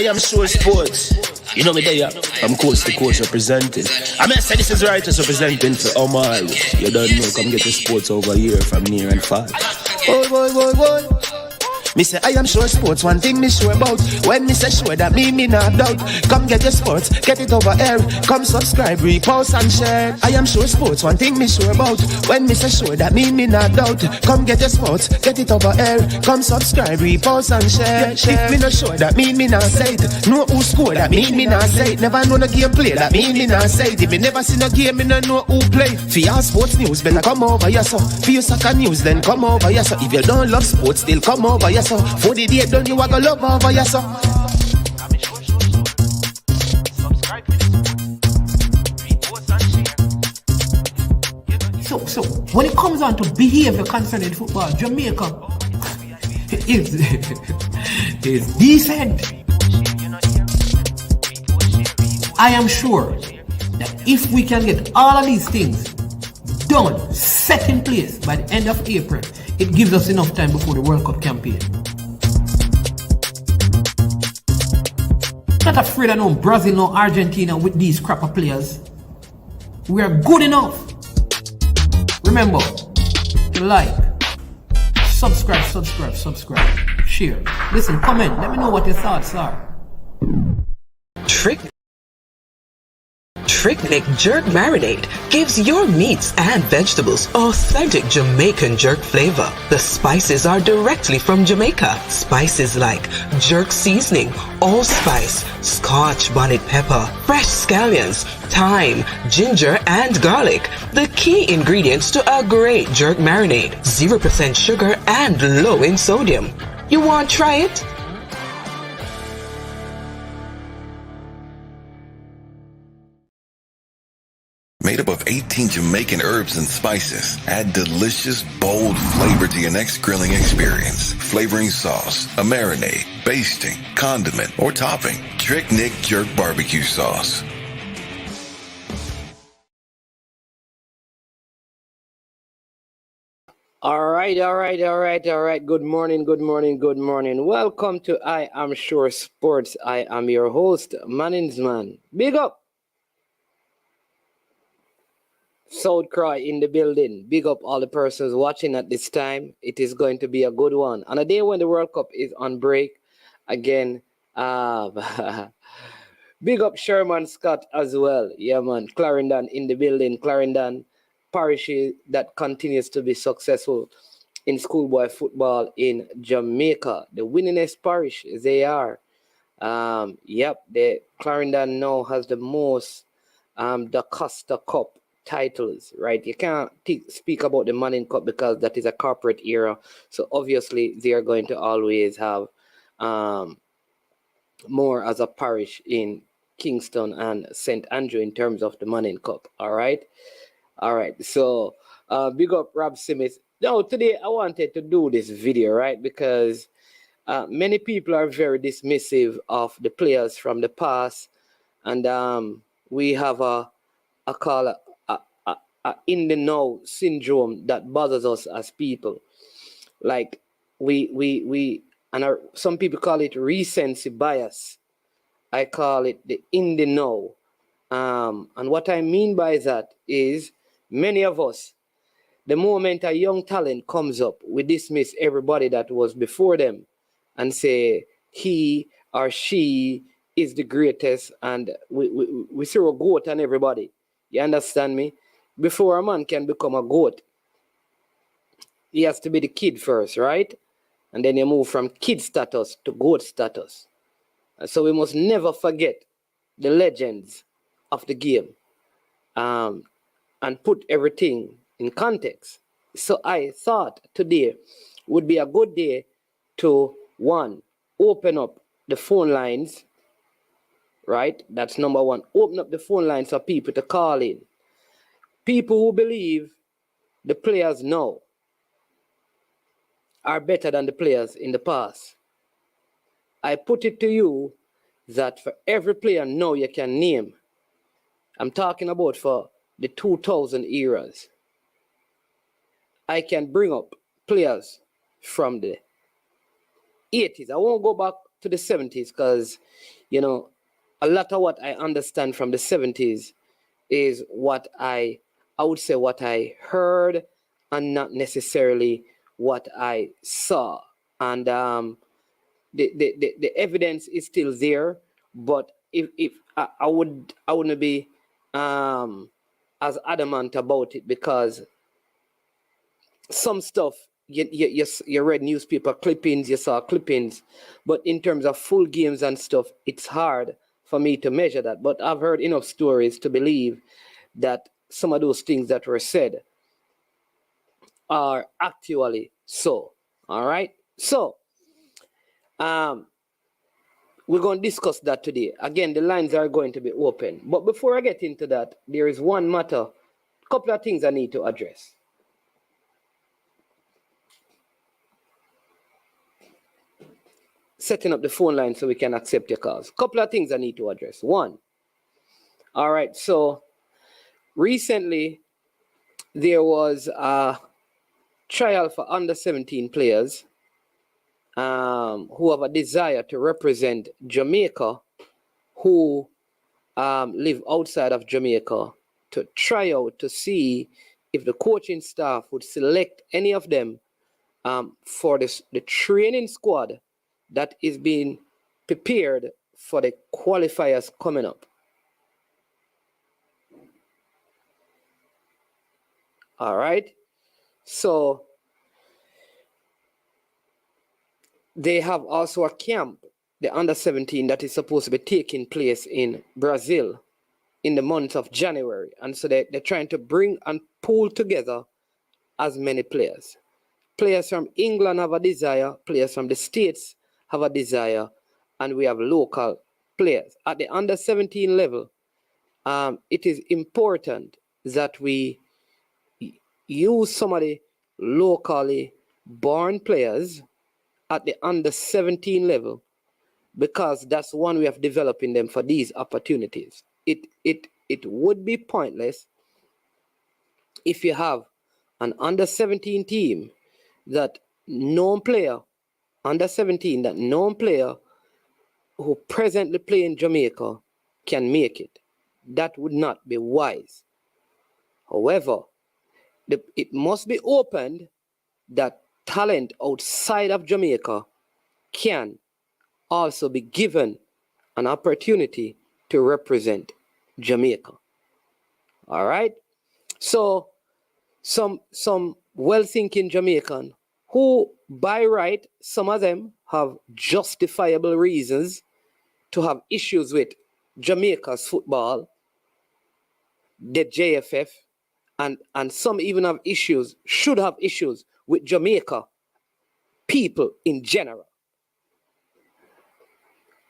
am sure sports. You know me there, I'm coast to coast representing. I mean, I say this is righteous representing for Omar. You don't know, come get the sports over here from near and far. Boy. Me say I am sure sports, one thing me sure about. When me say sure, that me not doubt. Come get your sports, get it over here. Come subscribe, repost and share. I am sure sports, one thing me sure about. When me say sure, that me not doubt. Come get your sports, get it over here. Come subscribe, repost and share. If me not sure, that me not say it. Know who score, that me not say it. Never know no game play, that me not say it. If me never seen a game, me not know who play. For your sports news, better come over here so. For your soccer news, then come over here so. If you don't love sports, still come over here so. For the day done, you are gonna love over here so. So when it comes on to behavior concerning football, Jamaica is decent. I am sure that if we can get all of these things done, set in place by the end of April, it gives us enough time before the World Cup campaign. Not afraid of no Brazil, no Argentina with these crap of players. We are good enough. Remember to like, subscribe, share. Listen, comment. Let me know what your thoughts are. Trick Nick Jerk Marinade gives your meats and vegetables authentic Jamaican jerk flavor. The spices are directly from Jamaica. Spices like jerk seasoning, allspice, Scotch bonnet pepper, fresh scallions, thyme, ginger, and garlic. The key ingredients to a great jerk marinade. 0% sugar and low in sodium. You want to try it? Made up of 18 Jamaican herbs and spices, add delicious, bold flavor to your next grilling experience. Flavoring sauce, a marinade, basting, condiment, or topping. Trick Nick Jerk Barbecue Sauce. All right. Good morning. Welcome to I Am Sure Sports. I am your host, Manning's Man. Big up. South Cry in the building. Big up all the persons watching at this time. It is going to be a good one. On a day when the World Cup is on break, again, big up Sherman Scott as well. Yeah, man. Clarendon in the building. Clarendon parish that continues to be successful in schoolboy football in Jamaica. The winningest parish they are. The Clarendon now has the most the Costa Cup titles, right? You can't speak about the Manning Cup because that is a corporate era. So obviously they are going to always have more as a parish in Kingston and St. Andrew in terms of the Manning Cup. All right. So big up Rob Smith. Now today I wanted to do this video, right? Because many people are very dismissive of the players from the past, and we have a in the now syndrome that bothers us as people. Like some people call it recency bias. I call it the in the know. And what I mean by that is many of us, the moment a young talent comes up, we dismiss everybody that was before them and say he or she is the greatest, and we throw a goat on everybody. You understand me? Before a man can become a goat, he has to be the kid first, right? And then you move from kid status to goat status. And so we must never forget the legends of the game and put everything in context. So I thought today would be a good day to, one, open up the phone lines, right? That's number one. Open up the phone lines for people to call in. People who believe the players now are better than the players in the past. I put it to you that for every player now you can name, I'm talking about for the 2000 eras, I can bring up players from the 80s. I won't go back to the 70s because, you know, a lot of what I understand from the 70s is what I would say what I heard and not necessarily what I saw. And the evidence is still there, but if I wouldn't be as adamant about it because some stuff you read newspaper clippings, you saw clippings, but in terms of full games and stuff, it's hard for me to measure that. But I've heard enough stories to believe that some of those things that were said are actually so. All right. So we're going to discuss that today. Again, the lines are going to be open. But before I get into that, there is one matter, a couple of things I need to address. Setting up the phone line so we can accept your calls. Couple of things I need to address. One, all right, so recently there was a trial for under 17 players who have a desire to represent Jamaica, who live outside of Jamaica, to try out to see if the coaching staff would select any of them for the training squad that is being prepared for the qualifiers coming up. All right. So they have also a camp, the under 17, that is supposed to be taking place in Brazil in the month of January. And so they're trying to bring and pull together as many players. Players from England have a desire, players from the States have a desire, and we have local players. At the under 17 level, it is important that we use some of the locally born players at the under 17 level, because that's one way of developing them for these opportunities. It would be pointless if you have an under 17 team that known player, under 17, that known player who presently play in Jamaica can make it. That would not be wise. However, it must be opened that talent outside of Jamaica can also be given an opportunity to represent Jamaica. All right? So some well-thinking Jamaican who, by right, some of them have justifiable reasons to have issues with Jamaica's football, the JFF, and some even have issues, should have issues with Jamaica people in general.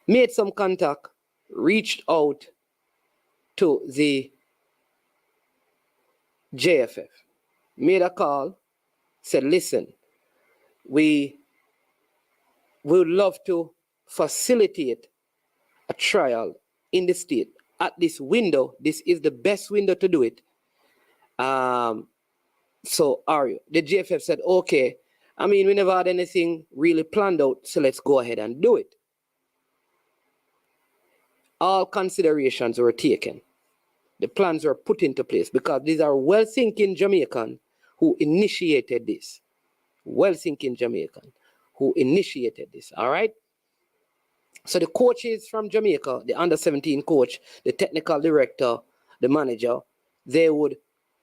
Made some contact, reached out to the JFF, made a call, said, listen, we would love to facilitate a trial in the state at this window. This is the best window to do it. So are you? The JFF said, okay. I mean, we never had anything really planned out, so let's go ahead and do it. All considerations were taken. The plans were put into place because these are well-thinking Jamaican who initiated this. Well-thinking Jamaican who initiated this, all right? So the coaches from Jamaica, the under-17 coach, the technical director, the manager, they would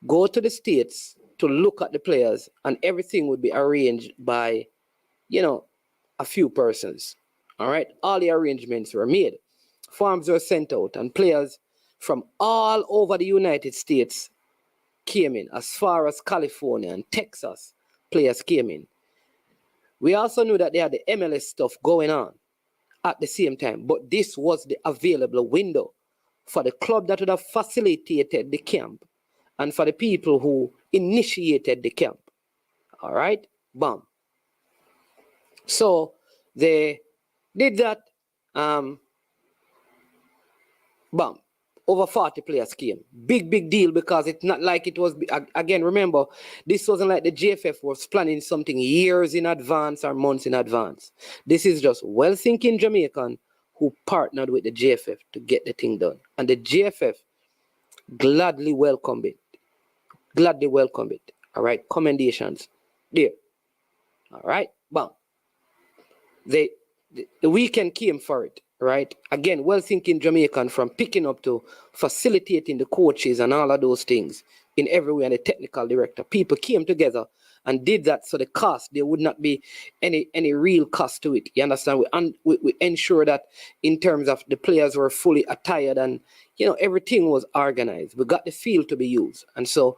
go to the States to look at the players, and everything would be arranged by, a few persons, all right? All the arrangements were made. Forms were sent out, and players from all over the United States came in, as far as California and Texas, players came in. We also knew that they had the MLS stuff going on at the same time, but this was the available window for the club that would have facilitated the camp and for the people who initiated the camp. All right? Bam. So they did that. Bam. over 40 players came. Big deal, because it's not like it was, again, remember, this wasn't like the JFF was planning something years in advance or months in advance. This is just well-thinking Jamaican who partnered with the JFF to get the thing done. And the JFF gladly welcomed it. Gladly welcomed it. All right, commendations there. All right, bam. The weekend came for it, right? Again, well-thinking Jamaican, from picking up to facilitating the coaches and all of those things in every way, and the technical director. People came together and did that, so the cost, there would not be any real cost to it. You understand? We ensure that in terms of the players were fully attired and, you know, everything was organized. We got the field to be used. And so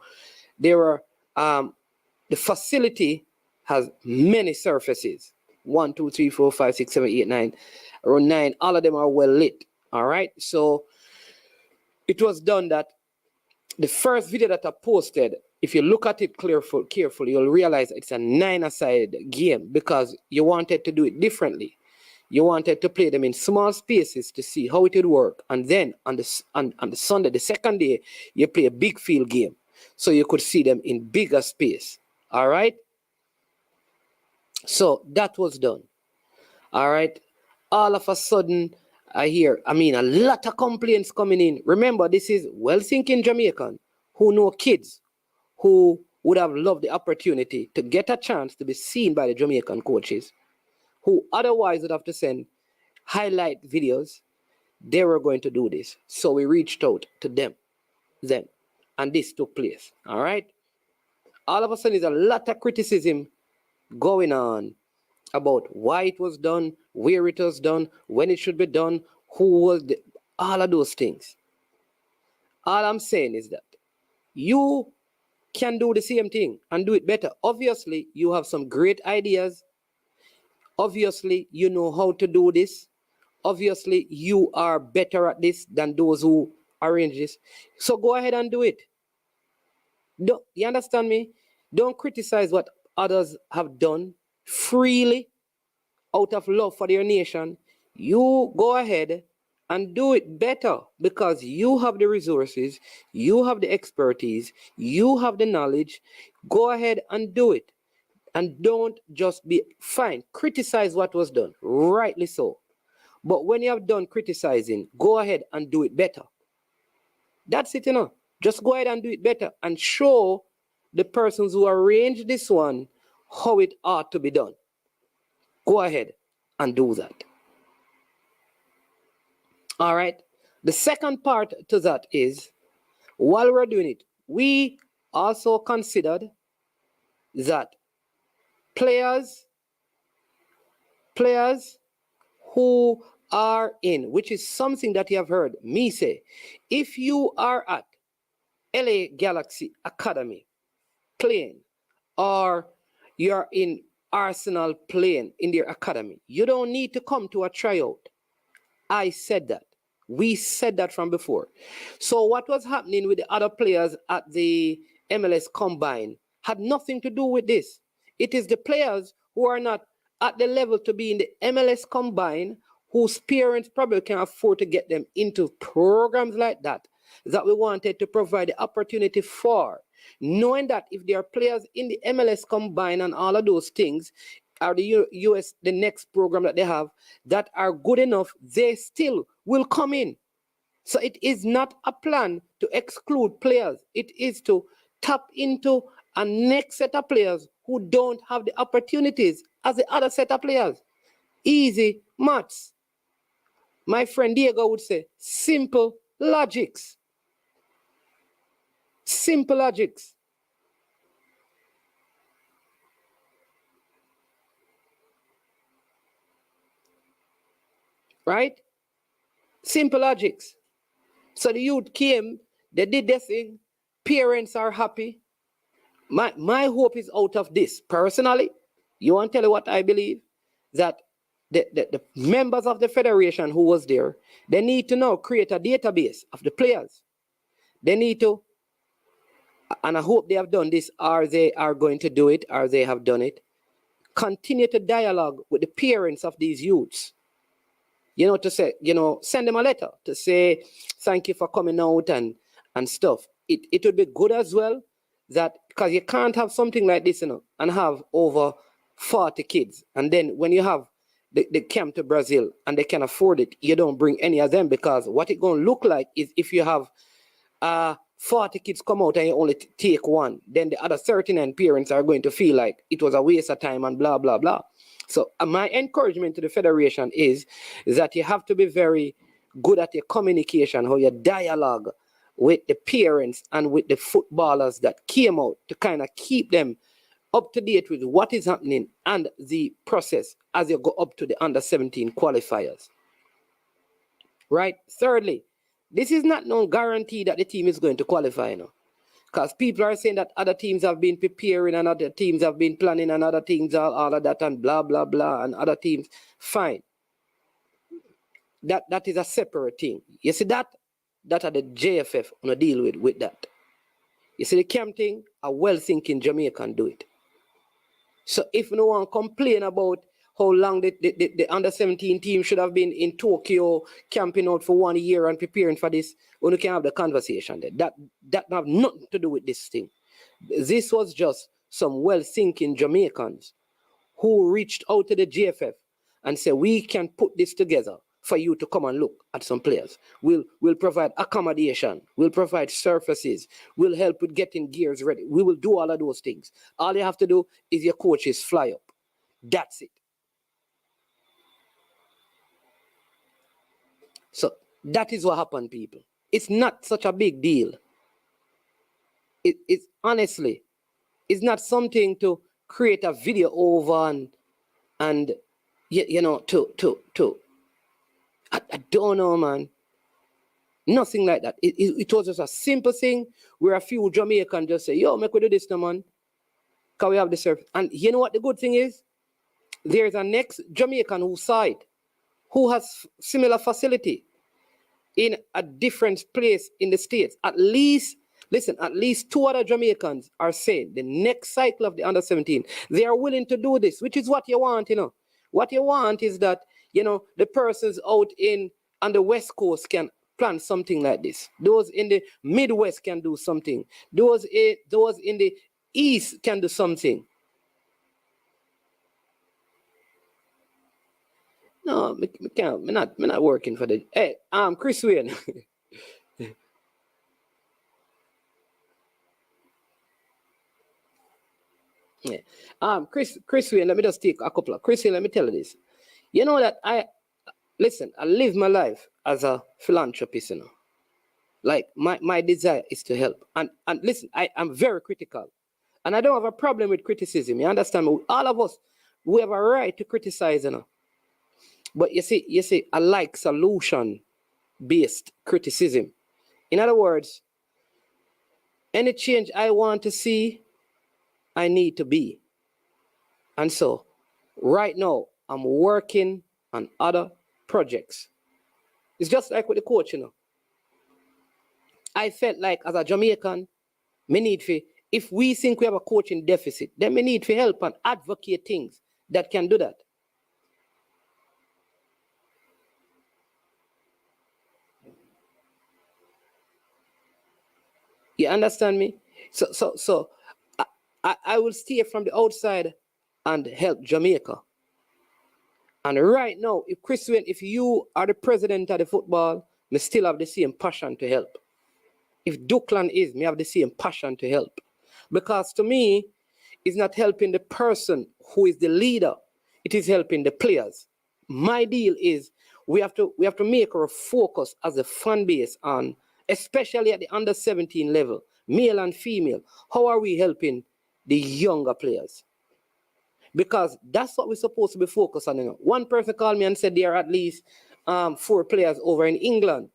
there were, the facility has many surfaces. 1, 2, 3, 4, 5, 6, 7, 8, 9, around 9. All of them are well lit. All right. So it was done that the first video that I posted, if you look at it carefully, you'll realize it's a 9-a-side game, because you wanted to do it differently. You wanted to play them in small spaces to see how it would work. And then on the Sunday, the second day, you play a big field game, so you could see them in bigger space. All right. So that was done. All right. All of a sudden, I hear, a lot of complaints coming in. Remember, this is well-thinking Jamaican who know kids who would have loved the opportunity to get a chance to be seen by the Jamaican coaches, who otherwise would have to send highlight videos. They were going to do this. So we reached out to them then, and this took place. All right. All of a sudden, there's a lot of criticism going on about why it was done, where it was done, when it should be done, who was all of those things. All I'm saying is that you can do the same thing and do it better. Obviously, you have some great ideas. Obviously, you know how to do this. Obviously, you are better at this than those who arrange this. So go ahead and do it. You understand me? Don't criticize what others have done freely out of love for their nation. You go ahead and do it better, because you have the resources, you have the expertise, you have the knowledge. Go ahead and do it. And don't just be fine. Criticize what was done, rightly so. But when you have done criticizing, go ahead and do it better. That's it, you know. Just go ahead and do it better and show the persons who arranged this one how it ought to be done. Go ahead and do that. All right. The second part to that is, while we're doing it, we also considered that players who are in, which is something that you have heard me say, if you are at LA Galaxy Academy playing, or you're in Arsenal playing in their academy, you don't need to come to a tryout. I said that. We said that from before. So what was happening with the other players at the MLS Combine had nothing to do with this. It is the players who are not at the level to be in the MLS Combine, whose parents probably can afford to get them into programs like that, that we wanted to provide the opportunity for. Knowing that if there are players in the MLS Combine and all of those things, or the US, the next program that they have, that are good enough, they still will come in. So it is not a plan to exclude players. It is to tap into a next set of players who don't have the opportunities as the other set of players. Easy maths. My friend Diego would say, simple logics. Simple logics. Right? Simple logics. So the youth came, they did their thing, parents are happy. My hope is out of this. Personally, you want to tell you what I believe? That the members of the federation who was there, they need to now create a database of the players. They need to, and I hope they have done this, or they are going to do it, or they have done it, continue to dialogue with the parents of these youths you know, to say, you know, send them a letter to say thank you for coming out and stuff. It would be good as well that, because you can't have something like this, you know, and have over 40 kids, and then when you have the camp to Brazil and they can afford it, you don't bring any of them, because what it's going to look like is if you have 40 kids come out and you only take one, then the other 39 parents are going to feel like it was a waste of time and blah, blah, blah. So my encouragement to the federation is that you have to be very good at your communication, how your dialogue with the parents and with the footballers that came out, to kind of keep them up to date with what is happening and the process as you go up to the under-17 qualifiers. Right? Thirdly, this is not no guarantee that the team is going to qualify, you know, because people are saying that other teams have been preparing and other teams have been planning and other teams are all of that and blah, blah, blah, and other teams. Fine. That is a separate thing. You see that are the JFF on a deal with that. You see the camp thing, a well-thinking Jamaican do it. So if no one complain about how long the under-17 team should have been in Tokyo camping out for 1 year and preparing for this, we can have the conversation there. That have nothing to do with this thing. This was just some well-thinking Jamaicans who reached out to the GFF and said, we can put this together for you to come and look at some players. We'll provide accommodation. We'll provide surfaces. We'll help with getting gears ready. We will do all of those things. All you have to do is your coaches fly up. That's it. So that is what happened, people. It's not such a big deal. It's honestly, it's not something to create a video over and you know, I don't know, man. Nothing like that. It was just a simple thing where a few Jamaicans just say, yo, make we do this now, man. Because we have the surface. And you know what the good thing is? There's a next Jamaican who side, who has similar facility in a different place in the States. At least 2 other Jamaicans are saying the next cycle of the under-17, they are willing to do this, which is what you want, you know. What you want is that, you know, the persons out on the West Coast can plan something like this. Those in the Midwest can do something. Those in the East can do something. No, me can't. Me not working for the. Hey, Chris Wayne. Yeah. Chris Wayne, let me just take a couple of. Chris Wayne, let me tell you this. You know that I live my life as a philanthropist, you know. Like my desire is to help. And listen, I'm very critical. And I don't have a problem with criticism. You understand me? All of us, we have a right to criticize, you know. But you see, I like solution-based criticism. In other words, any change I want to see, I need to be. And so, right now, I'm working on other projects. It's just like with the coach, you know. I felt like as a Jamaican, me need to, if we think we have a coaching deficit, then we need to help and advocate things that can do that. You understand me? So I will stay from the outside and help Jamaica. And right now, if Chris Wayne, if you are the president of the football, me still have the same passion to help. If Duckland is, me have the same passion to help. Because to me, it's not helping the person who is the leader. It is helping the players. My deal is we have to make our focus as a fan base on, especially at the under-17 level, male and female. How are we helping the younger players? Because that's what we're supposed to be focused on. You know. One person called me and said there are at least 4 players over in England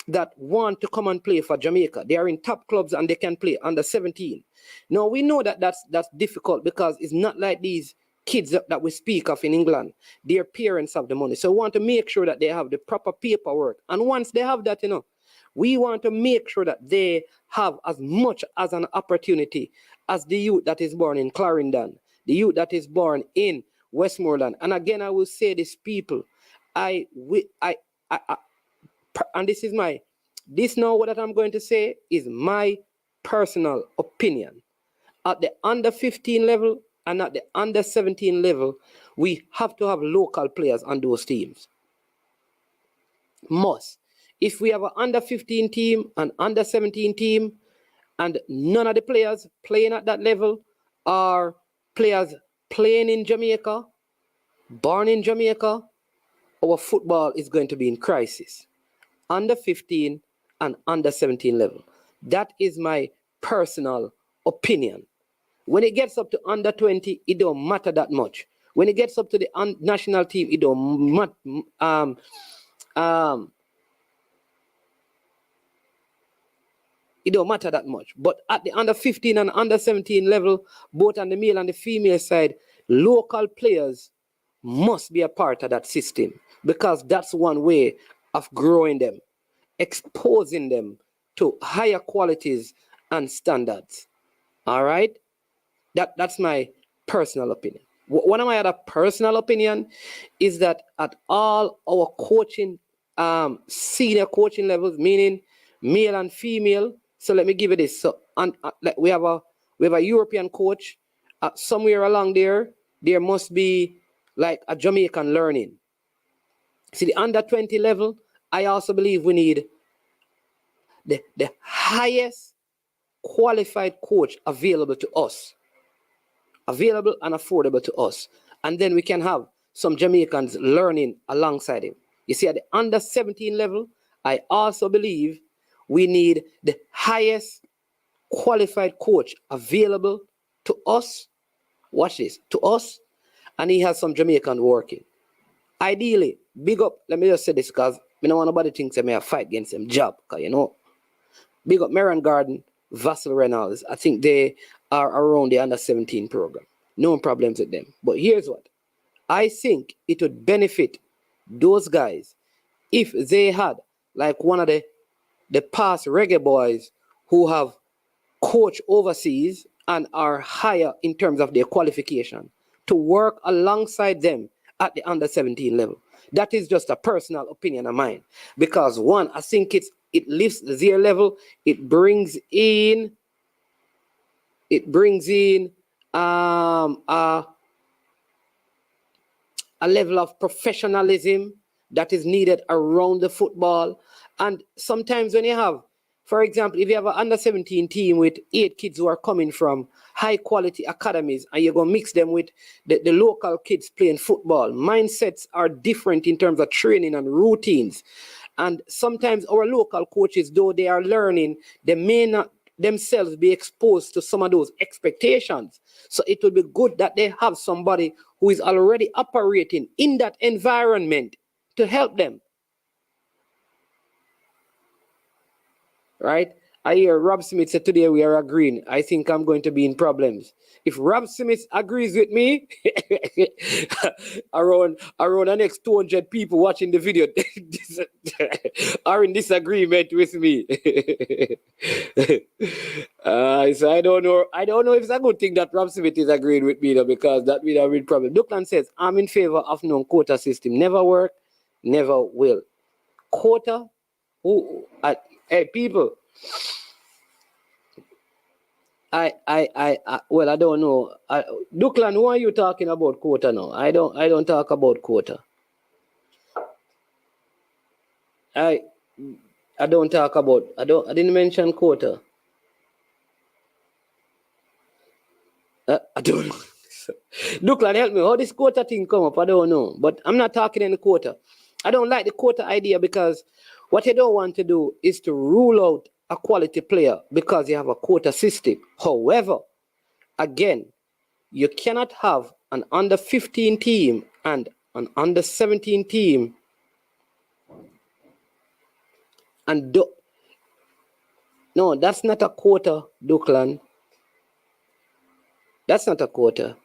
that want to come and play for Jamaica. They are in top clubs and they can play under 17. Now, we know that that's difficult because it's not like these kids that we speak of in England. Their parents have the money. So we want to make sure that they have the proper paperwork. And once they have that, you know, we want to make sure that they have as much as an opportunity as the youth that is born in Clarendon, the youth that is born in Westmoreland. And again, I will say this, people, and this is what I'm going to say is my personal opinion. At the under 15 level and at the under 17 level, we have to have local players on those teams. Must. If we have an under 15 team and under 17 team, and none of the players playing at that level are players playing in Jamaica, born in Jamaica, our football is going to be in crisis. Under 15 and under 17 level. That is my personal opinion. When it gets up to under 20, it don't matter that much. When it gets up to the national team, it don't it don't matter that much. But at the under 15 and under 17 level, both on the male and the female side, local players must be a part of that system, because that's one way of growing them, exposing them to higher qualities and standards. All right? That's my personal opinion. One of my other personal opinion is that at all our coaching, senior coaching levels, meaning male and female. So let me give you this. So like we have a European coach. Somewhere along there must be like a Jamaican learning. See, the under 20 level, I also believe we need the highest qualified coach available to us. Available and affordable to us. And then we can have some Jamaicans learning alongside him. You see, at the under 17 level, I also believe we need the highest qualified coach available to us. Watch this, to us. And he has some Jamaican working. Ideally, big up, let me just say this because I don't want nobody thinks I may have fight against them job. Because, you know, big up Marion Garden, Vassal Reynolds. I think they are around the under 17 program. No problems with them. But here's what. I think it would benefit those guys if they had like one of the past reggae boys who have coached overseas and are higher in terms of their qualification to work alongside them at the under 17 level. That is just a personal opinion of mine. Because one, I think it lifts their level. It brings in a level of professionalism that is needed around the football. And sometimes when you have, for example, if you have an under 17 team with 8 kids who are coming from high quality academies and you're going to mix them with the local kids playing football, mindsets are different in terms of training and routines. And sometimes our local coaches, though they are learning, they may not themselves be exposed to some of those expectations. So it would be good that they have somebody who is already operating in that environment to help them. Right? I hear Rob Smith said today we are agreeing. I think I'm going to be in problems. If Rob Smith agrees with me, around the next 200 people watching the video are in disagreement with me. So I don't know if it's a good thing that Rob Smith is agreeing with me though, because that will have a problem. Duckland says, I'm in favor of non-quota system. Never work, never will. Quota? Hey, people. I don't know. Duckland, who are you talking about quota now? I don't talk about quota. I don't talk about. I didn't mention quota. I don't know. Duckland, help me. How this quota thing come up? I don't know. But I'm not talking any quota. I don't like the quota idea because what you don't want to do is to rule out a quality player because you have a quota system. However, again, you cannot have an under 15 team and an under 17 team and no, that's not a quota, Duckland. That's not a quota.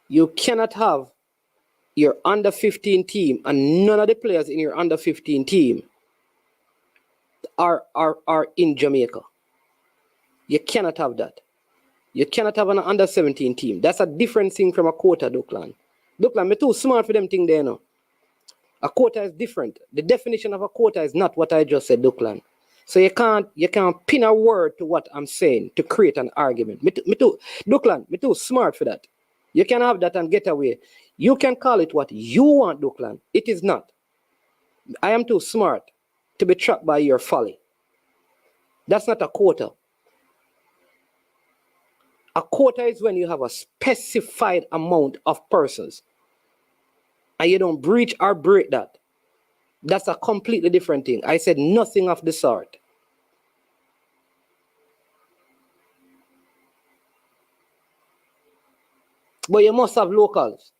You cannot have your under 15 team and none of the players in your under 15 team are in Jamaica. You cannot have that. You cannot have an under 17 team. That's a different thing from a quota, Duckland. Duckland, me too smart for them thing there now. A quota is different. The definition of a quota is not what I just said, Duckland. So you can't pin a word to what I'm saying to create an argument. Me too, Duckland, me too smart for that. You can have that and get away. You can call it what you want, Duckland. It is not. I am too smart to be trapped by your folly. That's not a quota. A quota is when you have a specified amount of persons and you don't breach or break that. That's a completely different thing. I said nothing of the sort. But you must have locals.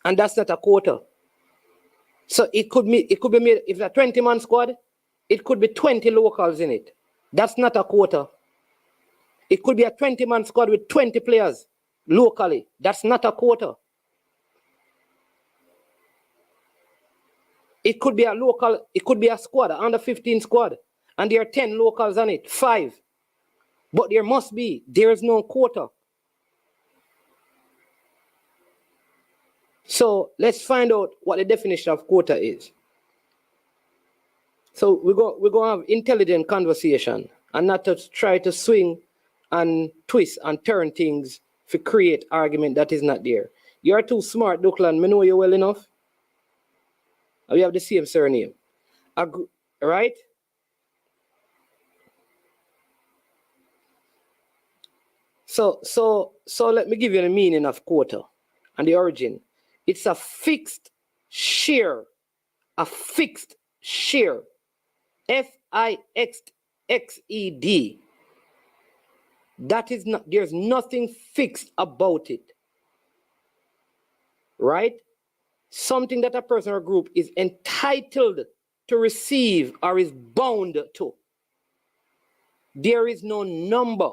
And that's not a quota. So it could be made, if it's a 20-man squad, it could be 20 locals in it. That's not a quota. It could be a 20-man squad with 20 players locally. That's not a quota. It could be a local, it could be a squad, an under 15 squad, and there are 10 locals on it, 5. But there is no quota. So let's find out what the definition of quota is. So we're going to have intelligent conversation and not to try to swing and twist and turn things to create argument that is not there. You're too smart, Duckland. I know you well enough. We have the same surname. Right? So let me give you the meaning of quota and the origin. It's a fixed share. A fixed share. F-I-X-X-E-D. That is not, there's nothing fixed about it. Right? Something that a person or group is entitled to receive or is bound to. There is no number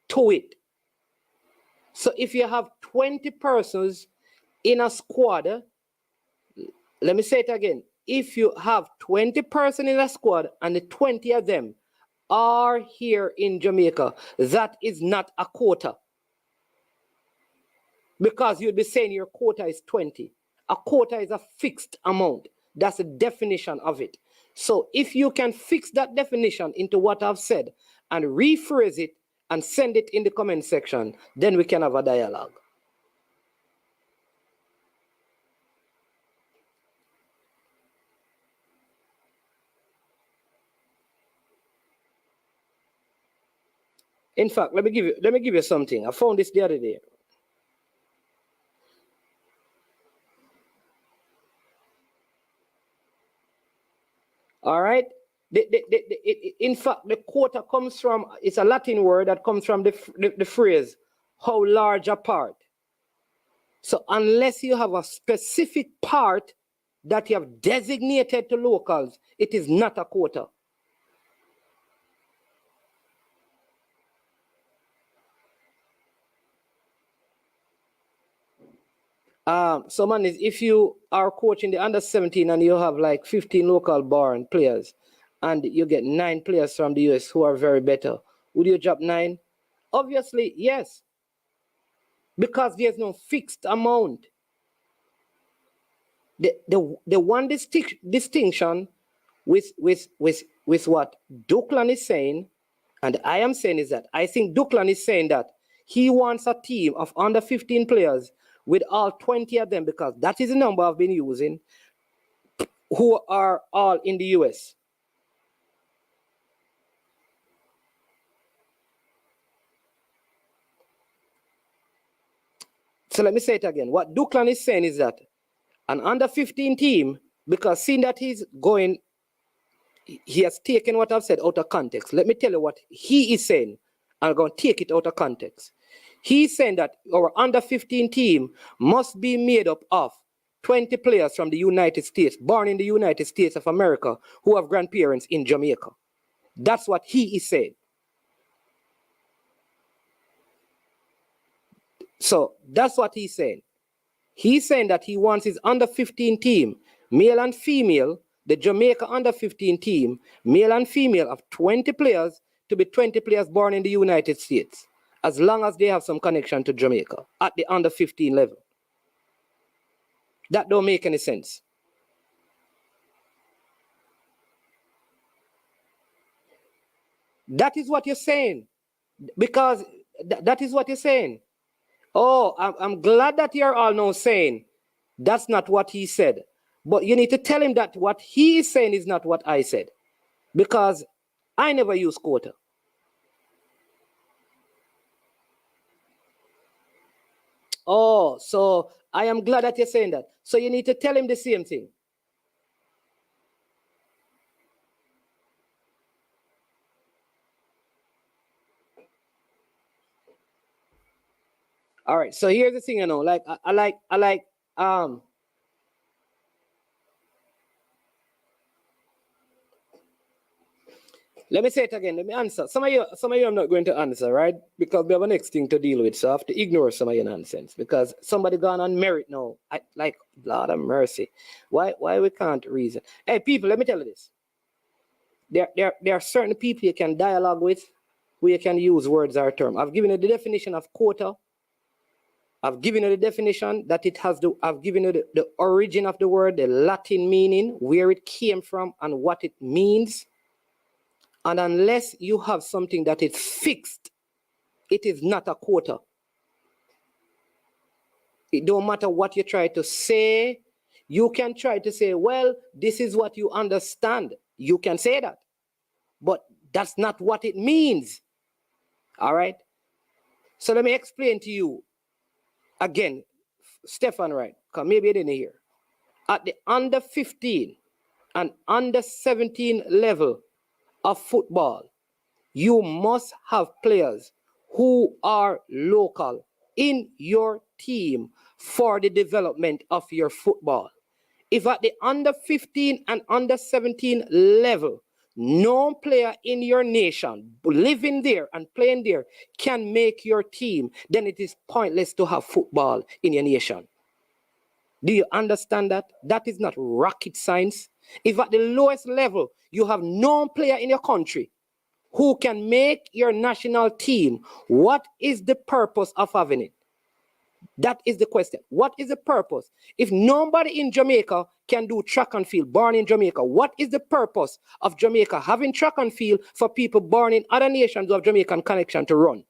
to it. So if you have 20 persons in a squad, let me say it again. If you have 20 persons in a squad and the 20 of them are here in Jamaica, that is not a quota. Because you'd be saying your quota is 20. A quota is a fixed amount. That's the definition of it. So if you can fix that definition into what I've said and rephrase it and send it in the comment section, then we can have a dialogue. In fact, let me give you something. I found this the other day. All right. In fact, the quota comes from, it's a Latin word that comes from the phrase, how large a part. So unless you have a specific part that you have designated to locals, it is not a quota. So man, if you are coaching the under 17 and you have like 15 local born players and you get 9 players from the US who are very better, would you drop 9? Obviously, yes. Because there's no fixed amount. The one distinction with what Duckland is saying, and I am saying, is that I think Duckland is saying that he wants a team of under 15 players with all 20 of them, because that is the number I've been using, who are all in the US. So let me say it again. What Duckland is saying is that an under 15 team, because seeing that he has taken what I've said out of context. Let me tell you what he is saying. I'm going to take it out of context. He's saying that our under 15 team must be made up of 20 players from the United States, born in the United States of America, who have grandparents in Jamaica. That's what he is saying. So that's what he's saying. He's saying that he wants his under 15 team, male and female, the Jamaica under 15 team, male and female of 20 players, to be 20 players born in the United States, as long as they have some connection to Jamaica at the under 15 level. That don't make any sense. That is what you're saying. Because that is what you're saying. Oh, I'm glad that you're all now saying that's not what he said. But you need to tell him that what he is saying is not what I said. Because I never use quota. Oh, so I am glad that you're saying that. So you need to tell him the same thing. All right. So here's the thing, you know, like I like let me say it again. Let me answer. Some of you I'm not going to answer, right? Because we have a next thing to deal with. So I have to ignore some of your nonsense. Because somebody gone on merit now. Like, Lord of mercy. Why we can't reason? Hey, people, let me tell you this. There are certain people you can dialogue with who you can use words or terms. I've given you the definition of quota. I've given you the definition that it has I've given you the origin of the word, the Latin meaning, where it came from and what it means. And unless you have something that is fixed, it is not a quota. It don't matter what you try to say. You can try to say, well, this is what you understand. You can say that. But that's not what it means. All right? So let me explain to you again, Stefan, right? Because maybe you didn't hear. At the under 15 and under 17 level of football, you must have players who are local in your team for the development of your football. If at the under 15 and under 17 level, no player in your nation living there and playing there can make your team, then it is pointless to have football in your nation. Do you understand that? That is not rocket science. If at the lowest level, you have no player in your country who can make your national team, what is the purpose of having it? That is the question. What is the purpose? If nobody in Jamaica can do track and field, born in Jamaica, what is the purpose of Jamaica having track and field for people born in other nations who have Jamaican connection to run?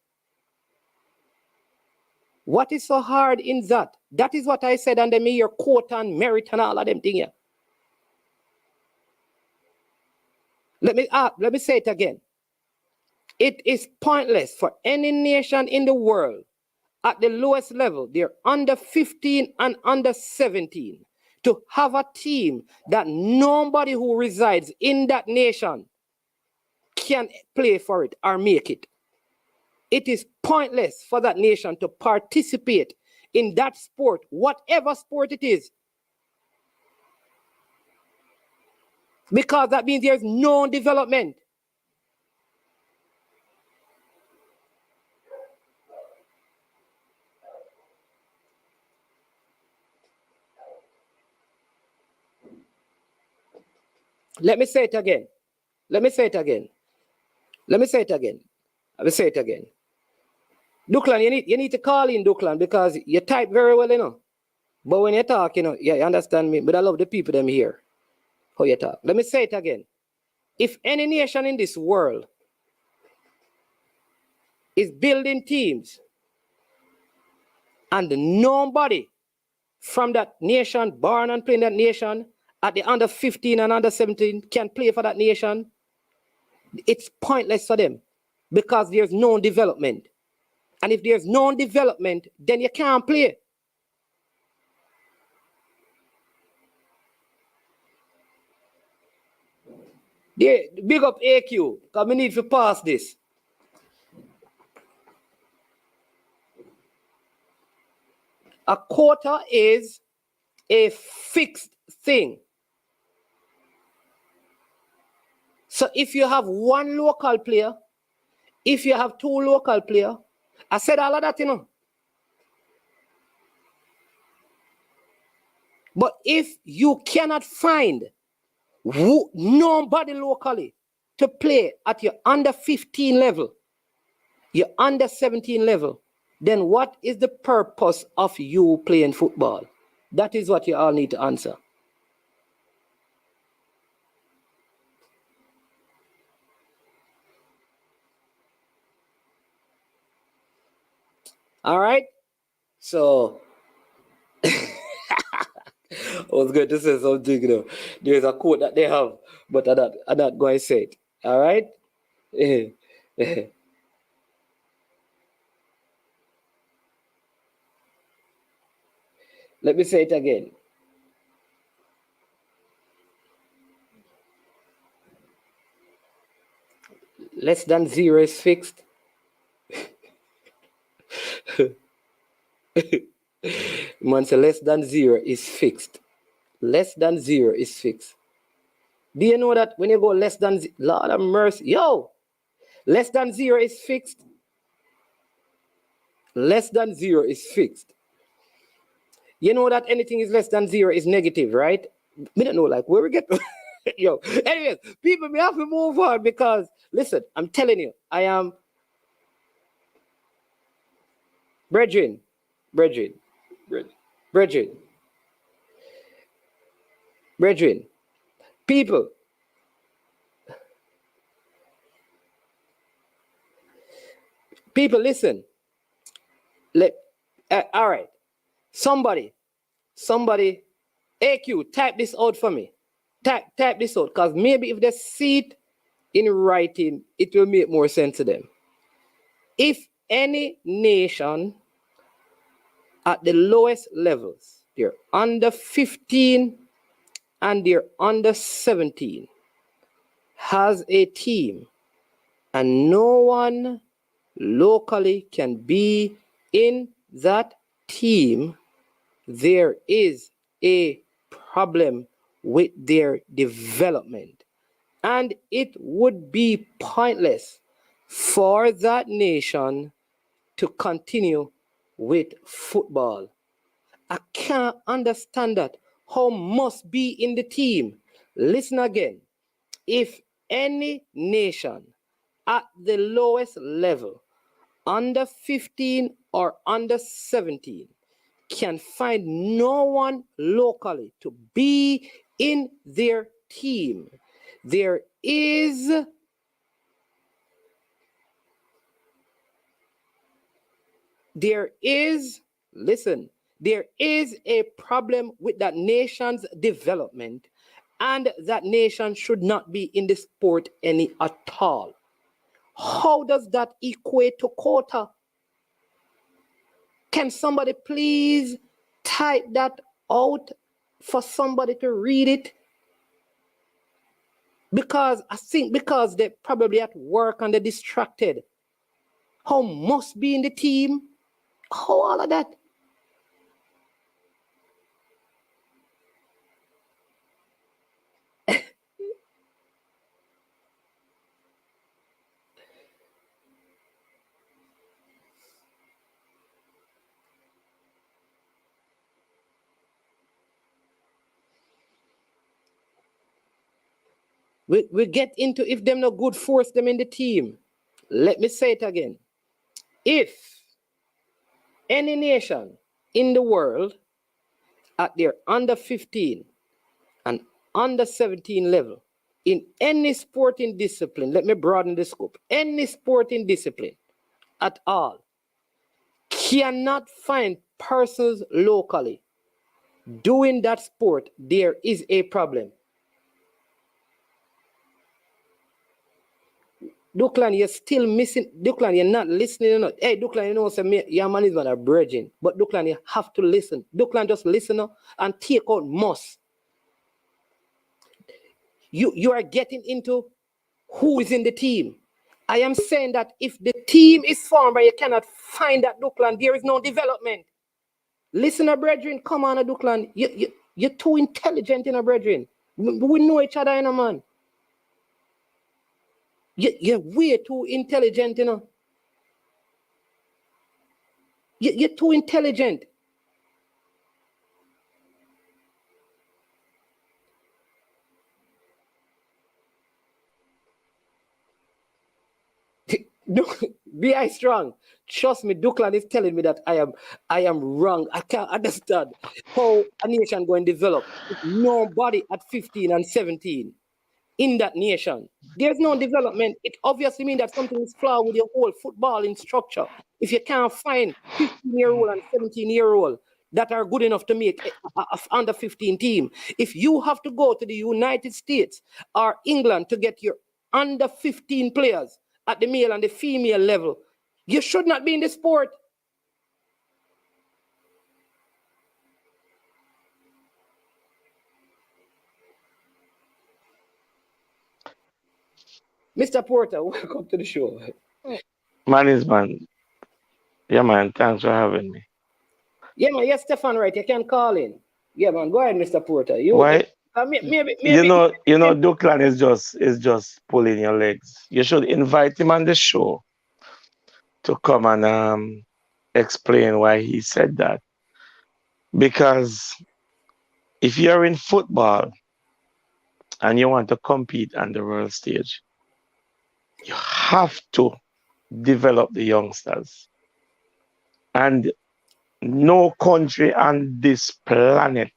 What is so hard in that? That is what I said under me, your quota and merit and all of them things here. Let me say it again. It is pointless for any nation in the world at the lowest level, they're under 15 and under 17, to have a team that nobody who resides in that nation can play for it or make it. It is pointless for that nation to participate in that sport, whatever sport it is. Because that means there's no development. Let me say it again. Let me say it again. Let me say it again. I will say it again. Duklan, you need to call in, Duklan, because you type very well, you know. But when you talk, you know, yeah, you understand me. But I love the people them here. How you talk. Let me say it again. If any nation in this world is building teams and nobody from that nation, born and playing that nation, at the under 15 and under 17 can play for that nation, it's pointless for them because there's no development. And if there's no development, then you can't play. Big up AQ, because we need to pass this. A quota is a fixed thing. So if you have one local player, if you have two local players, I said all of that, you know. But if you cannot find nobody locally to play at your under 15 level, your under 17 level, then what is the purpose of you playing football? That is what you all need to answer. All right. So I was going to say something, you know. There's a quote that they have, but I'm not going to say it. All right. Let me say it again. Less than zero is fixed. Man, say less than zero is fixed. Less than zero is fixed. Do you know that when you go less than Lord of mercy, yo, less than zero is fixed. Less than zero is fixed. You know that anything is less than zero is negative, right? We don't know like where we get. Yo, anyways, people, we have to move on because listen, I'm telling you, I am brethren, brethren, brethren, brethren, people. People, listen. All right. Somebody, AQ, type this out for me. Type this out, because maybe if they see it in writing, it will make more sense to them. If any nation at the lowest levels, they're under 15 and they're under 17, has a team and no one locally can be in that team, there is a problem with their development. And it would be pointless for that nation to continue with football. I can't understand that. How must be in the team? Listen again. If any nation at the lowest level, under 15 or under 17, can find no one locally to be in their team, there is listen, there is a problem with that nation's development, and that nation should not be in the sport any at all. How does that equate to quota? Can somebody please type that out for somebody to read it? Because I think because they're probably at work and they're distracted. How must be in the team? How all of that? We get into if them no good, force them in the team. Let me say it again. If any nation in the world at their under 15 and under 17 level in any sporting discipline, let me broaden the scope, any sporting discipline at all, cannot find persons locally doing that sport, there is a problem. Duklan, you're still missing. Duklan, you're not listening or not. Hey, Duklan, you know, say, your man is not a virgin. But Duklan, you have to listen. Duklan, just listen and take out must. You are getting into who is in the team. I am saying that if the team is formed but you cannot find that Duklan, there is no development. Listen, brethren, come on, Duklan. You're too intelligent, brethren. We know each other, man. You're way too intelligent, You're too intelligent. Be I strong. Trust me, Duckland is telling me that I am wrong. I can't understand how a nation going to develop with nobody at 15 and 17 in that nation. There's no development. It obviously means that something is flawed with your whole footballing structure. If you can't find 15-year-old and 17-year-old that are good enough to make a under 15 team, if you have to go to the United States or England to get your under 15 players at the male and the female level, you should not be in the sport. Mr. Porter, welcome to the show. Man. Yeah, man. Thanks for having me. Yeah, man. Yes, Stefan, right? You can call in. Yeah, man. Go ahead, Mr. Porter. Why? Maybe. You know, Duckland is just pulling your legs. You should invite him on the show to come and explain why he said that. Because if you're in football and you want to compete on the world stage, you have to develop the youngsters. And no country on this planet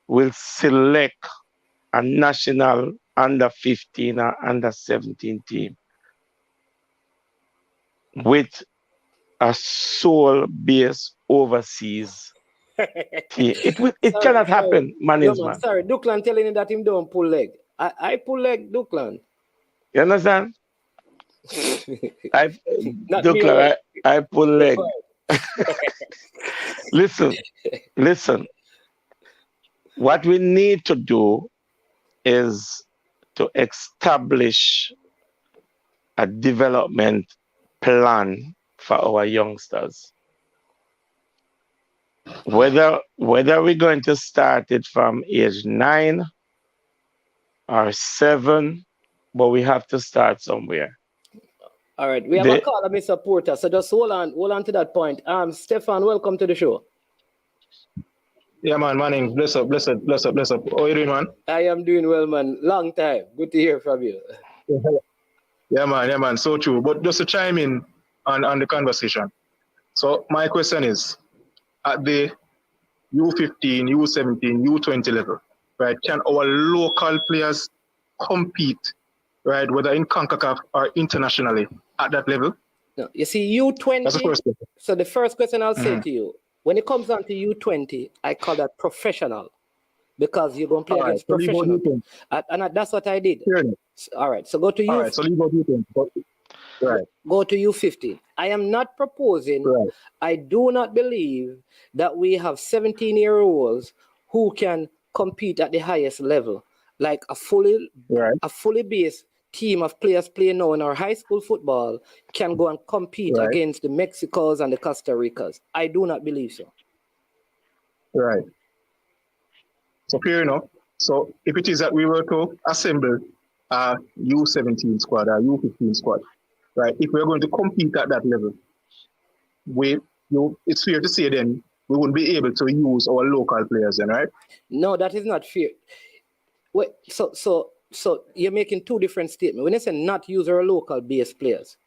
will select a national under 15 or under 17 team with a sole base overseas team. It cannot happen, management. Sorry, Duckland telling you that him don't pull leg. I pull leg, Duckland. You understand? I pull leg. Listen. What we need to do is to establish a development plan for our youngsters. Whether we're going to start it from age 9 or 7, but we have to start somewhere. All right, we have a caller, Mr. Porter. So just hold on to that point. Stefan, welcome to the show. Yeah, man, name. Bless up. How are you doing, man? I am doing well, man. Long time. Good to hear from you. Yeah, man. So true. But just to chime in on the conversation. So my question is, at the U15, U17, U20 level, right, can our local players compete, right, whether in CONCACAF or internationally at that level? No, you see, U20. That's the first question. So the first question I'll say to you, when it comes down to U20, I call that professional because you're going to play against professional. And that's what I did. All right, so go to U15. All right, so leave out U20. Right. Go to U15. I am not proposing, I do not believe that we have 17-year-olds who can compete at the highest level. Like a fully based team of players playing now in our high school football can go and compete against the Mexicos and the Costa Ricas. I do not believe so. Right. So fair enough. So if it is that we were to assemble a U17 squad, a U15 squad, right? If we're going to compete at that level, it's fair to say then we wouldn't be able to use our local players then, right? No, that is not fair. Wait, so you're making two different statements. When you say not use our local base players,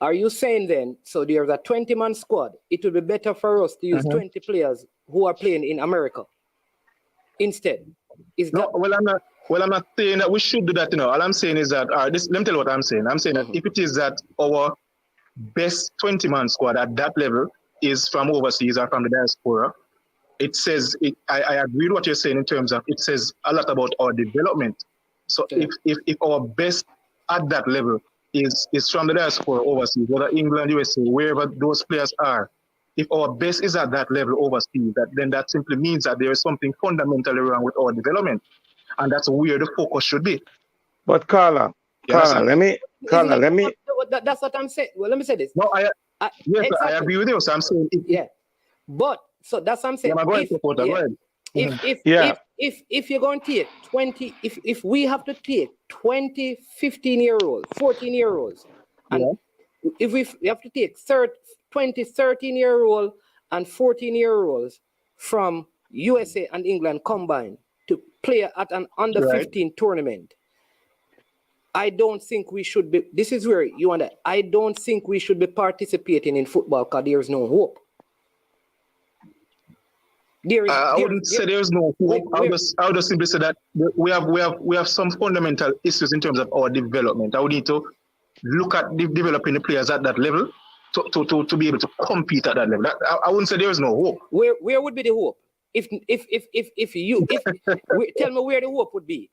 are you saying then, so there's a 20-man squad, it would be better for us to use 20 players who are playing in America instead? I'm not saying that we should do that, you know. All I'm saying is that, let me tell you what I'm saying. I'm saying that if it is that our best 20-man squad at that level is from overseas or from the diaspora, it says, I agree with what you're saying in terms of, it says a lot about our development. So if our best at that level is from the diaspora overseas, whether England, USA, wherever those players are, if our best is at that level overseas, then that simply means that there is something fundamentally wrong with our development. And that's where the focus should be. But Carla, let me. That's what I'm saying. Well, let me say this. No, I agree with you. So I'm saying but so that's what I'm saying. If you're going to take 20, if we have to take 20, 15-year-olds, 14-year-olds, and if we have to take 20, 13-year-old and 14-year-olds from USA and England combined to play at an under 15 tournament, I don't think we should be. This is where you want that. I don't think we should be participating in football because there is no hope. I wouldn't say there's no hope. I would just simply say that we have some fundamental issues in terms of our development. I would need to look at developing the players at that level to be able to compete at that level. I wouldn't say there is no hope. Where would be the hope? If tell me where the hope would be.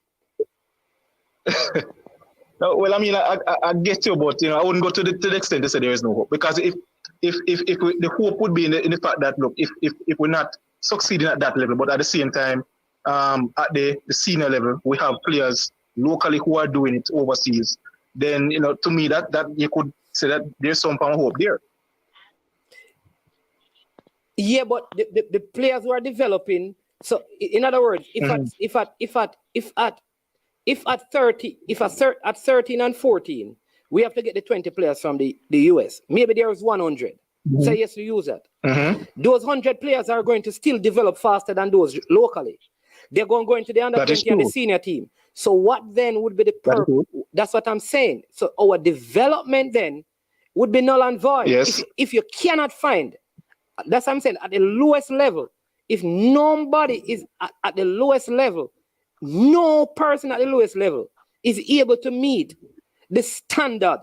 Well, I mean, I get you, but I wouldn't go to the extent to say there is no hope, because if the hope would be in the fact that, look, if we're not succeeding at that level, but at the same time, at the senior level, we have players locally who are doing it overseas, then to me that you could say that there's some kind of hope there. Yeah, but the players who are developing. So in other words, if at 13 and 14, we have to get the 20 players from the US. Maybe there is 100. Say yes, we use that. Those 100 players are going to still develop faster than those locally. They're going to go into the under 20 and the senior team. So what then would be the purpose? That's what I'm saying. So our development then would be null and void. Yes. If you cannot find, that's what I'm saying, at the lowest level, if nobody is at the lowest level, no person at the lowest level is able to meet the standard,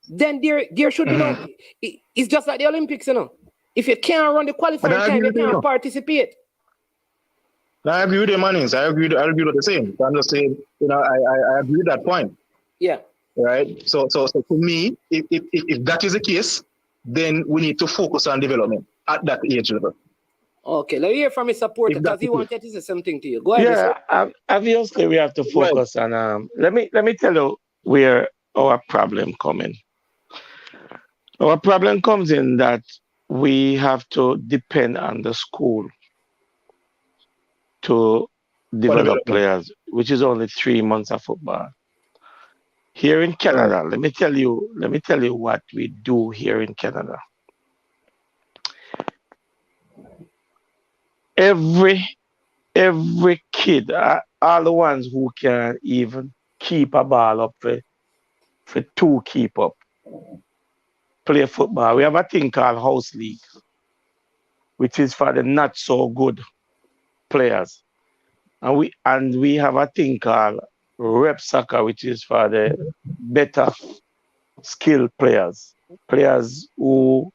then there should be no. It's just like the Olympics, If you can't run the qualifying time, you can't participate. I agree with your Mannings. I agree with the same. So I'm just saying, I agree with that point. Yeah. Right. So for me, if that is the case, then we need to focus on development at that age level. Okay, let me hear from his supporter because he wanted to say something to you. Go ahead. Yeah, obviously we have to focus on. Let me tell you where our problem comes in. Our problem comes in that we have to depend on the school to develop players, which is only 3 months of football. Here in Canada, let me tell you what we do here in Canada. Every kid, all the ones who can even keep a ball up for 2 keep up, play football. We have a thing called house league, which is for the not so good players, and we have a thing called rep soccer, which is for the better skilled players who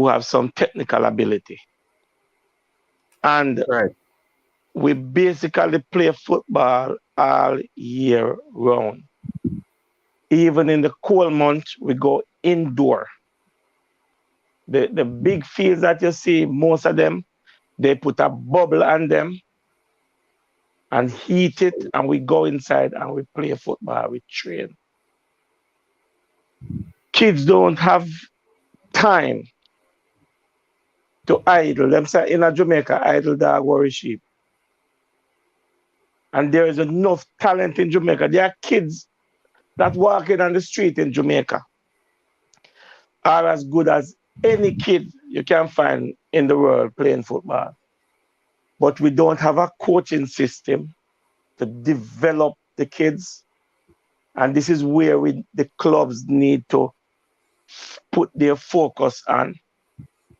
have some technical ability. And we basically play football all year round. Even in the cold months, we go indoor. The big fields that you see, most of them, they put a bubble on them and heat it, and we go inside and we play football, we train. Kids don't have time to idle. Them say in Jamaica, idle dog worry sheep. And there is enough talent in Jamaica. There are kids that walking on the street in Jamaica are as good as any kid you can find in the world playing football. But we don't have a coaching system to develop the kids. And this is where the clubs need to put their focus on.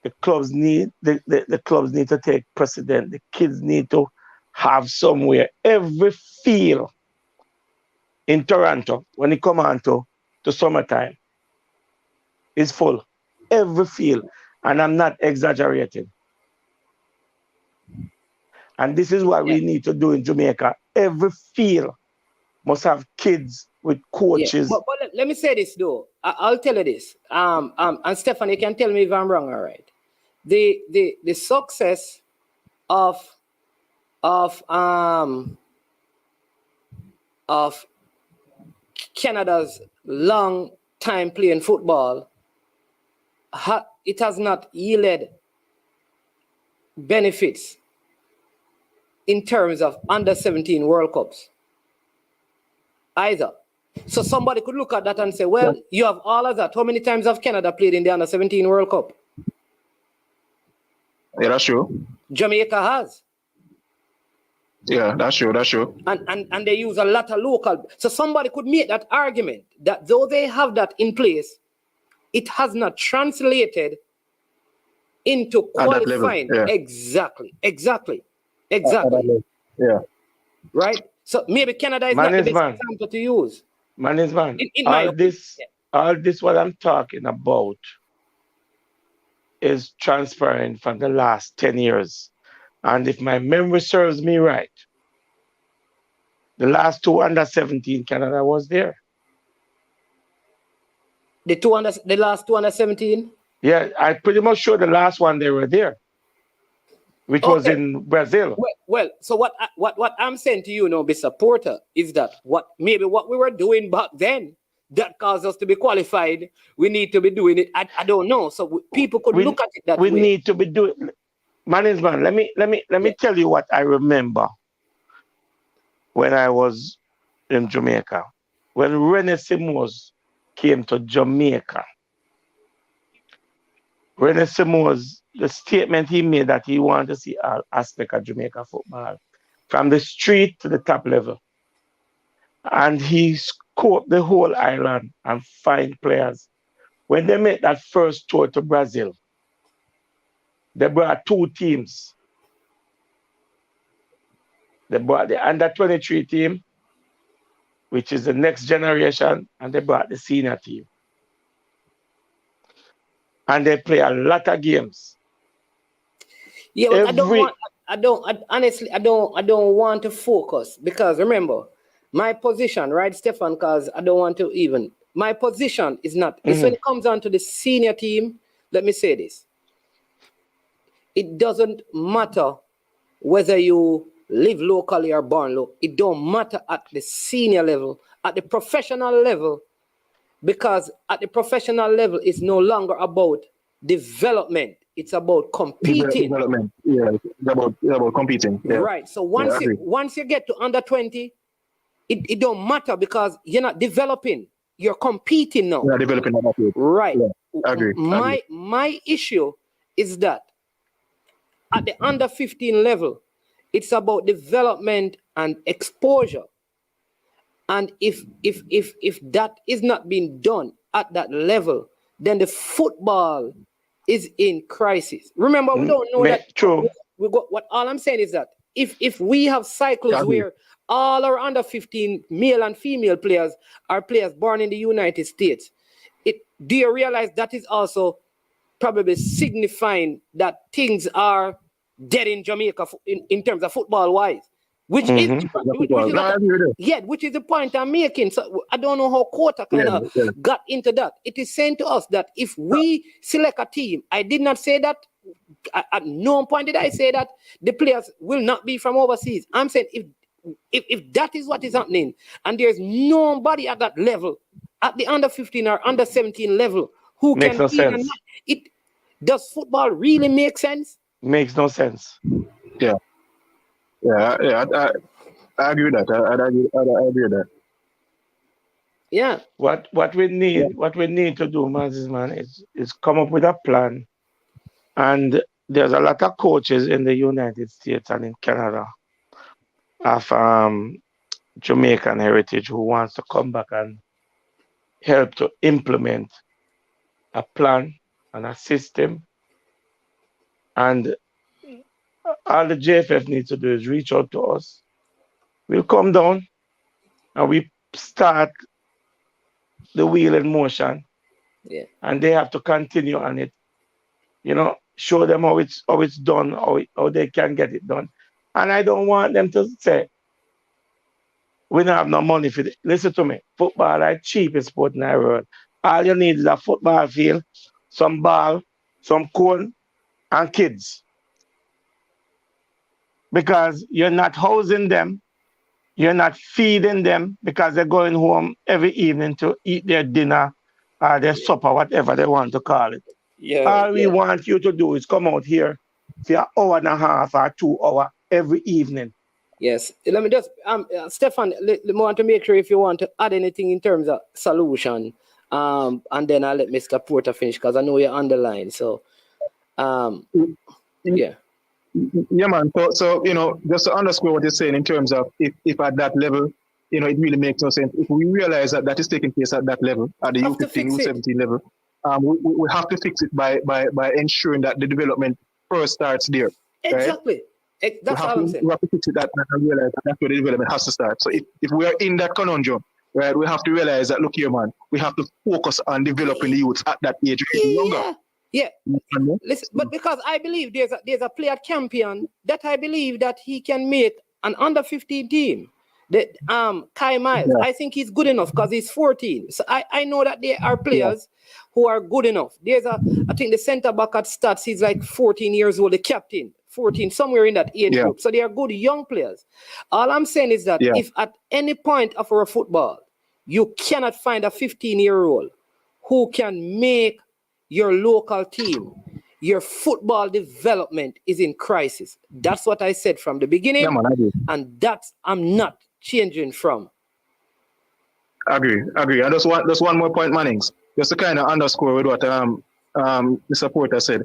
The clubs need to take precedent. The kids need to have somewhere. Every field in Toronto, when it comes on to summertime, is full. Every field. And I'm not exaggerating. And this is what we need to do in Jamaica. Every field must have kids with coaches. Yeah. But let me say this though. I'll tell you this. And Stephanie, you can tell me if I'm wrong, all right. The success of Canada's long time playing football, it has not yielded benefits in terms of under 17 World Cups either. So somebody could look at that and say, well, you have all of that. How many times have Canada played in the under 17 World Cup? Yeah, that's true. Jamaica has. Yeah, that's true. And they use a lot of local. So somebody could make that argument that though they have that in place, it has not translated into qualifying. Yeah. Exactly. At that level. Yeah. Right? So maybe Canada is Man not is the best man. example to use. Man is man. In my opinion. All this what I'm talking about is transparent from the last 10 years. And if my memory serves me right, the last two under 17 Canada was there. The last 2 under 17? Yeah, I'm pretty much sure the last one they were there, which was in Brazil. Well, so what I'm saying to you now, Mr. Porter, is that what we were doing back then that caused us to be qualified, we need to be doing it. I don't know. So people could look at it that way. We need to be doing. Man is man. Let me tell you what I remember when I was in Jamaica. When René Simons came to Jamaica, René Simons, the statement he made that he wanted to see all aspects of Jamaica football, from the street to the top level. And he scoped the whole island and find players. When they made that first tour to Brazil, they brought two teams. They brought the under 23 team, which is the next generation, and they brought the senior team. And they play a lot of games. Yeah, but honestly, I don't want to focus, because remember, my position, right, Stefan, because I don't want to even, my position is not, it's when it comes on to the senior team, let me say this. It doesn't matter whether you live locally or born local. It don't matter at the senior level, at the professional level, because at the professional level, it's no longer about development. It's about competing. Development. Yeah, it's about competing. Yeah. Right. So once you get to under 20, it don't matter, because you're not developing. You're competing now. You're developing that. Right. Yeah, I agree. My issue is that at the under 15 level, it's about development and exposure. And if that is not being done at that level, then the football is in crisis. Remember, we don't know that. True. What all I'm saying is that if we have cycles where all our under 15 male and female players are players born in the United States, do you realize that is also probably signifying that things are dead in Jamaica in terms of football wise? Which is the point I'm making. So I don't know how quota kind of got into that. It is saying to us that if we select a team, I did not say that. At no point did I say that the players will not be from overseas. I'm saying if that is what is happening, and there's nobody at that level, at the under 15 or under 17 level, who makes no sense. Does football really make sense? Makes no sense. Yeah. I agree with that. I agree with that. Yeah. What we need to do, man, is come up with a plan. And there's a lot of coaches in the United States and in Canada of Jamaican heritage who wants to come back and help to implement a plan and a system. And all the JFF needs to do is reach out to us. We'll come down and we start the wheel in motion. Yeah. And they have to continue on it. Show them how it's done, how they can get it done. And I don't want them to say, we don't have no money for it. Listen to me. Football is the cheapest sport in the world. All you need is a football field, some ball, some cone, and kids. Because you're not housing them, you're not feeding them, because they're going home every evening to eat their dinner or their supper, whatever they want to call it. All we want you to do is come out here for an hour and a half or 2 hours every evening. Yes. Let me just, Stefan, I want to make sure if you want to add anything in terms of solution, and then I'll let Mr. Porter finish, because I know you're on the line. So, yeah. Yeah, man. So just to underscore what you're saying in terms of if at that level, it really makes no sense. If we realize that is taking place at that level, at the U15, U17 level, we have to fix it by ensuring that the development first starts there. Exactly. Right? That's all I'm saying. We have to fix it and realize that's where the development has to start. So if we are in that conundrum, right, we have to realize that, look here, man, we have to focus on developing the youths at that age, younger. Yeah. Listen, but because I believe there's a player champion that I believe that he can make an under 15 team. Kai Miles, I think he's good enough because he's 14. So I know that there are players who are good enough. I think the center back at Stats, he's like 14 years old, the captain, 14, somewhere in that age group. So they are good young players. All I'm saying is that if at any point of our football, you cannot find a 15-year-old who can make your local team, your football development is in crisis. That's what I said from the beginning. Yeah, man, I do. And that I'm not changing from. Agree. And just one more point, Mannings, just to kind of underscore with what the supporter said.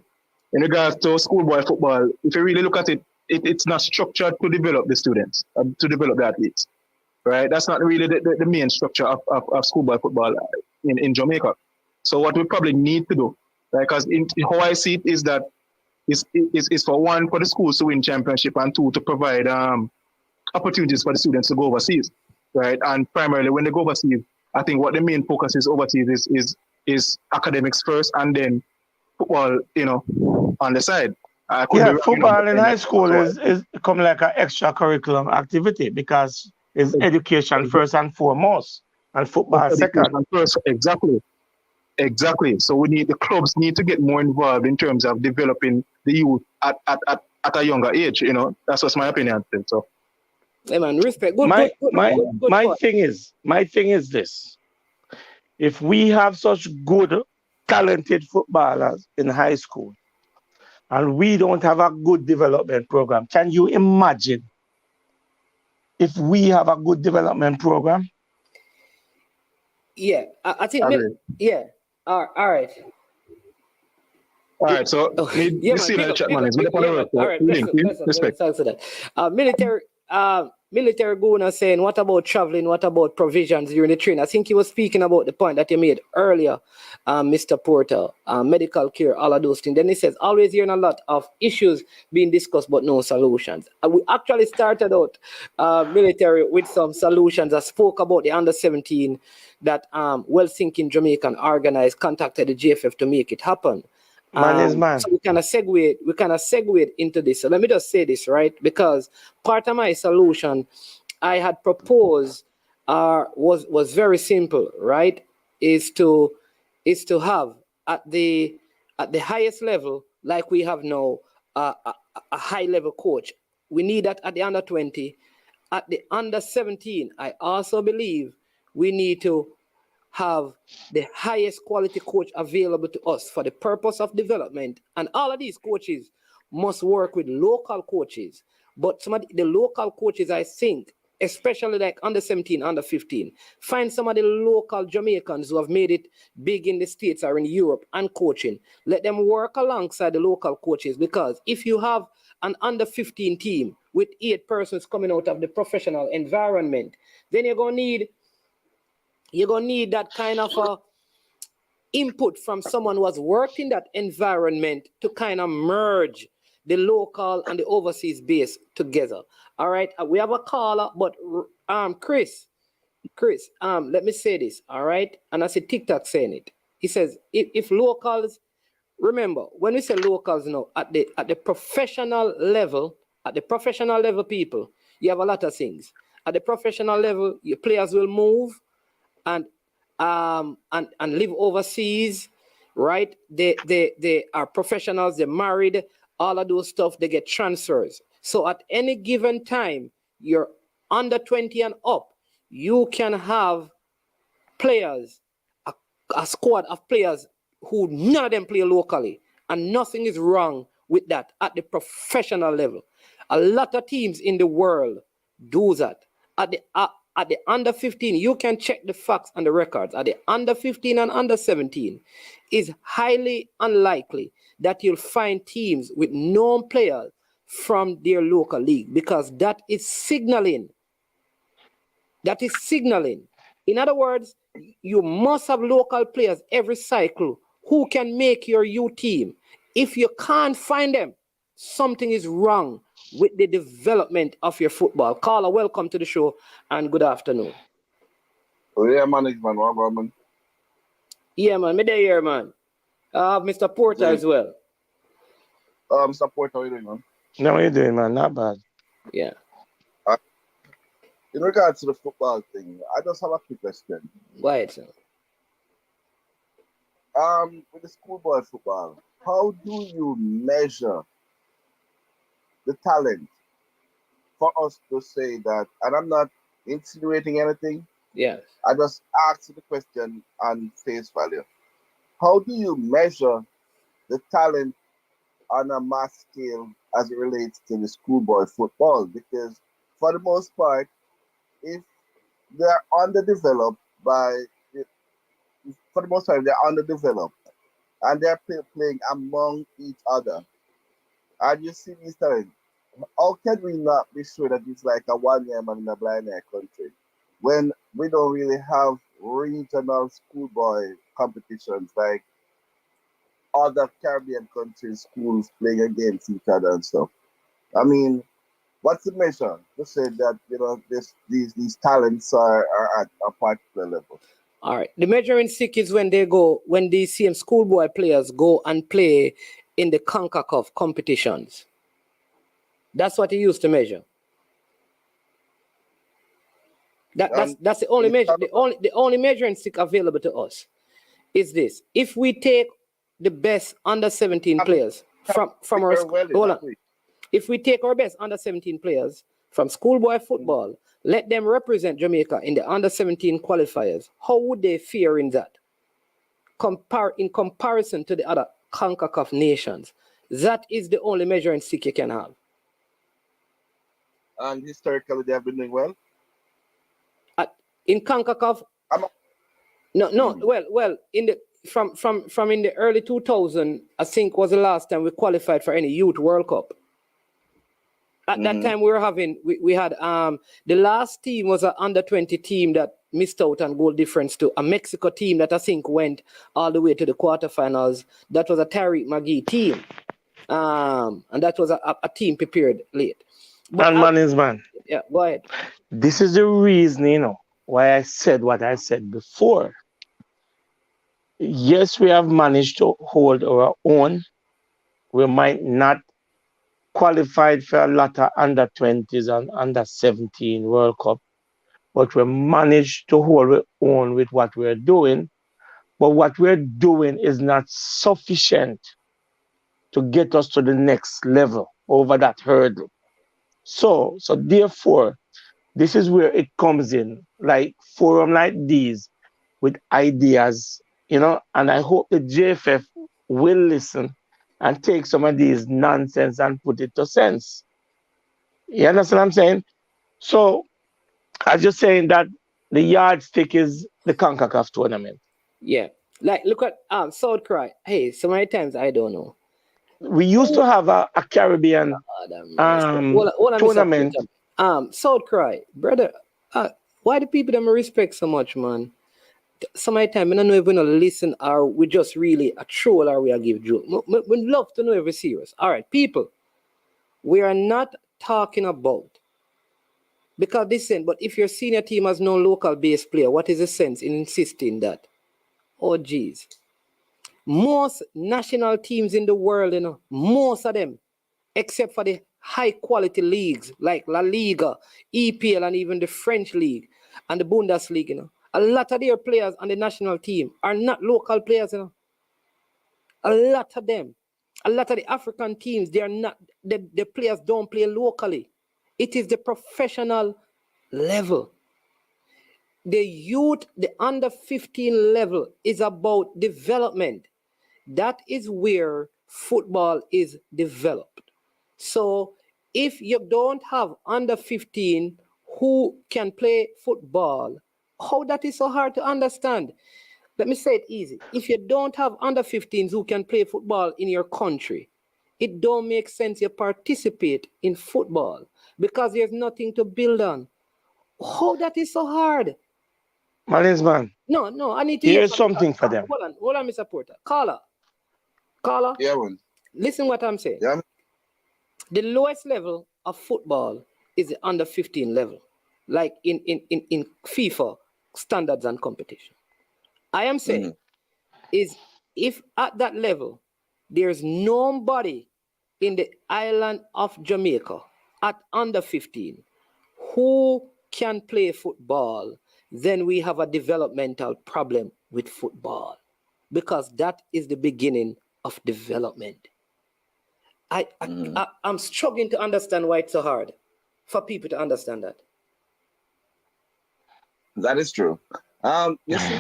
In regards to schoolboy football, if you really look at it, it's not structured to develop the students, to develop the athletes. Right? That's not really the main structure of schoolboy football in Jamaica. So what we probably need to do, because how I see it is that is for one, for the schools to win championship, and two, to provide opportunities for the students to go overseas, right? And primarily when they go overseas, I think what the main focus is overseas is academics first, and then football, on the side. Football in high school is become like an extracurricular activity because it's education first and foremost, and football second. First, exactly. So the clubs need to get more involved in terms of developing the youth at a younger age. That's what's my opinion. So, hey man, respect. Good, my thing is this: if we have such good, talented footballers in high school, and we don't have a good development program, can you imagine if we have a good development program? Yeah, I think. All right. All right, so Military Guna saying, what about traveling? What about provisions during the training? I think he was speaking about the point that you made earlier, Mr. Porter, medical care, all of those things. Then he says, always hearing a lot of issues being discussed, but no solutions. We actually started out military with some solutions. I spoke about the under 17 that well-thinking Jamaican organized, contacted the GFF to make it happen. Man. So we kind of segue into this. So let me just say this, right? Because part of my solution I had proposed was very simple, right? Is to have at the highest level, like we have now, a high level coach. We need that at the under 20, at the under 17. I also believe we need to have the highest quality coach available to us for the purpose of development. And all of these coaches must work with local coaches. But some of the local coaches, I think, especially like under 17, under 15, find some of the local Jamaicans who have made it big in the States or in Europe and coaching. Let them work alongside the local coaches, because if you have an under 15 team with 8 persons coming out of the professional environment, then you're going to need that kind of input from someone who has worked in that environment to kind of merge the local and the overseas base together. All right, we have a caller, but Chris, let me say this, all right? And I see TikTok saying it. He says, if locals, remember, when we say locals now, at the professional level, people, you have a lot of things. At the professional level, your players will move and live overseas, right? They are professionals, they're married, all of those stuff, they get transfers. So at any given time, you're under 20 and up, you can have players, a squad of players who none of them play locally, and nothing is wrong with that at the professional level. A lot of teams in the world do that. At the under 15, you can check the facts and the records. At the under 15 and under 17, is highly unlikely that you'll find teams with known players from their local league, because that is signaling. That is signaling. In other words, you must have local players every cycle who can make your youth team. If you can't find them, something is wrong with the development of your football. Caller, welcome to the show and good afternoon. Oh, yeah, man. What about, man? Yeah, man. Me there here, man. Mr. Porter as well. Mr. Porter, how you doing, man? No, what you doing, man? Not bad. Yeah. In regards to the football thing, I just have a quick question. Why, sir? With the schoolboy football, how do you measure the talent for us to say that? And I'm not insinuating anything. Yes. I just asked the question on face value. How do you measure the talent on a mass scale as it relates to the schoolboy football? Because for the most part, if they're underdeveloped for the most part, they're underdeveloped and they're playing among each other. And you see these talents, how can we not be sure that it's like a one-year man in a blind-eye country when we don't really have regional schoolboy competitions like other Caribbean countries, schools playing against each other and stuff? I mean, what's the measure to say that these talents are at a particular level? All right. The measuring stick is when these same schoolboy players go and play in the CONCACAF competitions. That's what he used to measure. That's the only measure. The only measuring stick available to us is this. If we take the best under 17 players from our hold on. If we take our best under 17 players from schoolboy football, let them represent Jamaica in the under 17 qualifiers, how would they fare in that? In comparison to the other CONCACAF nations, that is the only measuring stick you can have. And historically, they have been doing well. In CONCACAF, well, from in the early 2000s, I think was the last time we qualified for any youth World Cup. At that time, we had the last team was an under 20 team that missed out on goal difference to a Mexico team that I think went all the way to the quarterfinals. That was a Tariq McGee team, and that was a team prepared late. But man. Yeah, go ahead. This is the reason, why I said what I said before. Yes, we have managed to hold our own. We might not qualified for a lot of under 20s and under 17 World Cup, but we managed to hold our own with what we're doing. But what we're doing is not sufficient to get us to the next level over that hurdle. So therefore, this is where it comes in, like forum like these with ideas, and I hope the JFF will listen and take some of these nonsense and put it to sense. You understand what I'm saying? So I'm just saying that the yardstick is the CONCACAF tournament. Yeah. Like, look at South Cry. Hey, so many times I don't know. We used to have a Caribbean tournament. South Cry, brother, why do people them respect so much, man? Some of the time, I don't know if we don't listen or we just really a troll or we are give joke. We love to know if we're serious. All right, people, we are not talking about, because listen, but if your senior team has no local base player, what is the sense in insisting that? Oh, geez. Most national teams in the world, most of them, except for the high quality leagues like La Liga, EPL, and even the French league and the Bundesliga, a lot of their players on the national team are not local players. A lot of them, a lot of the African teams, they are not, the players don't play locally. It is the professional level. The youth, the under 15 level is about development. That is where football is developed. So if you don't have under 15 who can play football, how that is so hard to understand? Let me say it easy. If you don't have under 15s who can play football in your country, it don't make sense you participate in football because there's nothing to build on. How that is so hard? Man, No, I need to hear here's from something for them. Hold on, Mr. Porter. Caller, Yeah, man. listen what I'm saying. Yeah. The lowest level of football is the under 15 level, like in FIFA standards and competition. I am saying is if at that level there's nobody in the island of Jamaica at under 15 who can play football, then we have a developmental problem with football because that is the beginning of development. I'm struggling to understand why it's so hard for people to understand that. That is true. You see,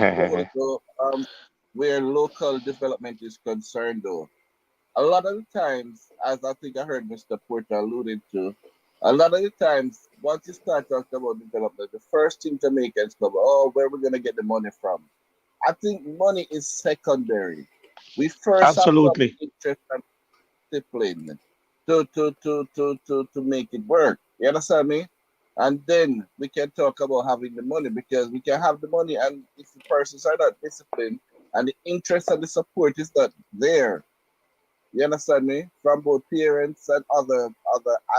though, where local development is concerned, though, a lot of the times, as I think I heard Mr. Porter alluded to, a lot of the times, once you start talking about development, the first thing Jamaicans come, where are we going to get the money from? I think money is secondary. We first Absolutely. have to have interest and discipline to make it work. You understand me? And then we can talk about having the money, because we can have the money, and if the persons are not disciplined and the interest and the support is not there, you understand me, from both parents and other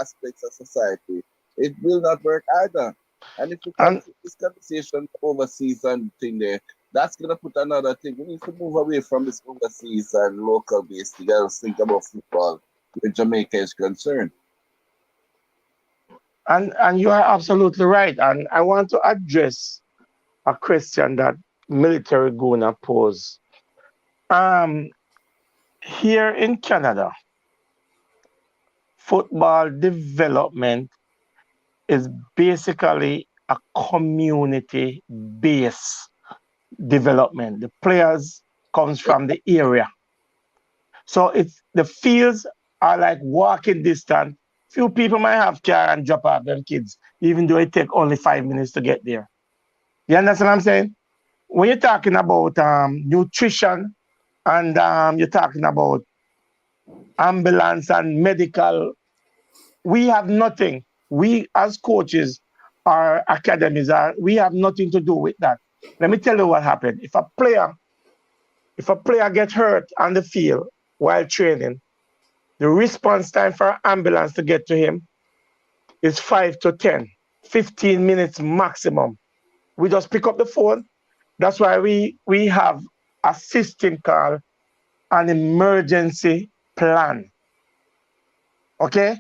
aspects of society, it will not work either. And if we come to this conversation overseas and thing there, that's gonna put another thing. We need to move away from this overseas and local based thing. Let's think about football where Jamaica is concerned. And you are absolutely right. And I want to address a question that Military Guna posed. Here in Canada, football development is basically a community-based development. The players comes from the area. So it's the fields are like walking distance. Few people might have car and drop off their kids, even though it take only 5 minutes to get there. You understand what I'm saying? When you're talking about nutrition and you're talking about ambulance and medical, we have nothing. We as coaches, our academies, we have nothing to do with that. Let me tell you what happened. If a player gets hurt on the field while training, the response time for an ambulance to get to him is 5 to 10, 15 minutes maximum. We just pick up the phone. That's why we have a system called an emergency plan. Okay?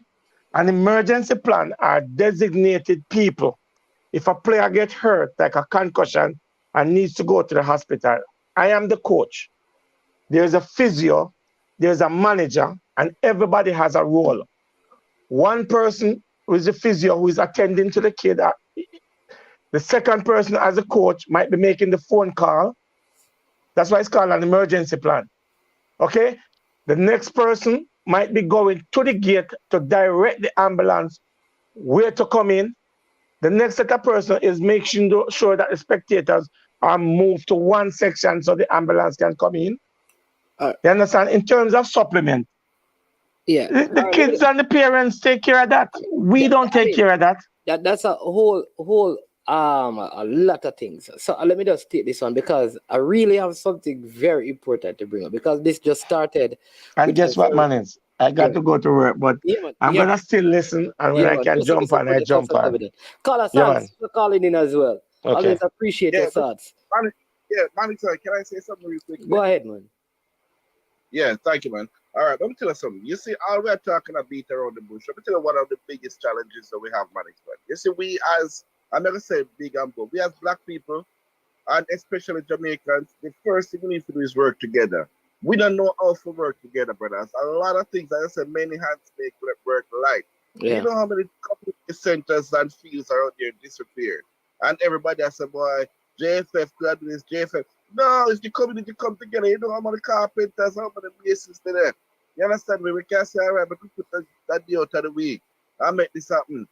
An emergency plan are designated people. If a player gets hurt, like a concussion, and needs to go to the hospital, I am the coach. There's a physio, there's a manager, and everybody has a role. One person who is a physio who is attending to the kid. The second person as a coach might be making the phone call. That's why it's called an emergency plan. Okay? The next person might be going to the gate to direct the ambulance where to come in. The next set of person is making sure that the spectators are moved to one section so the ambulance can come in. You understand? In terms of supplement, the kids and the parents take care of that. We don't take care of that. That's a whole a lot of things. So let me just take this one because I really have something very important to bring up because this just started. And guess what, man? I got to go to work, but I'm gonna still listen, and when I can jump on, I jump on. Call us for calling in as well. Okay. Always appreciate your thoughts. Manager, can I say something real quick? Go ahead, man. Yeah, thank you, man. All right, let me tell you something. You see, all we're talking a beat around the bush. Let me tell you one of the biggest challenges that we have management. You see, we as, I'm never say big and bold, we as black people, and especially Jamaicans, the first thing we need to do is work together. We don't know how to work together, brothers. A lot of things, like I said, many hands make work light. Yeah. You know how many community centers and fields are out there disappeared? And everybody has said, boy, JFF could do this, JFF. No, it's the community come together. You know how many carpenters, how many masons there. You understand me? We can't say, all right, but we put that day out of the week. I make this happen.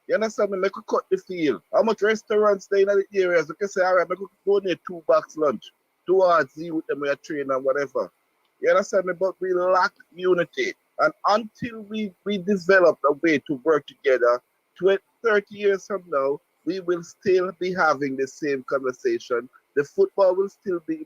You understand me? Make we cut the field. How much restaurants stay in the areas? We can say, all right, make we go near 2 box lunch towards you with them, we are training and whatever. You understand me? But we lack unity. And until we develop a way to work together, 30 years from now, we will still be having the same conversation. The football will still be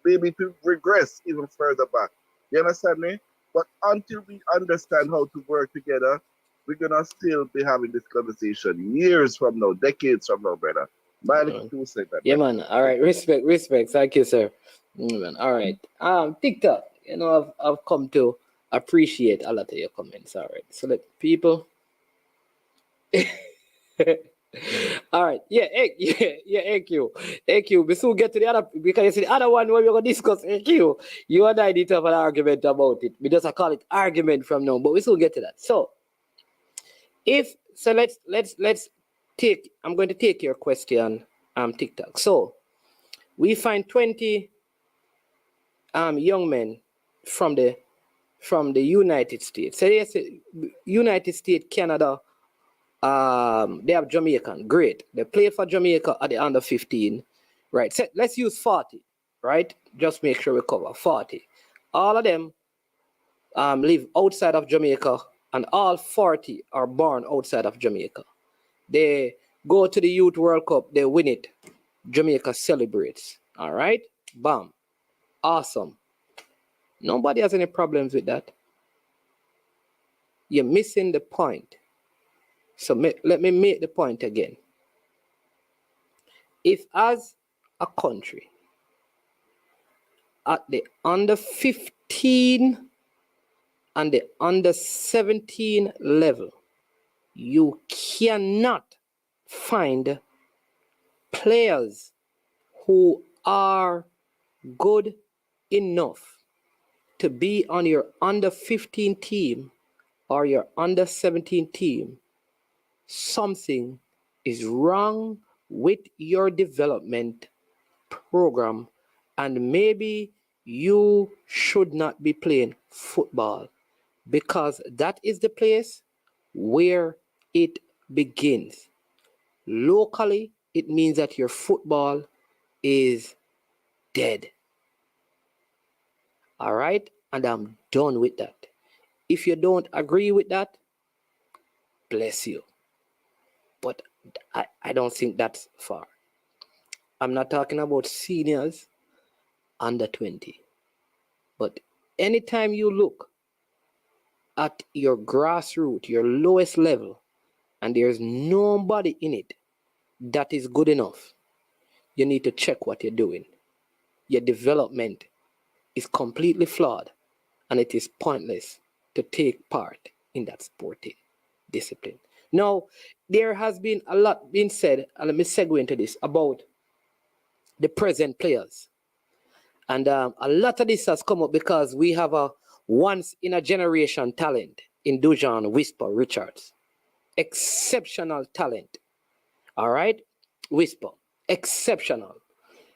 maybe to regress even further back. You understand me? But until we understand how to work together, we're gonna still be having this conversation years from now, decades from now, brother. My little 2 seconds. Yeah, man. All right. Respect. Thank you, sir. Man. All right. TikTok. You know, I've come to appreciate a lot of your comments. All right. So let people. All right. Yeah. Thank you. We soon get to the other because you see the other one where we're gonna discuss. Thank you. You and I need to have an argument about it. We just call it argument from now, but we soon get to that. So let's take. I'm going to take your question. TikTok. So we find 20 young men from the United States. So yes, United States, Canada. They have Jamaican. Great. They play for Jamaica at the under 15. Right. So let's use 40. Right. Just make sure we cover 40. All of them live outside of Jamaica, and all 40 are born outside of Jamaica. They go to the Youth World Cup. They win it. Jamaica celebrates. All right. Bam. Awesome. Nobody has any problems with that. You're missing the point. So let me make the point again. If as a country at the under 15 and the under 17 level, you cannot find players who are good enough to be on your under 15 team or your under 17 team, something is wrong with your development program, and maybe you should not be playing football, because that is the place where it begins. Locally, it means that your football is dead. All right? And I'm done with that. If you don't agree with that, bless you. But I don't think that's far. I'm not talking about seniors under 20. But anytime you look at your grassroots, your lowest level, and there's nobody in it that is good enough, you need to check what you're doing. Your development is completely flawed, and it is pointless to take part in that sporting discipline. Now, there has been a lot being said, and let me segue into this, about the present players. And a lot of this has come up because we have a once-in-a-generation talent in Dujan Whisper Richards. Exceptional talent. All right? Whisper. Exceptional.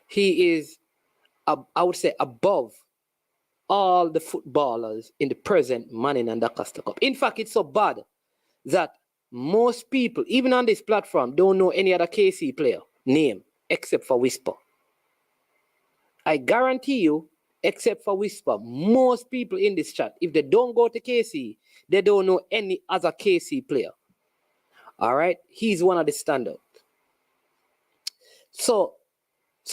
He is, I would say, above all the footballers in the present Manning and Costa Cup. In fact, it's so bad that most people, even on this platform, don't know any other KC player name except for Whisper. I guarantee you, except for Whisper, most people in this chat, if they don't go to KC, they don't know any other KC player. All right? He's one of the standouts. So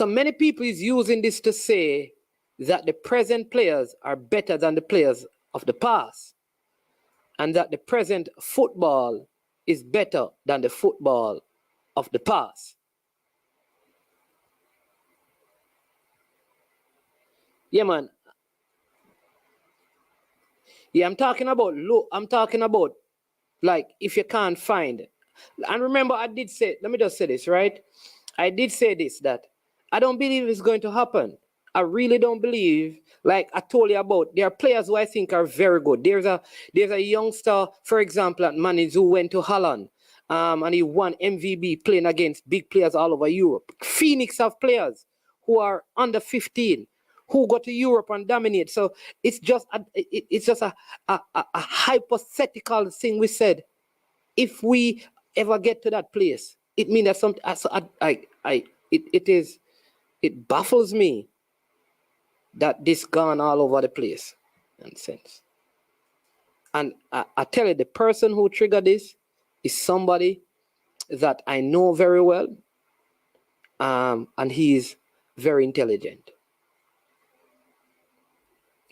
many people is using this to say that the present players are better than the players of the past, and that the present football is better than the football of the past. Yeah, man. Yeah, I'm talking about like if you can't find. And remember, I did say, let me just say this, right? I did say this, that I don't believe it's going to happen. I really don't believe, like I told you about, there are players who I think are very good. There's a youngster, for example, at Manning, who went to Holland, and he won MVB playing against big players all over Europe. Phoenix have players who are under 15 who go to Europe and dominate. So it's just a hypothetical thing we said. If we ever get to that place, it means that something. It baffles me that this gone all over the place. Nonsense. And I tell you, the person who triggered this is somebody that I know very well, and he's very intelligent.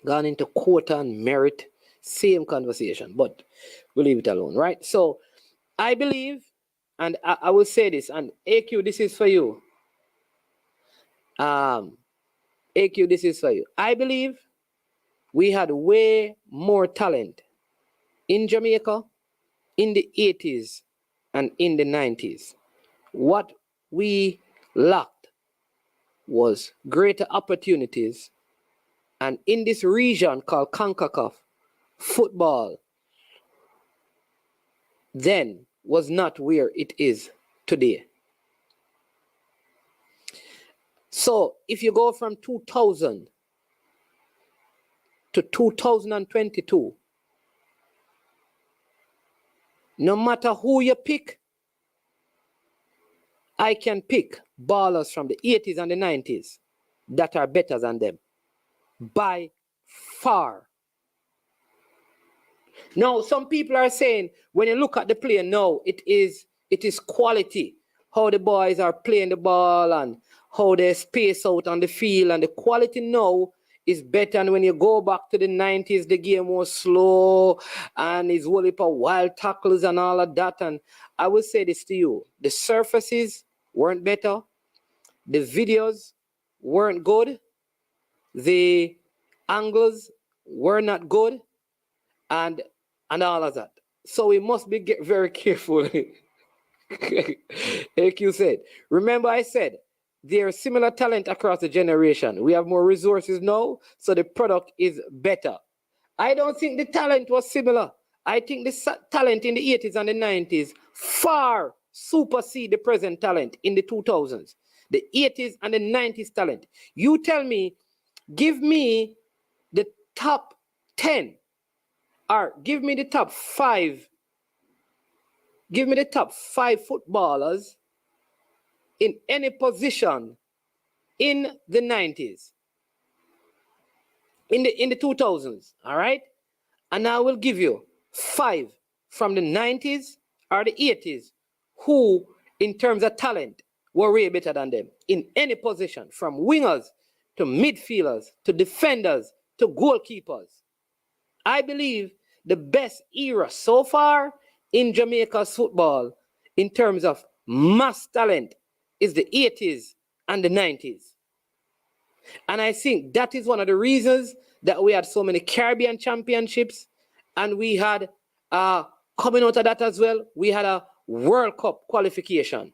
Gone into quota and merit, same conversation, but we'll leave it alone, right? So I believe, and I will say this, and AQ, this is for you. AQ, this is for you. I believe we had way more talent in Jamaica in the 80s and in the 90s. What we lacked was greater opportunities. And in this region called CONCACAF, football then was not where it is today. So if you go from 2000 to 2022, no matter who you pick, I can pick ballers from the 80s and the 90s that are better than them by far. Now, some people are saying when you look at the play now, it is quality, how the boys are playing the ball and how they space out on the field, and the quality now is better. And when you go back to the 90s, the game was slow and it's whole heap of wild tackles and all of that. And I will say this to you, the surfaces weren't better, the videos weren't good, the angles were not good, and all of that. So we must be very careful. AQ said, remember I said, there is similar talent across the generation. We have more resources now, so the product is better. I don't think the talent was similar. I think the talent in the 80s and the 90s far supersede the present talent in the 2000s. The 80s and the 90s talent. You tell me, give me the top 10, or give me the top 5. Give me the top 5 footballers in any position in the 90s, in the 2000s, all right? And I will give you 5 from the 90s or the 80s who, in terms of talent, were way better than them in any position, from wingers to midfielders to defenders to goalkeepers. I believe the best era so far in Jamaica's football in terms of mass talent is the 80s and the 90s. And I think that is one of the reasons that we had so many Caribbean championships, and we had, coming out of that as well, we had a World Cup qualification.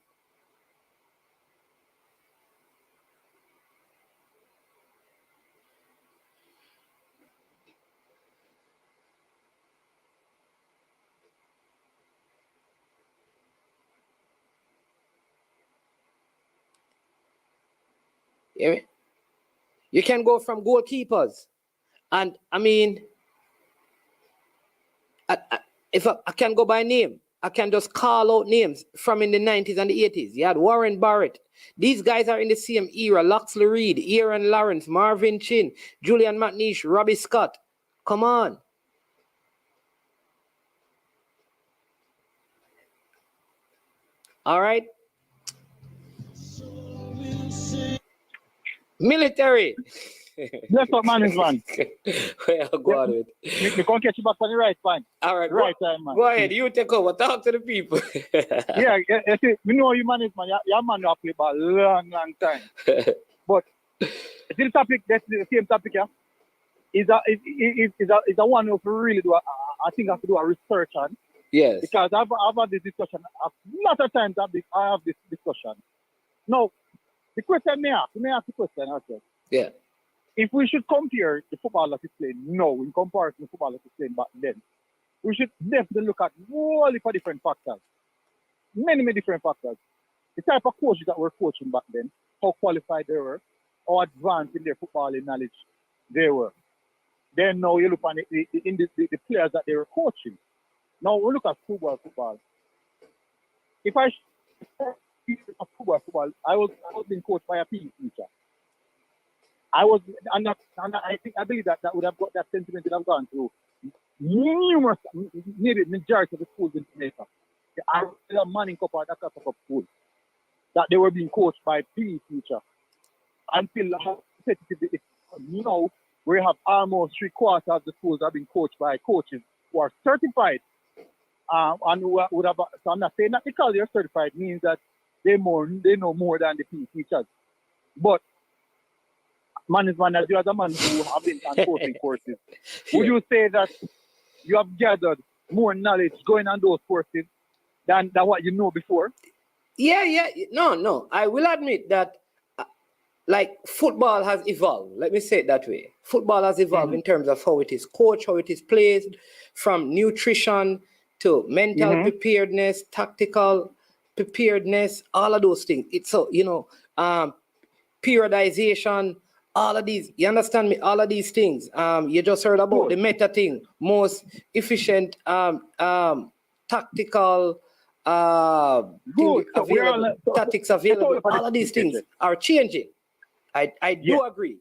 You can go from goalkeepers, and I mean, if I can go by name, I can just call out names from in the 90s and the 80s. You had Warren Barrett. These guys are in the same era. Loxley Reed, Aaron Lawrence, Marvin Chin, Julian McNeish, Robbie Scott. Come on. All right. Military. Yes, what man is man. Where I go on with? We can't catch you back on the right time. All right, right time, man. Go ahead, you take over. Talk to the people. Yeah, you see, we know you man is man. Your man have played for a long time. But this topic, that's the same topic, yeah. Is a one who really do. I think I have to do a research on. Yes. Because I've had this discussion a lot of times. I have this discussion. Now, the question may ask the question also. Yeah. If we should compare the football that is playing now in comparison to the football that is playing back then, we should definitely look at all the different factors. Many different factors. The type of coaches that were coaching back then, how qualified they were, how advanced in their footballing knowledge they were. Then now you look at the players that they were coaching. Now we look at Schoolboy football. If I football, I was being coached by a PE teacher. I believe that would have got that sentiment would have gone through numerous, maybe majority of the schools in Jamaica, the Arabella Manning Cup or that type of school, that they were being coached by PE teacher until how competitive it is. Now we have almost 3/4 of the schools are being coached by coaches who are certified. And who would have, so I'm not saying that because they're certified means that they know more than the PE teachers. But management, as you as a man who have been on coaching courses, would you say that you have gathered more knowledge going on those courses than what you know before? Yeah. No. I will admit that, like, football has evolved. Let me say it that way. Football has evolved in terms of how it is coached, how it is played, from nutrition to mental preparedness, tactical preparedness, all of those things. It's so, periodization, all of these, you understand me? All of these things. You just heard about the meta thing, most efficient, tactical, tactics available. All of these things are changing. I do agree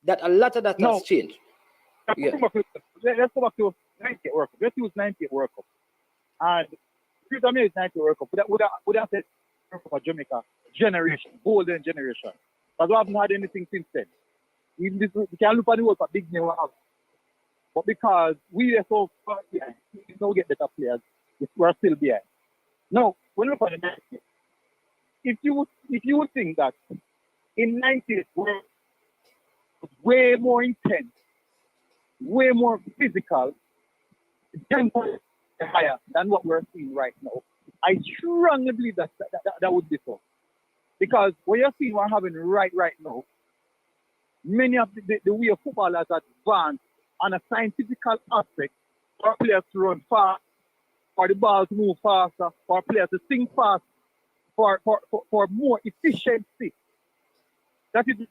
that a lot of that has changed. Let's go back to 98 World Cup. Let's use 98 World Cup. And if I mean 98 World Cup, would have said for Jamaica generation, golden generation. But we haven't had anything since then. Even this, we can look at the world for big name, but because we are so far behind, we don't get better players, we're still behind. Now, when we look at the 90s, if you would think that in 90s was way more intense, way more physical, 10 points higher than what we're seeing right now, I strongly believe that would be so. Because what you're seeing we're having right now, many of the way of football has advanced on a scientific aspect for players to run fast, for the ball to move faster, for players to think fast, for more efficiency. That is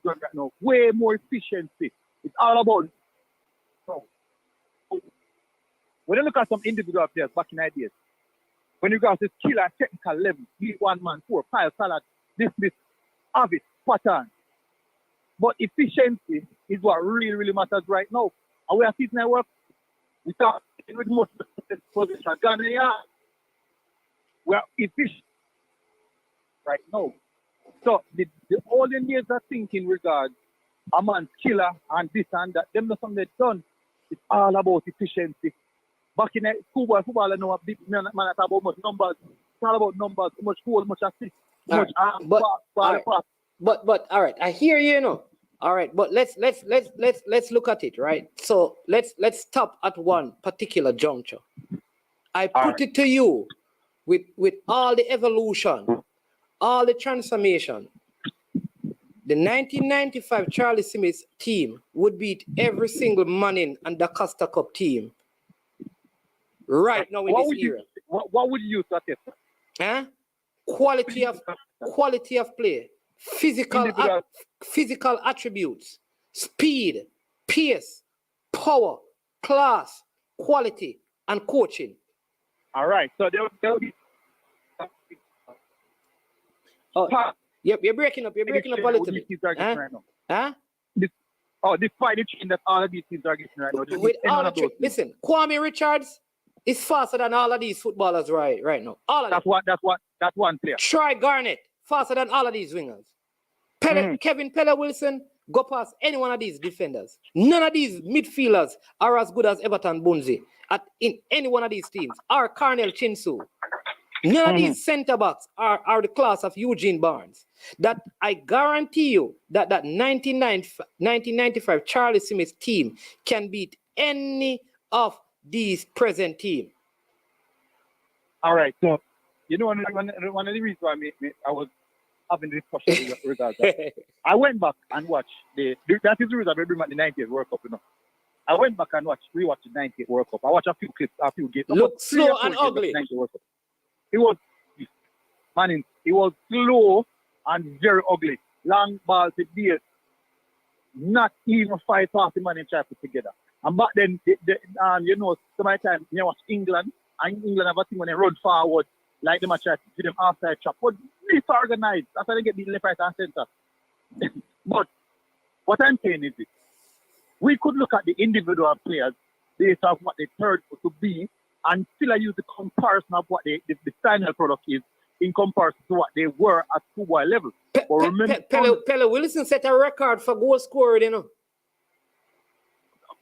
right now, way more efficiency. It's all about. So, when you look at some individual players back in the days, when you go to skill and technical level, be one man, four, pile, salad, this, have it, pattern. But efficiency is what really matters right now. And we are sitting at work, we start with most position. We are efficient right now. So the olden days are thinking regard a man's killer and this and that, them not something they've done. It's all about efficiency. Back in the schoolboy football, I know a big man talk about much numbers. It's all about numbers, much goal, much assist, much but all right, I hear you, All right, but let's look at it, right? So let's stop at one particular juncture. I put it to you with all the evolution, all the transformation. The 1995 Charlie Smith team would beat every single Manning and the Costa Cup team right now in this era. What would you use that as? Huh? Quality of play, physical attributes, speed, pace, power, class, quality, and coaching. All right. So there'll be. You're breaking up. You're breaking up a little bit. Huh? Despite the change that all of these teams are getting right now. Listen, Kwame Richards is faster than all of these footballers right now. All of That's one player. Troy Garnett, faster than all of these wingers. Kevin Pele Wilson, go past any one of these defenders. None of these midfielders are as good as Everton Bunzi in any one of these teams. Or Carnell Chinsu. None of these centre backs are the class of Eugene Barnes. That I guarantee you that 1995 Charlie Smith team can beat any of these present team. All right, so one of the reasons why I was having this discussion regarding that, I went back and watched that is the reason I bring back the 90th World Cup. I went back and rewatched the 90th World Cup. I watched a few clips, a few games. Look slow and ugly. It was slow and very ugly. Long balls with beard. Not even 5 passing man in try to put together. And back then, some of the time, watch England, and England have a thing when they run forward, like them try to give them outside trap. But disorganized. That's why they get the left, right, and center. But what I'm saying is this. We could look at the individual players based off what they turned out to be, and still I use the comparison of what the final product is in comparison to what they were at schoolboy level. But remember, Pele Wilson set a record for goal scored, you know.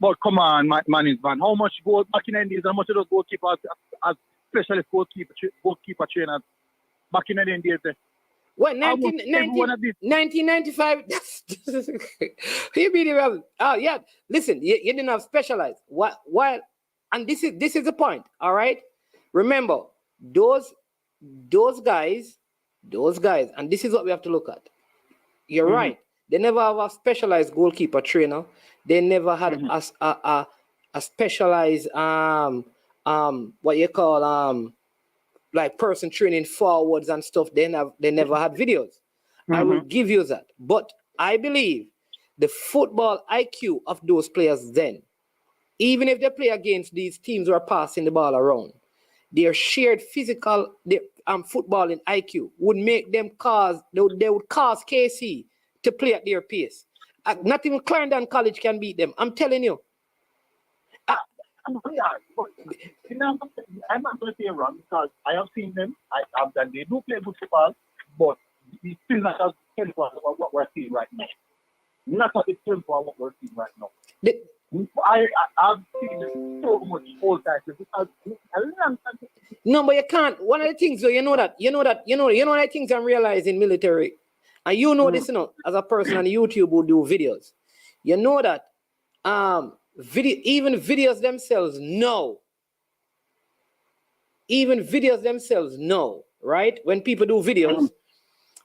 But come on, man. How much goal back in the days? How much of those goalkeepers as specialist goalkeeper trainers back in the days? What, 1995? You mean, oh yeah. Listen, you didn't have specialized. Why? And this is the point. All right. Remember, those guys, and this is what we have to look at. You're right. They never have a specialized goalkeeper trainer. They never had a specialized what you call like person training forwards and stuff. They never had videos. I will give you that. But I believe the football IQ of those players then, even if they play against these teams who are passing the ball around, their shared physical footballing IQ would make them they would cause KC to play at their pace. Not even Clarendon College can beat them. I'm telling you. I'm not going to say wrong because I have seen them. They do play good football, but it's still not as tempo as what we're seeing right now. Not as tempo as what we're seeing right now. I've seen so much old titles. No, but you can't. One of the things, though, you know one of the things I'm realizing military, and you know this, as a person on YouTube who do videos, you know that even videos themselves know, right? When people do videos,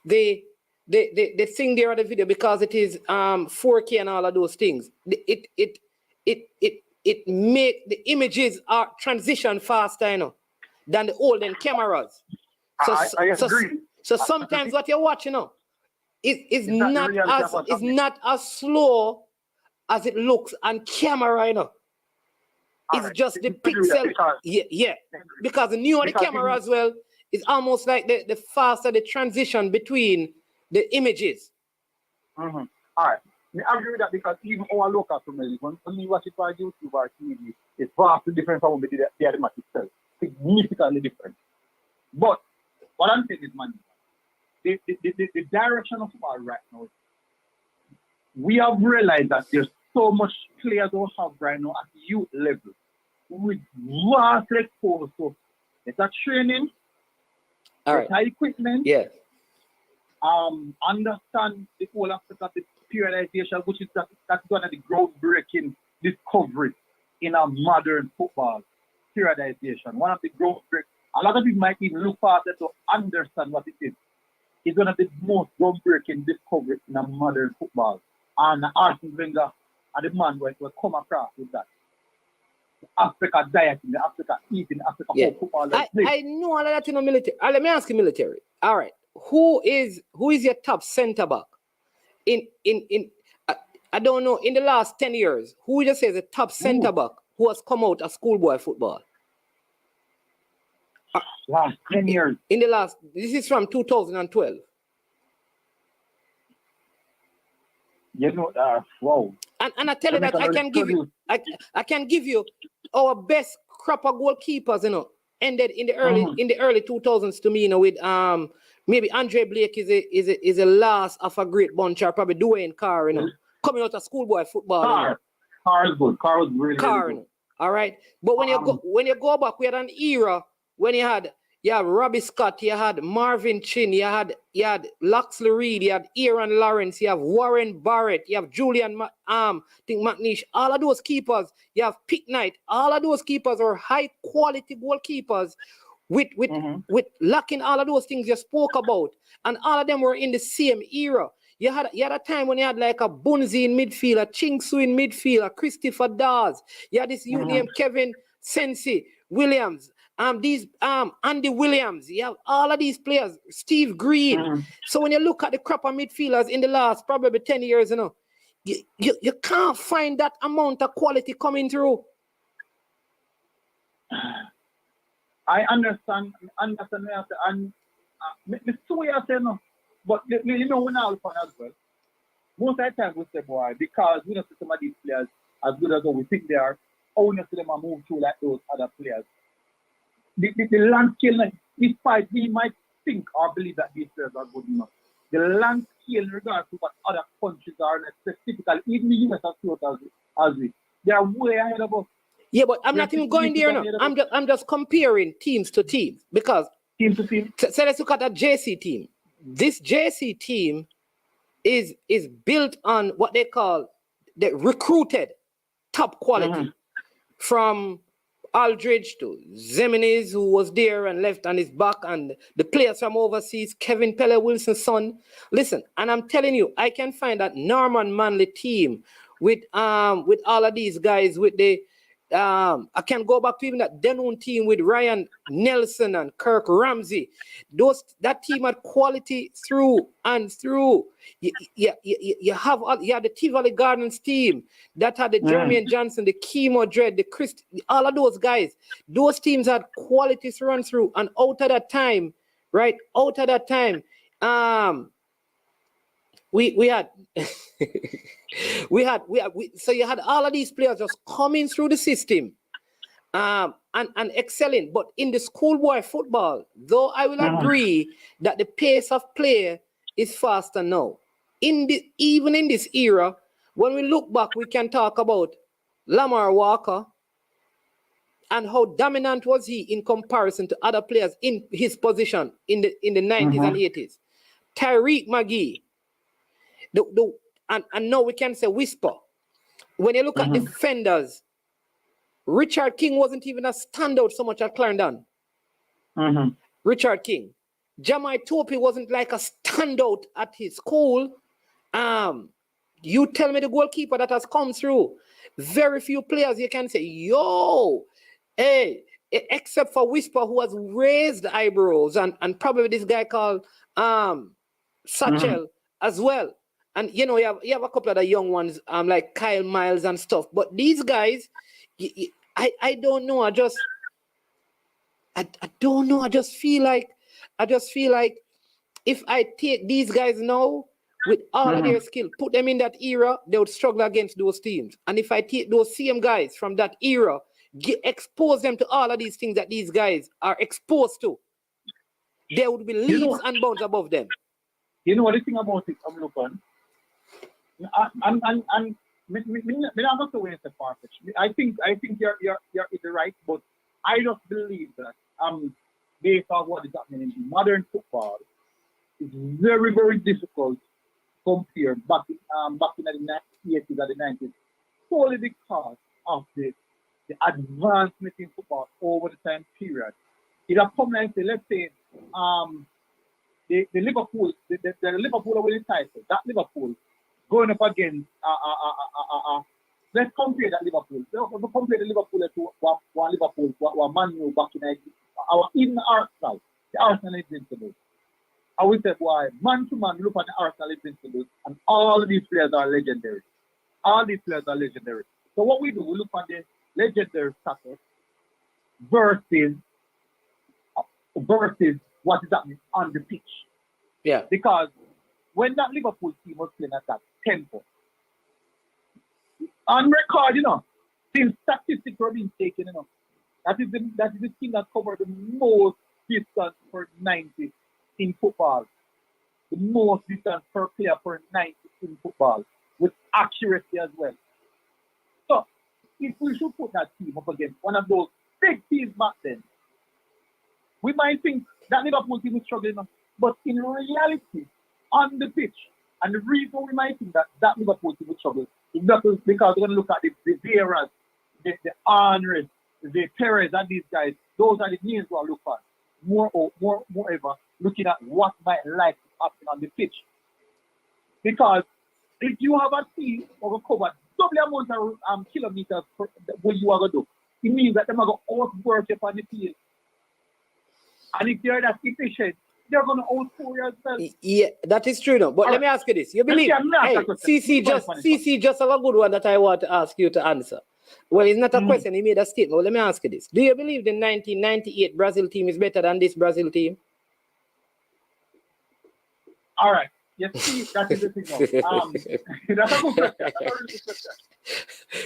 they think they're on the video because it is 4K and all of those things. It make the images are transition faster, than the olden cameras. I agree. So sometimes what you're watching, is not as slow as it looks on camera, It's just the pixel. Because the newer the camera as well, it's almost like the faster the transition between the images. All right. I agree with that because even our local families, when we watch it on YouTube or TV, it's vastly different from the match itself. Significantly different. But what I'm saying is, man, the direction of football right now, we have realized that there's so much players who have right now at youth level with vast exposure to better training, better equipment, understand the whole aspect of the periodization, which is that's one of the groundbreaking discoveries in a modern football. Periodization, one of the groundbreaking. A lot of people might even look past it to understand what it is. It's one of the most groundbreaking discoveries in a modern football. And Arsene Wenger are the man who will come across with that. The Africa dieting, the Africa eating, the Africa football. I know all of that in the military. Let me ask you military. All right. Who is your top centre back? I don't know, in the last 10 years, who would you say is the top centre back who has come out of schoolboy football? Last 10 years. This is from 2012. Wow. And I tell you that I can give you our best crop of goalkeepers, ended in the early 2000s to me, with maybe Andre Blake is a last of a great bunch, or probably Dwayne Carr, coming out of schoolboy football. Carr is good. Carr was really good. All right. But when you go back, we had an era when you had Robbie Scott, you had Marvin Chin, you had Loxley Reed, you had Aaron Lawrence, you have Warren Barrett, you have Julian McNeish, all of those keepers, you have Pick Knight, all of those keepers are high quality goalkeepers with lacking all of those things you spoke about. And all of them were in the same era. You had a time when you had like a Bunzi in midfield, a Chingsu in midfield, a Christopher Dawes. You had this youth named Kevin Sensi Williams. Andy Williams, you have all of these players, Steve Green. So when you look at the crop of midfielders in the last probably 10 years, you can't find that amount of quality coming through. I understand and it's way I say no. But when I look as well, most of the time we say, boy, because we don't see some of these players as good as what we think they are, honestly them move through like those other players. The land scale, despite we might think or believe that these players are good enough, the land scale in regards to what other countries are, specifically even the US as we, they are way ahead of us. Yeah, but I'm not even going there now. I'm just comparing teams to teams because team to team. So let's look at that JC team. This JC team is built on what they call the recruited top quality from Aldridge to Zeminis, who was there and left on his back, and the players from overseas, Kevin Pele Wilson's son. Listen, and I'm telling you, I can find that Norman Manley team with all of these guys with the I can go back to even that Denwood team with Ryan Nelson and Kirk Ramsey. That team had quality through and through. You have the T Valley Gardens team that had the Jermaine Johnson, the Kemo Dread, the Chris, all of those guys. Those teams had quality through and through. And out of that time, right? Out of that time, we had so you had all of these players just coming through the system and excelling. But in the schoolboy football, though I will agree that the pace of play is faster now. Even in this era, when we look back, we can talk about Lamar Walker and how dominant was he in comparison to other players in his position in the 90s and 80s. Tyreek McGee. And now we can say whisper. When you look at defenders, Richard King wasn't even a standout so much at Clarendon. Richard King. Jamai Topi wasn't like a standout at his school. You tell me the goalkeeper that has come through. Very few players you can say, yo, hey, except for Whisper, who has raised eyebrows, and probably this guy called Satchel as well. And you know, you have a couple of the young ones, like Kyle Miles and stuff. But these guys, I don't know. I don't know. I just feel like if I take these guys now with all of their skill, put them in that era, they would struggle against those teams. And if I take those same guys from that era, expose them to all of these things that these guys are exposed to, they would be leaps and bounds above them. You know what the thing about it, I'm looking. And me not going to win the far-fetched. I think you're right, but I just believe that based on what is happening in modern football, it's very, very difficult to compare back in the 80s and the 90s, solely because of the advancement in football over the time period. It has come like, let's say, the Liverpool, the Liverpool will title, that Liverpool going up against let's compare that Liverpool. Let's compare the Liverpool to one Liverpool, one Man U back in Arsenal. The Arsenal Invincibles. I would say, why man to man, look at the Arsenal Invincibles, and all of these players are legendary. All these players are legendary. So what we do, we look at the legendary status versus what is happening on the pitch. Yeah. Because when that Liverpool team was playing at that tempo, on record, since statistics were being taken, that is the thing that covered the most distance per 90 in football. The most distance per player per 90 in football, with accuracy as well. So, if we should put that team up against one of those big teams back then, we might think that Liverpool team is struggling, but in reality, on the pitch, and the reason we might think that Liverpool team will struggle is because we're going to look at the Vieira's, the Henry, the Perez, and these guys. Those are the names we'll look at. Moreover, looking at what might like to happen on the pitch. Because if you have a team or cover double amount of kilometers what you are going to do, it means that they're going to outwork you on the field. And if you're that efficient, they're going to outscore you as well. Yeah, that is true. No? But let me ask you this. You believe, CC just have a good one that I want to ask you to answer. Well, it's not a question. He made a statement. Well, let me ask you this. Do you believe the 1998 Brazil team is better than this Brazil team? All right. You see, that is the thing now. That's a good question. That's a really good question.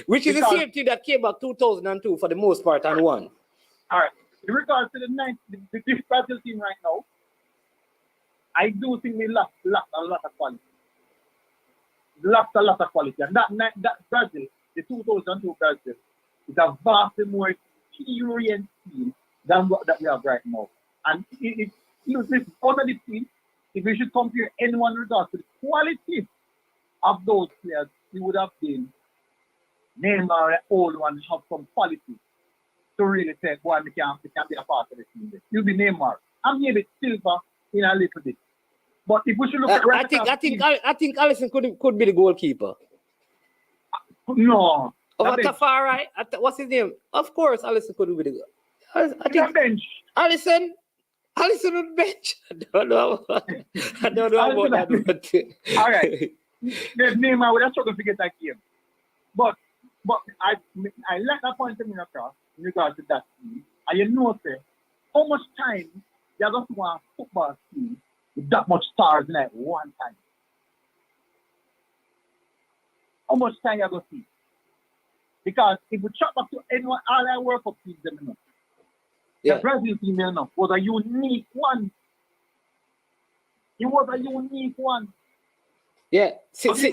Which is the same team that came back 2002 for the most part and won. All right. In regards to the Brazil team right now, I do think they lost a lot of quality. Lost a lot of quality. And that Brazil, the 2002 Brazil, is a vastly more experienced team than what that we have right now. And this one of the teams, if we should compare anyone in regards to the quality of those players, it would have been Neymar, the old one, have some quality to really say, boy, we can be a part of the team. You'll be Neymar. I'm maybe Silva in a little bit. But if we should look at I think Alisson could be the goalkeeper. No. Over Tafari, what's his name? Of course, Alisson could be the goal. I think bench. Alisson would bench. I don't know about that. All right. There's Neymar would have struggled to get that game. But I like that point in across in regards to that team. And you know, say, how much time you have to want a football team with that much stars in at one time? How much time you have to see? Because if we chop back to anyone, all our World Cup teams, them enough. The Brazil team enough was a unique one. It was a unique one. Yeah, see,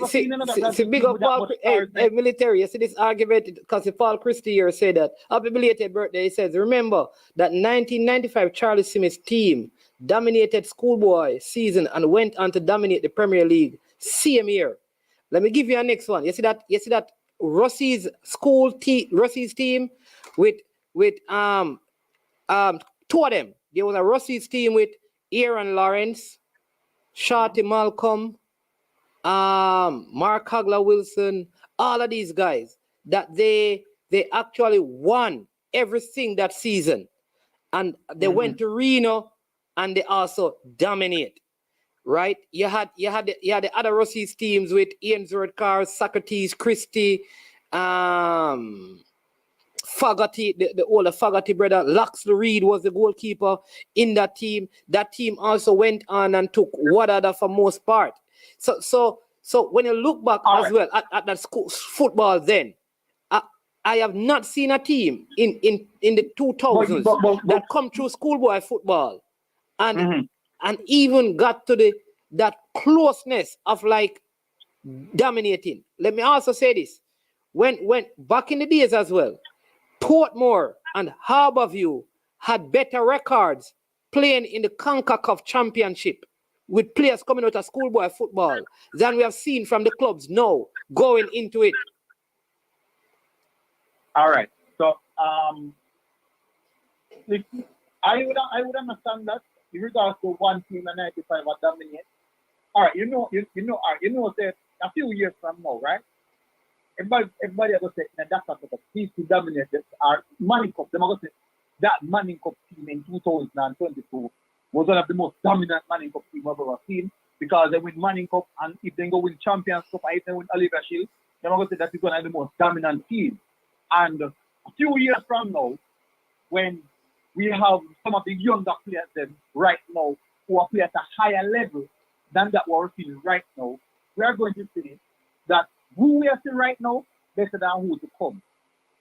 big up Paul, hey, military. You see this argument because Paul Christie here said that happy belated birthday. He says, remember that 1995 Charlie Smith's team dominated Schoolboy season and went on to dominate the Premier League. Same year. Let me give you a next one. You see that Rossi's team with two of them. There was a Rossi's team with Aaron Lawrence, Shorty Malcolm, Mark Hagler Wilson, all of these guys, that they actually won everything that season. And they went to Reno and they also dominate. Right? You had the other Rossi's teams with Ian Zordkar, Socrates, Christie, Fogarty, the older Fogarty brother, Loxley Reed was the goalkeeper in that team. That team also went on and took Wadada for most part. So when you look back as well at that school football then, I have not seen a team in the 2000s that come through schoolboy football and even got to that closeness of like dominating. Let me also say this. When back in the days as well, Portmore and Harborview had better records playing in the CONCACAF Championship with players coming out of schoolboy football than we have seen from the clubs now going into it. All right. So I would understand that in regards to one team and 95 would dominate. All right, you know, that a few years from now, right? Everybody will say that's not the team to dominate this. Our Manning Cup, they're going to say that Manning Cup team in 2022 was one of the most dominant Manning Cup team I've ever seen because they win Manning Cup, and if they go win Champions Cup, or if they win Oliver Shield, they're going to say that is going to be the most dominant team. And a few years from now, when we have some of the younger players then right now who are playing at a higher level than that we're seeing right now, we are going to see that who we are seeing right now better than who to come.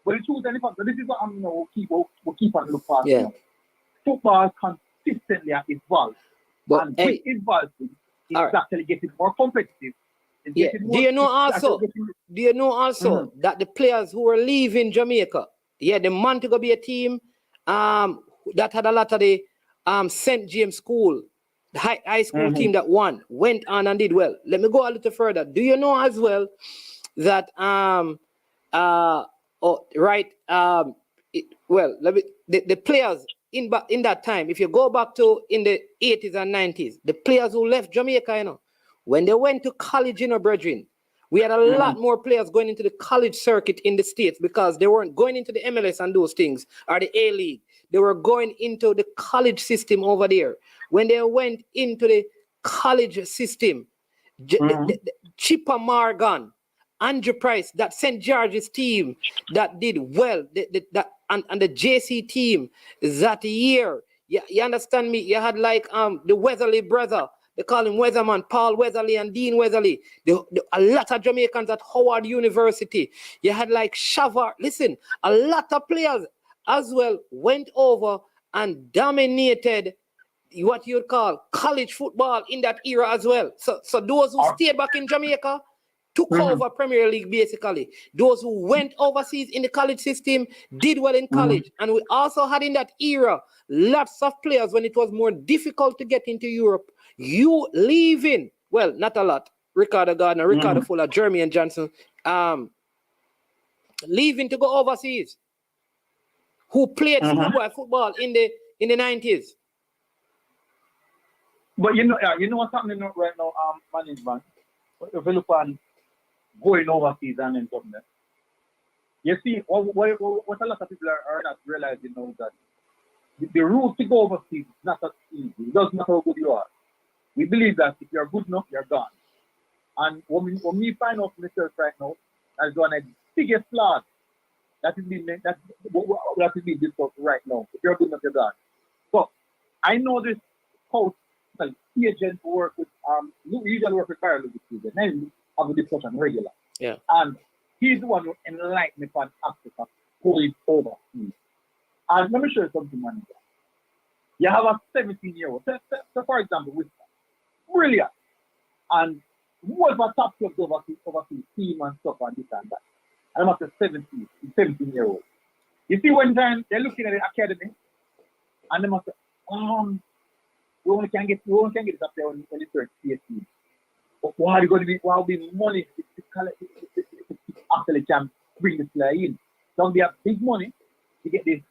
But the truth is, this is what I'm we'll keep on looking for. Yeah. Football consistently evolves. But and hey, with evolving, it's actually getting more competitive. Yeah. Do you know also that the players who were leaving Jamaica, the Montego Bay team that had a lot of the St. James School, the high school team that went on and did well. Let me go a little further. Do you know as well that the players in that time, if you go back to in the 80s and 90s, the players who left Jamaica, when they went to college, brethren, we had a lot more players going into the college circuit in the States because they weren't going into the MLS and those things, or the A-League. They were going into the college system over there. When they went into the college system, Chipper Morgan, Andrew Price, that St. George's team that did well, and the JC team that year, you understand me? You had like the Weatherly brother They call him Weatherman, Paul Weatherly and Dean Weatherly. A lot of Jamaicans at Howard University. You had like Shavar. Listen, a lot of players as well went over and dominated what you'd call college football in that era as well. So those who stayed back in Jamaica took over Premier League basically. Those who went overseas in the college system did well in college. And we also had in that era lots of players when it was more difficult to get into Europe. You leaving, well, not a lot. Ricardo Gardner, Ricardo Fuller, Jeremy and Johnson, leaving to go overseas. Who played schoolboy football in the 90s. But you know what's happening right now, management. If you look on going overseas and then something, you see what a lot of people are not realizing now is that the route to go overseas is not that easy. It doesn't matter how good you are. We believe that if you're good enough, you're gone. And when we find out myself right now, that's one of the biggest flaws that is being discussed right now. If you're good enough, you're gone. So I know this coach, agent who work with usually work with Carol Lucas, and we have a discussion regular. Yeah. And he's the one who enlightened me on Africa going overseas. And let me show you something, man. You have a 17-year-old. So for example, with brilliant. And what about top clubs overseas team and stuff and this and that. And I'm at the 17-year-old. You see when they're looking at the academy and they must say, we only can get it up there when it's turns 18. But what will be money to actually can bring this player in? So they have big money to get this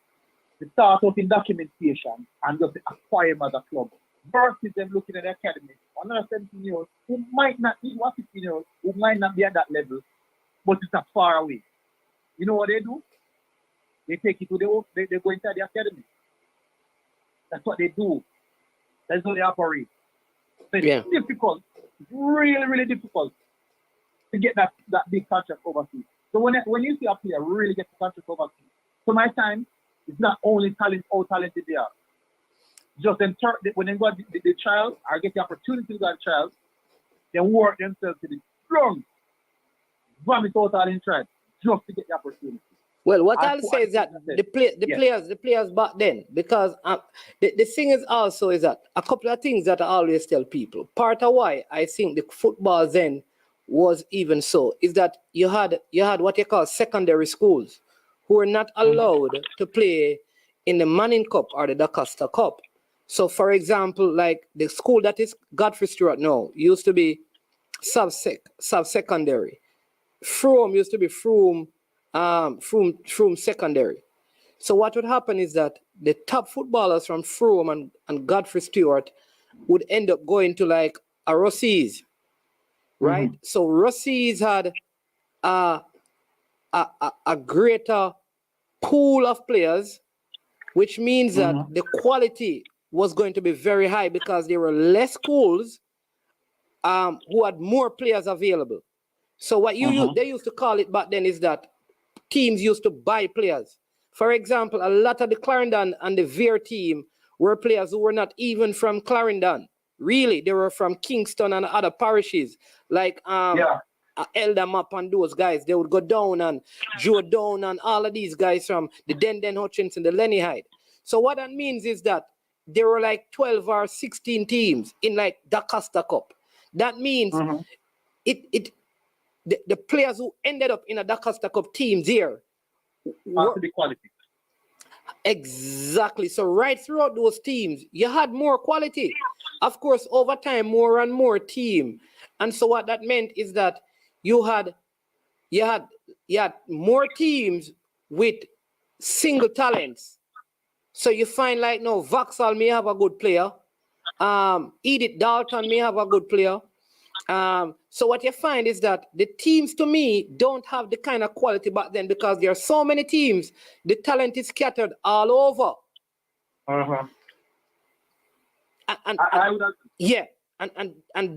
to start out in documentation and just acquire him as a club. Versus them looking at the academy, another 17-year-old who might not be 15-year-old, who might not be at that level, but it's not far away. You know what they do? They take it to they go inside the academy. That's what they do. That's how they operate. So it's difficult. It's really, really difficult to get that big contract overseas. So when you see a player really get the contract overseas, so my time, it's not only talent, how talented they are. Just them when they go the child or get the opportunity to go to child, they work themselves to the strong, vomit out all interest just to get the opportunity. Well, what I'll say is that the players back then, because the thing is also is that a couple of things that I always tell people. Part of why I think the football then was even so is that you had what you call secondary schools who were not allowed to play in the Manning Cup or the DaCosta Cup. So, for example, like the school that is Godfrey Stewart now used to be sub-secondary. Frome used to be Frome secondary. So what would happen is that the top footballers from Frome and Godfrey Stewart would end up going to like a Rossies, right? So Rossies had a greater pool of players, which means that the quality was going to be very high because there were less schools who had more players available. So what they used to call it back then is that teams used to buy players. For example, a lot of the Clarendon and the Vere team were players who were not even from Clarendon. Really, they were from Kingston and other parishes, like Eldamap and those guys. They would go down and Joe Down and all of these guys from the Den Hutchinson, the Lenny Hyde. So what that means is that there were like 12 or 16 teams in like DaCosta Cup. That means the players who ended up in a DaCosta Cup teams here were the quality. Exactly. So right throughout those teams, you had more quality. Of course, over time, more and more team. And so what that meant is that you had more teams with single talents. So you find like now Vauxhall may have a good player. Edith Dalton may have a good player. So what you find is that the teams to me don't have the kind of quality back then because there are so many teams, the talent is scattered all over. And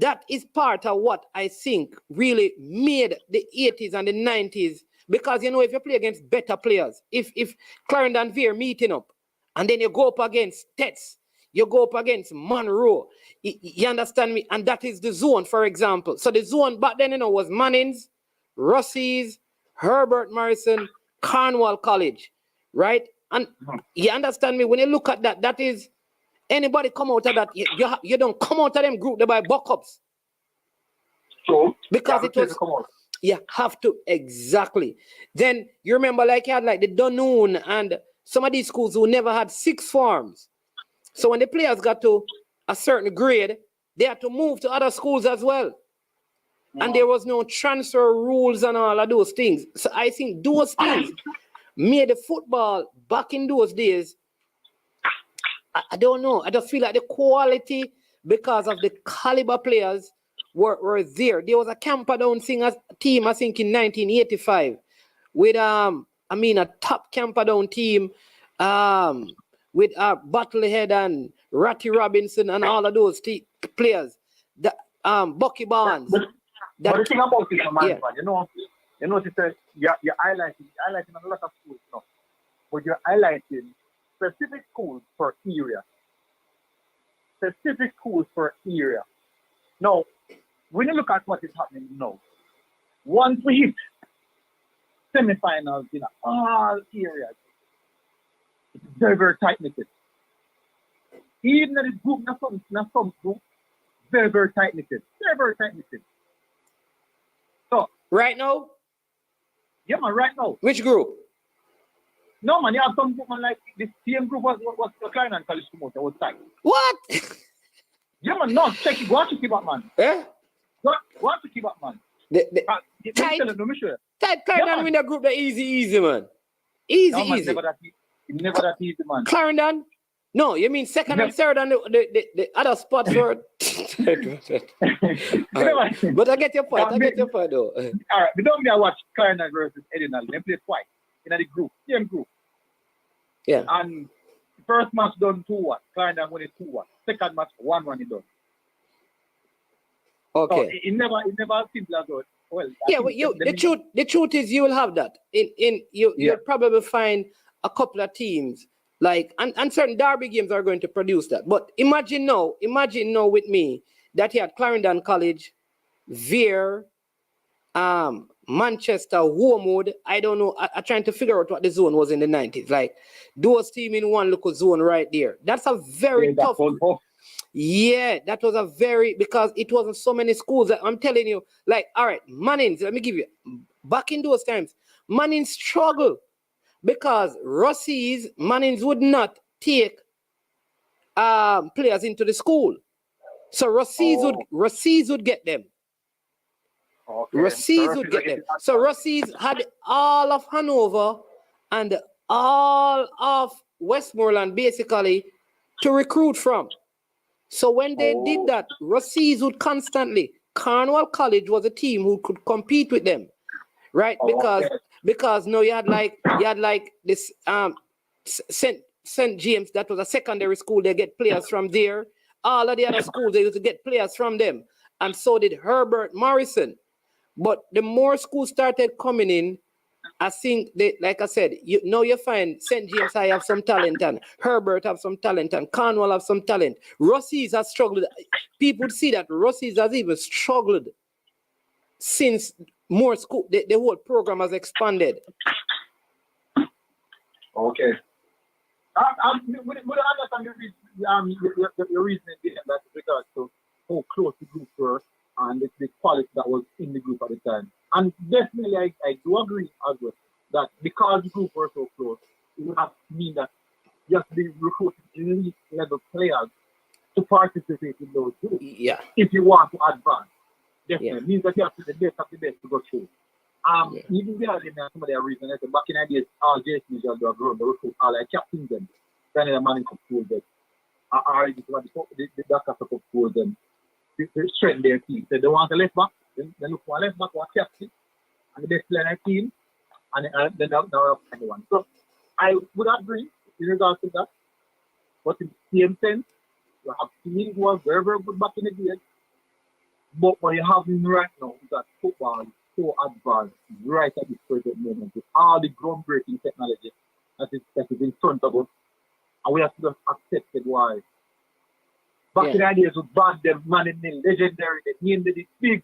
that is part of what I think really made the 80s and the 90s, because you know if you play against better players, if Clarendon Vere meeting up and then you go up against Tets, you go up against Monroe. You understand me? And that is the zone, for example. So the zone back then, was Manning's, Rossi's, Herbert Morrison, Cornwall College, right? And you understand me? When you look at that, that is anybody come out of that, you don't come out of them group, they buy buck-ups. So, because it was, you have to, exactly. Then you remember like you had like the Dunoon and some of these schools who never had 6 forms. So when the players got to a certain grade, they had to move to other schools as well. And there was no transfer rules and all of those things. So I think those things made the football back in those days, I don't know. I just feel like the quality, because of the caliber players, were there. There was a Camperdown team, I think, in 1985, with a top Camperdown team, with Battlehead and Ratty Robinson and all of those players. The Bucky Barnes. But the thing about it, man, you notice that you're highlighting a lot of schools, but you're highlighting specific schools per area. Specific schools per area. Now, when you look at what is happening now, once we hit semi-finals in all areas, it's very, very tight-knitted. Even in the group, in some group, very, very tight-knitted. Very, very tight-knitted. So, right now? Yeah, man, right now. Which group? No, man, you have some group, man, like the same group was the Klein College promoter, was tight. What? Yeah, man, no, check it. Go on to keep up, man. Eh? Go on to keep up, man. Tight Clarendon win the group, the easy, man. Easy. Never that easy, man. Clarendon? No, you mean second and third and the other spots were... Right. But I get your point, though. All right, we don't watch Clarendon versus Edinburgh. They played twice in the group, same group. Yeah. And the first match done 2-1. Clarendon won it 2-1. Second match 1-1 it done. Okay. So it never simple as that. Well, yeah, but the truth is you will have that. You'll probably find a couple of teams like and certain derby games are going to produce that. But imagine now with me that you had Clarendon College, Veer, Manchester, Wormwood. I don't know. I'm trying to figure out what the zone was in the 90s. Like those teams in one local zone right there. That's a very tough. Yeah, that was a very, because it wasn't so many schools that I'm telling you, like, all right, Manning's, let me give you, back in those times, Manning's struggle because Manning's would not take players into the school. So Rossi's would get them. Okay. Rossi's would get them. So Rossi's had all of Hanover and all of Westmoreland basically to recruit from. So when they did that, Rossi's would constantly. Cornwall College was a team who could compete with them, right? Because no, you had like this St. James, that was a secondary school. They get players from there. All of the other schools they used to get players from them, and so did Herbert Morrison. But the more schools started coming in, I think like I said, you find St. James I have some talent and Herbert have some talent and Cornwall have some talent. Rossi's has struggled. People would see that Rossi's has even struggled since more school. The whole program has expanded. Okay. I understand your reasoning behind that with regards to how close the group were and the quality that was in the group at the time. And definitely, I do agree as well that because the group were so close, it would have to mean that you have to be recruiting elite level players to participate in those groups. Yeah. If you want to advance. Definitely. It means that you have to be the best of the best to go through. Even there, some of their reasons, back in the days, all JSPs are growing, the recruit, all like captains them, sending them money to school, the Doctor Cup schools, and they strengthen their team. So they want a left back, then they look for a left back or a captain, and the best player in their team, and then they'll have anyone. So I would agree in regards to that, but in the same sense, you have teams who are very, very good back in the days, but what you have right now is that football is so advanced right at this present moment with all the groundbreaking technology that is in front of us, and we have to just accept it why Back in the days with bad, them man in the legendary, the name did it big,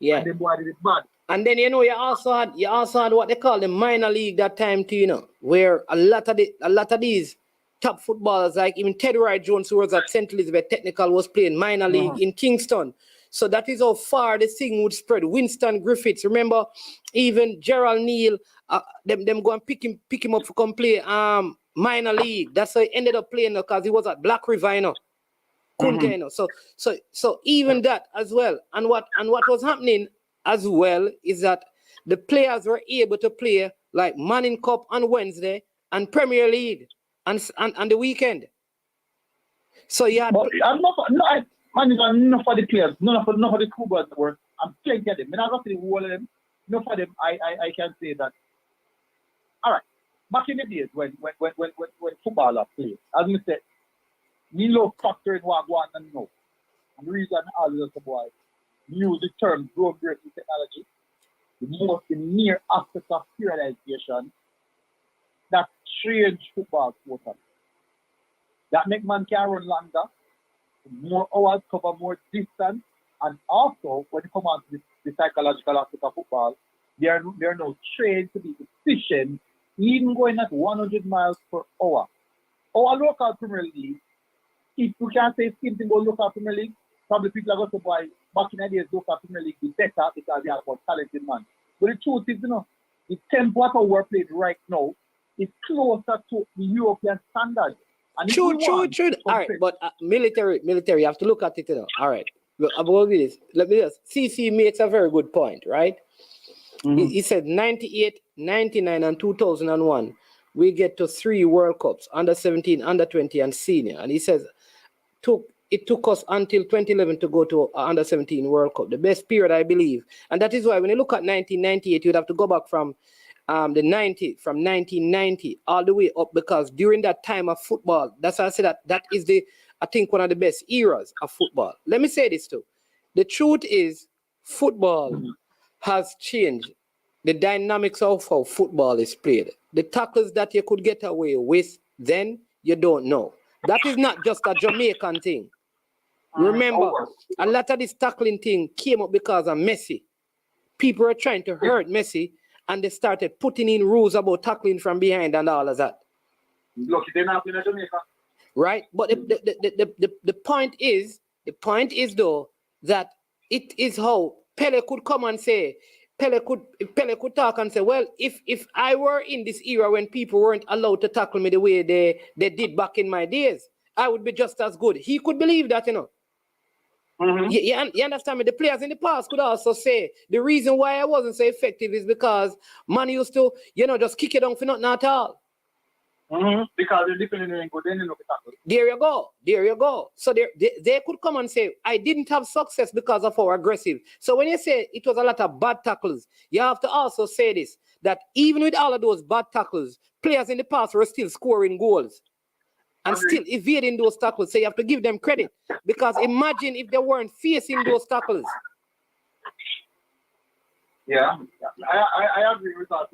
Yeah. and the boy did it bad. And then you also had what they call the minor league that time too, where a lot of these top footballers, like even Teddy Wright Jones, who was at St. Elizabeth Technical, was playing minor league in Kingston. So that is how far the thing would spread. Winston Griffiths, remember, even Gerald Neal, them go and pick him up for come play minor league. That's how he ended up playing because he was at Black River, So even that as well. And what was happening as well is that the players were able to play like Manning Cup on Wednesday and Premier League and the weekend. So you had enough of the players, none of the Schoolboys were. I'm plenty of them. I'm not the whole of them. Enough of them, I can say that. All right, back in the days when football played, as I said, me love factoring what I want and know. And the reason all of the boys use the term groundbreaking technology, the near aspect of periodization that change football quota. That make man can run longer, more hours, cover more distance, and also when it comes on to the psychological aspect of football, they are now trained to be efficient, even going at 100 miles per hour. Our local Premier League, if we can't say same thing about local Premier League, probably people are going to buy back in the days local Premier League be better because they are more talented man. But the truth is, the tempo of we're played right now is closer to the European standard. And true. All right, but military, you have to look at it, All right, look, about this, let me just, CC makes a very good point, right? He said 98, 99, and 2001, we get to 3 World Cups, under 17, under 20, and senior. And he says, it took us until 2011 to go to under 17 World Cup, the best period, I believe. And that is why when you look at 1998, you'd have to go back from 1990 all the way up, because during that time of football, that's why I say that is I think one of the best eras of football. Let me say this too. The truth is, football has changed the dynamics of how football is played. The tackles that you could get away with then, you don't know. That is not just a Jamaican thing. Remember, a lot of this tackling thing came up because of Messi. People were trying to hurt Messi, and they started putting in rules about tackling from behind and all of that. Look, they're not playing Jamaica. Right? But the point is though, that it is how Pele could come and say, Pele could talk and say, well, if I were in this era when people weren't allowed to tackle me the way they did back in my days, I would be just as good. He could believe that, You understand me? The players in the past could also say the reason why I wasn't so effective is because man used to, just kick it down for nothing at all. Because they're defending good, then tackle. There you go. So they could come and say, I didn't have success because of how aggressive. So when you say it was a lot of bad tackles, you have to also say this, that even with all of those bad tackles, players in the past were still scoring goals and still evading those tackles. So you have to give them credit, because imagine if they weren't facing those tackles. Yeah, I agree with that,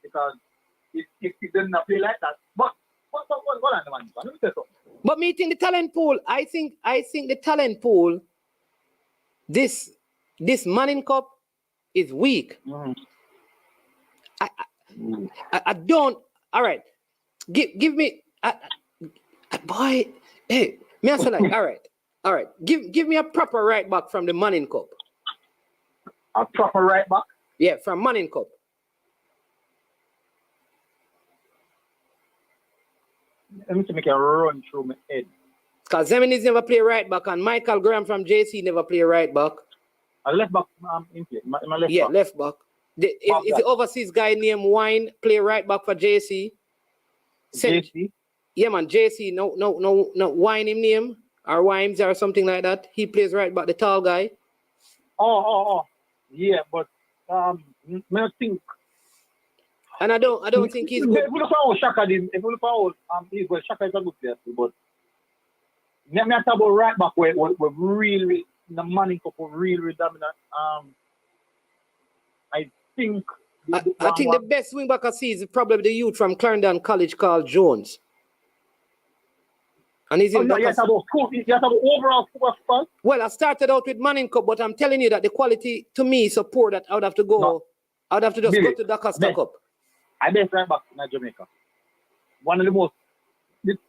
because if it didn't play like that, but what on the man? Let me say something. But me think the talent pool, I think the talent pool, this Manning Cup is weak. I don't. All right, give me. Boy, hey, me answer like, all right. Give me a proper right back from the Manning Cup. A proper right back? Yeah, from Manning Cup. Let me make a run through my head. Because Zeminis never play right back, and Michael Graham from JC never play right back. A left back in play. My left back. Left back. Is the overseas guy named Wine play right back for JC? JC? Yeah, man, JC, no, Wine him name, or Wimes or something like that. He plays right back, the tall guy. Oh. Yeah, but I think. And I don't think he's good. If we look at how Shaka did, Shaka is a good player too, but let me talk about right back where really the Manning Cup was really dominant. I think the best wing back I see is probably the youth from Clarendon College called Jones. And he's in Yes, about overall. Well, I started out with Manning Cup, but I'm telling you that the quality to me is so poor that I would have to go. No. I would have to just Billy, go to Dakar Cup. I best right back in Jamaica. One of the most,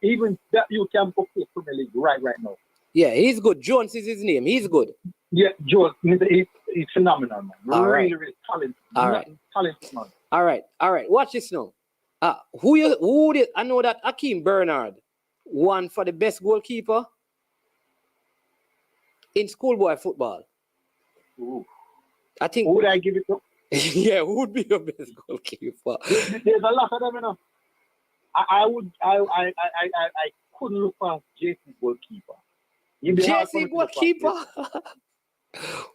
even that you can compete Premier League right now. Yeah, he's good. Jones is his name. He's good. Yeah, Jones, he's phenomenal, man. Really talented. All right. Talented, man. All right. Watch this now. I know that Akeem Bernard won for the best goalkeeper in schoolboy football. Ooh. I think. Who would I give it to? Yeah, who would be your best goalkeeper? There's a lot of them, you know. I couldn't look past JC goalkeeper. JC goalkeeper.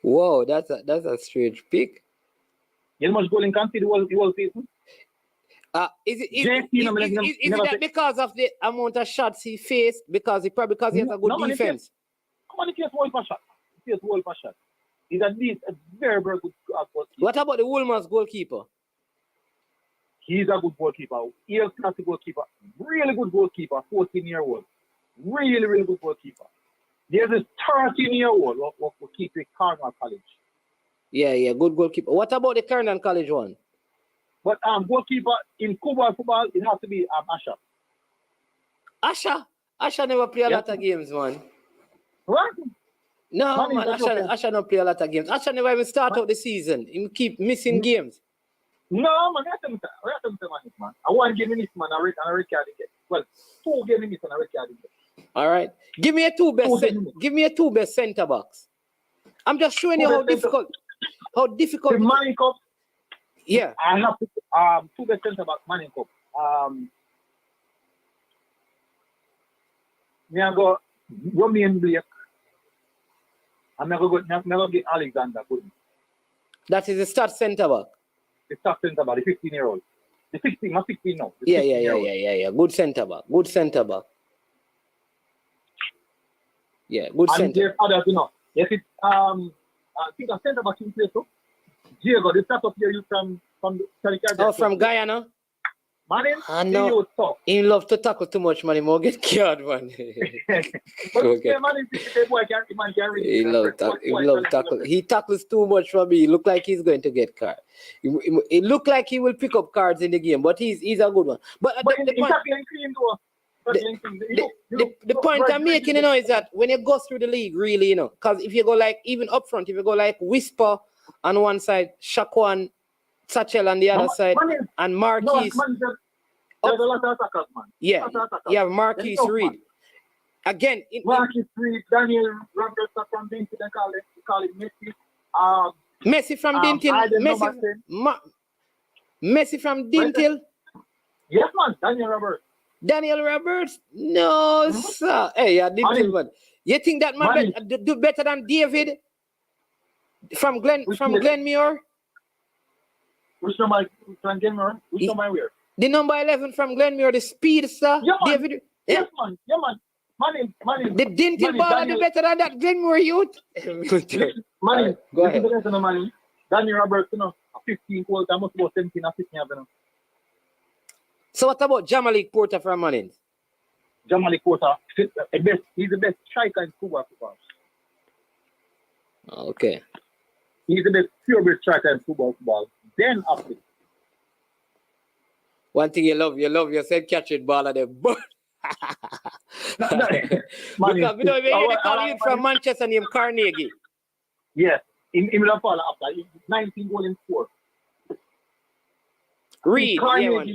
Whoa, that's a strange pick. You know how much goal in country the whole season? Is it that because of the amount of shots he faced? Because he has a good defense. He plays world for shot. He's at least a very, very good goalkeeper. What about the Woolman's goalkeeper? He's a good goalkeeper. He's a classic goalkeeper. Really good goalkeeper, 14-year-old. Really, really good goalkeeper. There's this 13-year-old who keep with Carmel College. Yeah, good goalkeeper. What about the Carmel College one? But goalkeeper in Cuba football, it has to be Asha. Asha never play a lot of games, man. What? No, man, Asha don't play a lot of games. Asha never even start out the season. He keep missing games. No, man, man. I want to give me this, man. I reckon again. Well, 2 games in a record again. All right. Give me a two best center backs. I'm just showing you how difficult. The Manning Cup. Yeah. I have to 2 best center back Manning Cup. Me I go Romain Blake. I'm never get Alexander Gooden. That is the start center back. The start center back, the 15-year-old. The 16 now. Yeah. Good center back. Yeah, good and center. There's others, you know. Yes, it's I think a center back in place too. Diego, the start of you from the from Guyana. Man, I know. He love to tackle too much, man. He more get cured, man. Okay. He love tackle. He tackles too much for me. He look like he's going to get card. It look like he will pick up cards in the game, but he's a good one. But the point I'm making, you know, is that when you go through the league, really, you know, because if you go like even up front, if you go like Whisper on one side, Shaquan, Satchel on the other side, and Marquise. There's a lot of attackers, man. Yeah, Marquise Reed. Again, Marquise Reed, Daniel Roberts from Dintil, they call it Messi. Messi from Dintil. Messi from Dintil. Yes, man, Daniel Roberts. No, sir. Hey, Dintil, man. You think that man do better than David from Glenmuir? Which number from Glenmuir? Which number where? The number 11 from Glenmuir, the speed, sir. Yeah, man. David. Yes, man. Man. The Dintil baller do better than that Glenmuir youth. Man, go ahead. Daniel Roberts, you know, 15 goals, I must about 17 or 15, you know. So what about Jamalik Porter from Manning? Jamalik Porter, he's the best striker in Cuba football. Okay. He's the best pure striker in football. Then after. One thing you love yourself catching ball at the butt. Because we don't even hear the call you from Manchester named Carnegie. Yes. In the fall after 19 goals in 4. Reed,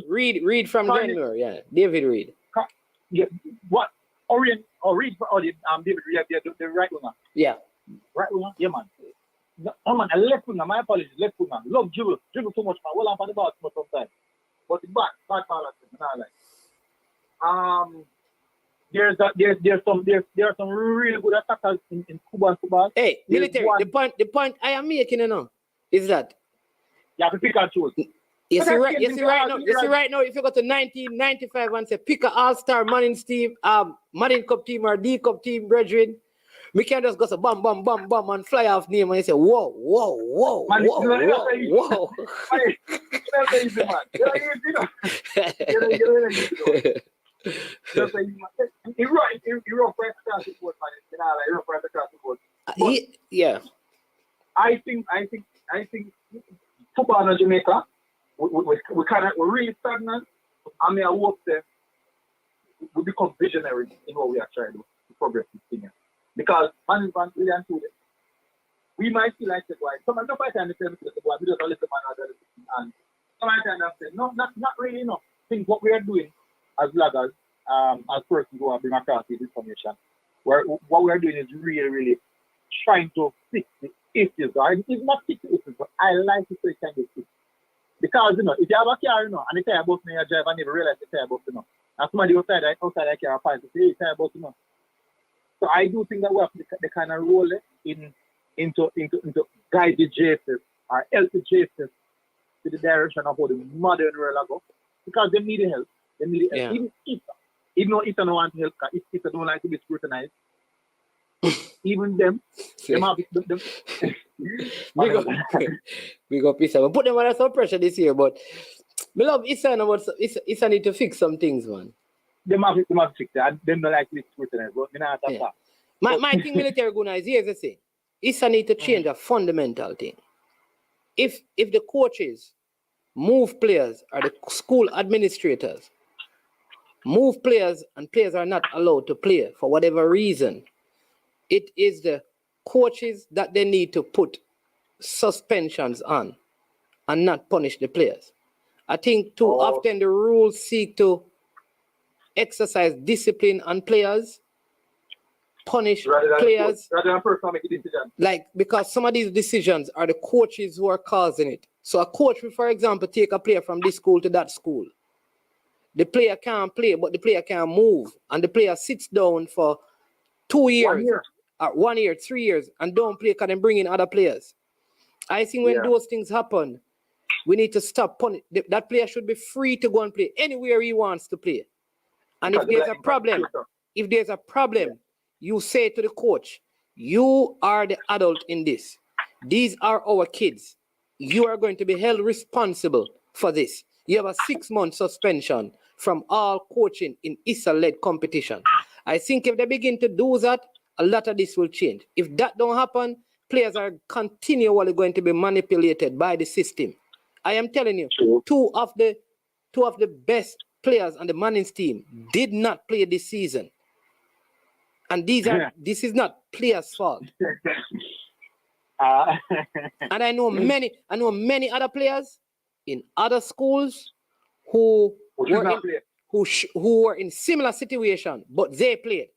Reed from Glenmuir, yeah. David Reed. Yeah. What? Reed, David Reed, the right winger. Yeah. Right winger? Yeah, man. Oh, man, a left winger, my apologies, left winger. Love dribble too much, man. Well, I'm on the ball too much sometimes. But the bad ball, there's some really good attackers in Cuban football. Hey, military. The point I am making, you know, is that you have to pick and choose. You see right now, if you go to 1995 and say pick an all-star Manning team, Manning Cup team or D Cup team, brethren, we can just go so bam, bam, bam, bam, and fly off name and you say, whoa. Man, Just like he wrote for across the board, man. You know, like he wrote for across the board. But Yeah. I think football in Jamaica, we're really stagnant. I mean, I hope that we become visionary in what we are trying to progress this thing. Because management really and truly, we might feel like the boy. Some of the time they tell me the boy, we just listen man and some of the time they say, no, not really, no. I think what we are doing as bloggers, as persons who are bringing across this information, what we are doing is really, really trying to fix the issues. Right? It's not fix the issues, but I like to say kind of fix. Because, you know, if you have a car, you know, and the tire bust me, you drive and never realize the tire bust, you know. And somebody outside that car applies to say, hey, tire bust, you know. So I do think that we have the kind of role into guide the JSS or help the JSS to the direction of how the modern world go. Because they need help. They need help. Even though Ita don't want help, if Ita don't like to be scrutinized, even them have them. We go piss out. Put them under some pressure this year, but me love Issa need to fix some things, man. They have to fix it. Them don't like to be scrutinized, but me not that. My thing military guna is here's the thing. Issa need to change a fundamental thing. If the coaches move players or the school administrators move players and players are not allowed to play for whatever reason, it is the coaches that they need to put suspensions on and not punish the players. I think too often the rules seek to exercise discipline on players, punish players. Rather than person make a decision. Like, because some of these decisions are the coaches who are causing it. So a coach will, for example, take a player from this school to that school. The player can't play, but the player can move. And the player sits down for 2 years, 1 year, 3 years, and don't play because they bring in other players. I think when those things happen, we need to stop. That player should be free to go and play anywhere he wants to play. And if there's a problem, you say to the coach, you are the adult in this. These are our kids. You are going to be held responsible for this. You have a 6-month suspension from all coaching in Issa-led competition. I think if they begin to do that, a lot of this will change. If that don't happen, players are continually going to be manipulated by the system. I am telling you, two of the best players on the Manning's team did not play this season. And this is not players' fault. And I know many other players in other schools who were in similar situation, but they played.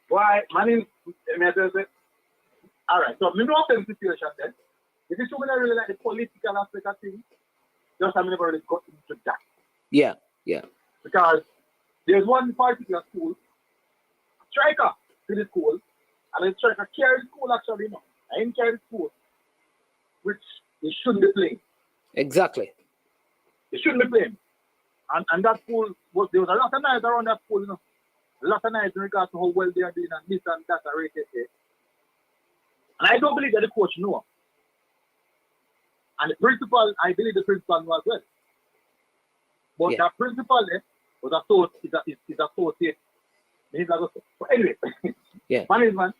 Why, man? All right, so we know the situation then. If it's something really like the political aspect of things, just have never really got into that. Yeah. Because there's one particular school, striker to the school, and the striker carried the school actually, no. I didn't carry the school, which he shouldn't be playing. Exactly. He shouldn't be playing. And that school, there was a lot of noise around that school, you know. A lot of noise in regards to how well they are doing and this and that are rated there. And I don't believe that the coach knew. And the principal, I believe the principal knew as well. But that principal was associated. But anyway, management,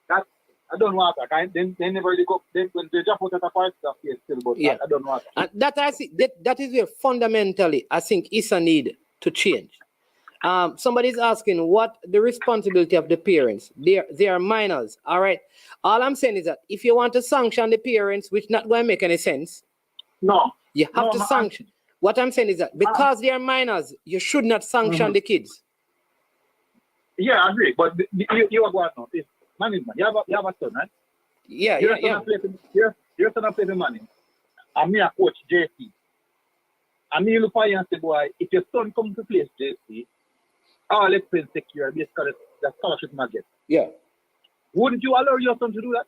that I don't know what they never really go. When they jump out at a part stuff, still, but I don't know what. And that is where fundamentally I think Issa need to change. Somebody's asking what the responsibility of the parents. They are minors, all right? All I'm saying is that if you want to sanction the parents, which not going to make any sense, you have to sanction. What I'm saying is that because they are minors, you should not sanction the kids. Yeah, I agree. But you are going on. Management, you have a son, right? Yeah. Your son plays the money. And me a coach JC. And me look for you and say, boy, if your son comes to play JC, all expense secure, basically the scholarship market. Yeah. Wouldn't you allow your son to do that?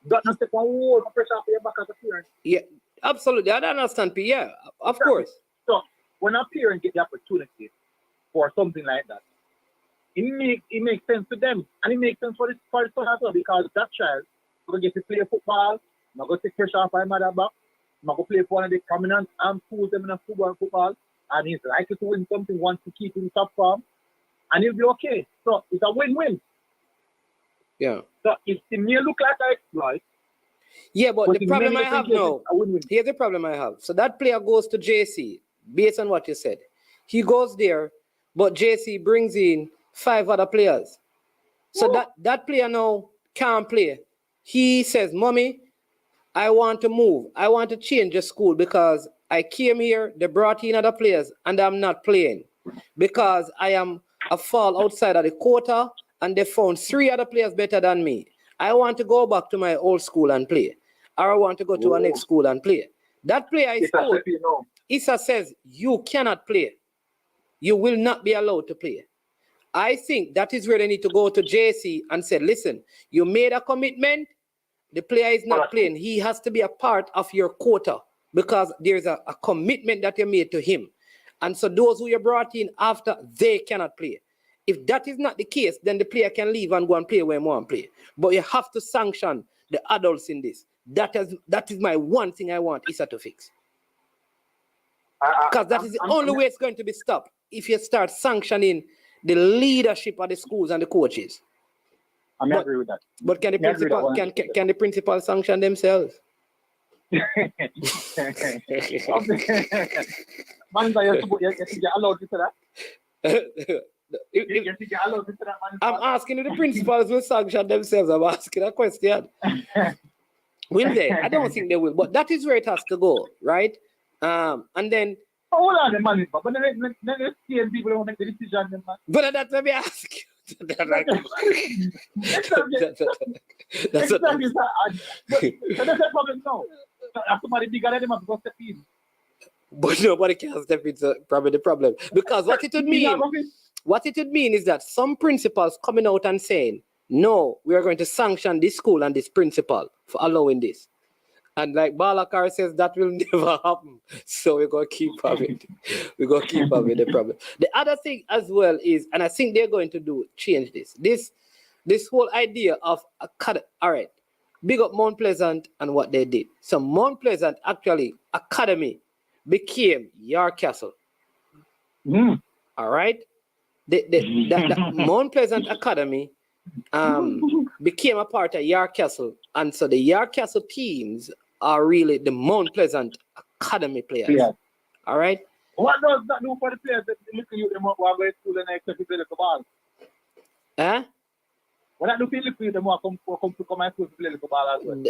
Got not take one whole pressure off your back as a parent. Yeah, absolutely. I understand, P. Yeah, of course. So when a parent get the opportunity for something like that, it makes sense to them. And it makes sense for the son as well, because that child will get to play football, not going to take pressure off my mother back, not going to play for one of the prominent schools in football, and he's likely to win something, wants to keep in top form, and he'll be okay. So it's a win-win. Yeah. So it may look like an exploit. Yeah, but the problem I have now, win-win. here's the problem I have. So that player goes to JC, based on what you said. He goes there, but JC brings in 5 other players. So that player now can't play. He says, Mommy, I want to move. I want to change the school because I came here, they brought in other players, and I'm not playing because I am a fall outside of the quota, and they found 3 other players better than me. I want to go back to my old school and play, or I want to go to our next school and play. That player is told, Issa says, you cannot play. You will not be allowed to play. I think that is where they need to go to JC and say, listen, you made a commitment. The player is not playing. He has to be a part of your quota because there's a commitment that you made to him. And so those who you brought in after, they cannot play. If that is not the case, then the player can leave and go and play where he wants to play. But you have to sanction the adults in this. That is my one thing I want Issa to fix. Because that is the only way it's going to be stopped. If you start sanctioning the leadership of the schools and the coaches. I agree with that. But can the principal sanction themselves? Man, you're allowed to say that? I'm asking if the principals will sanction themselves. I'm asking a question. Will they? I don't think they will. But that is where it has to go, right? And then... Hold on, man. But then the people don't make the decision, man. But that's what me ask you. That's the problem now. Somebody bigger than them have to step in. But nobody can step into probably the problem. Because what it would mean is that some principals coming out and saying, no, we are going to sanction this school and this principal for allowing this. And like Balakar says, that will never happen. So we're going to keep having it. We're going to keep having the problem. The other thing as well is, and I think they're going to change this. This whole idea of, all right, big up Mount Pleasant and what they did. So Mount Pleasant actually, academy became York Castle. All right? The Mount Pleasant Academy became a part of York Castle. And so the York Castle teams are really the Mount Pleasant Academy players. Yeah. All right? What does that do for the players that look at you them who are going to school and expect to play the ball? Huh? What that do for you them who come to school to play the ball as well?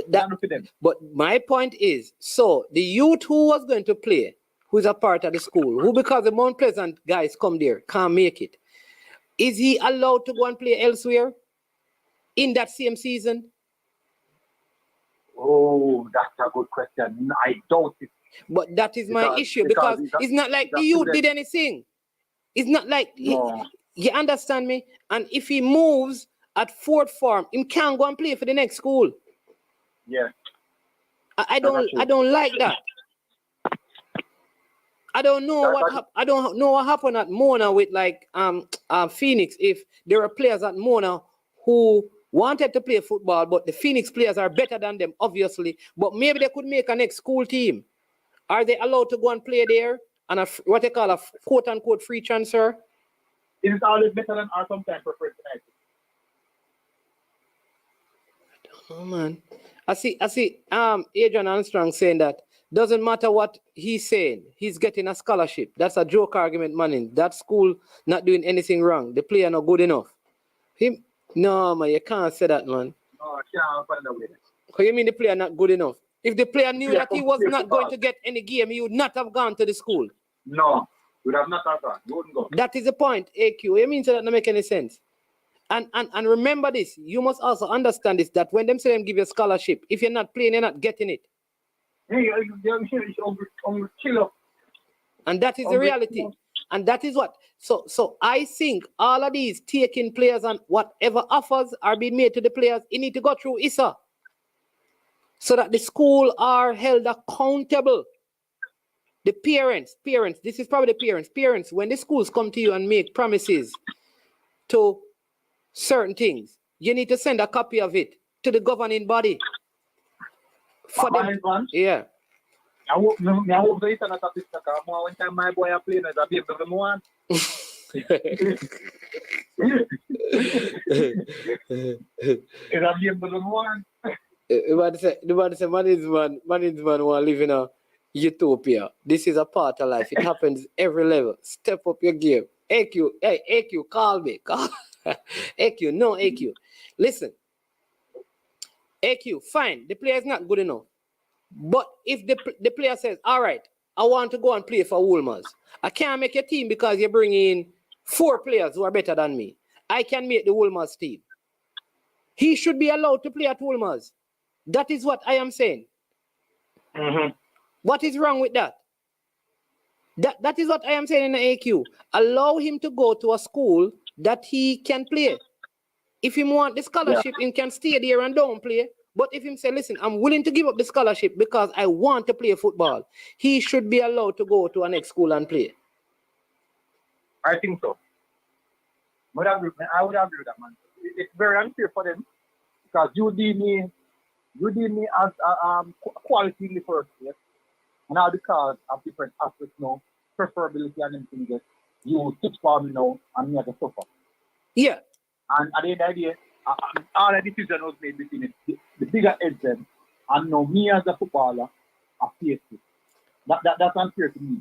But my point is, so the youth who was going to play, who is a part of the school, who because the Mount Pleasant guys come there, can't make it, is he allowed to go and play elsewhere in that same season? Oh, that's a good question. I doubt it. But that is my issue because it's not like the youth did anything. It's not like, you understand me? And if he moves at 4th form, he can't go and play for the next school. Yeah. I don't like that. I don't know what happened at Mona with like Phoenix. If there are players at Mona who wanted to play football, but the Phoenix players are better than them, obviously. But maybe they could make a next school team. Are they allowed to go and play there? And what they call a quote-unquote free transfer? It is always better than or sometimes preferred tonight. Oh man. I see Adrian Armstrong saying that doesn't matter what he's saying, he's getting a scholarship. That's a joke argument, man. That school not doing anything wrong. The player not good enough. No, man, you can't say that, man. No, I can't find a way. What you mean the player not good enough? If the player knew that he was not going to get any game, he would not have gone to the school. No, he would have not have gone. He wouldn't go. That is the point, AQ. You mean so that doesn't make any sense? And remember this, you must also understand this, that when them say them give you a scholarship, if you're not playing, you're not getting it. Hey, chill up. And that is the reality. And that is what. So I think all of these taking players and whatever offers are being made to the players, you need to go through Issa. So that the school are held accountable. The parents, this is probably the parents, when the schools come to you and make promises to certain things, you need to send a copy of it to the governing body. For them, yeah. I hope that it's not a pistol because one time my boy playing as a baby of the one. It's a baby of the one. The man say, man want live in a utopia. This is a part of life. It happens every level. Step up your game. AQ, call me. Call. AQ, no AQ. Listen. AQ, fine. The player is not good enough. But if the player says, all right, I want to go and play for Wolmer's. I can't make a team because you bring in 4 players who are better than me. I can make the Wolmer's team. He should be allowed to play at Wolmer's. That is what I am saying. Mm-hmm. What is wrong with that? That is what I am saying in the AQ. Allow him to go to a school that he can play. If he want the scholarship, he can stay there and don't play. But if him say, listen, I'm willing to give up the scholarship because I want to play football, he should be allowed to go to a next school and play. I think so. I would agree with that, man. It's very unfair for them because you deem me as a quality in the first place. And now because of different aspects now, preferability and everything that you teach for me now and me as a suffer. Yeah. And at the end of the day, all the decision was made between the bigger heads them and now me as a footballer are faced with. That's unfair to me.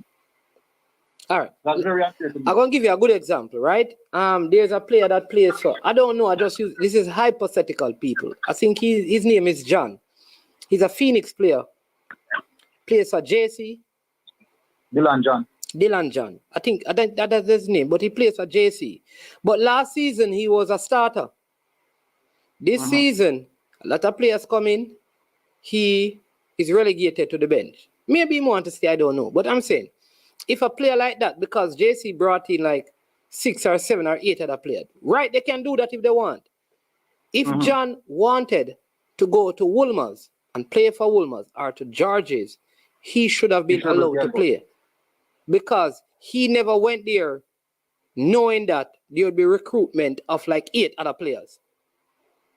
All right. That's very unfair to me. I'm going to give you a good example, right? There's a player that plays for, I don't know, I just use, this is hypothetical, people. I think his name is John. He's a Phoenix player. Plays for JC. Dylan John. I think that's his name, but he plays for JC. But last season, he was a starter. This season, a lot of players come in. He is relegated to the bench. Maybe he want to stay, I don't know. But I'm saying, if a player like that, because JC brought in like 6 or 7 or 8 other players, right? They can do that if they want. If John wanted to go to Wolmer's and play for Wolmer's or to George's, he should have been allowed to play. Because he never went there knowing that there would be recruitment of like 8 other players.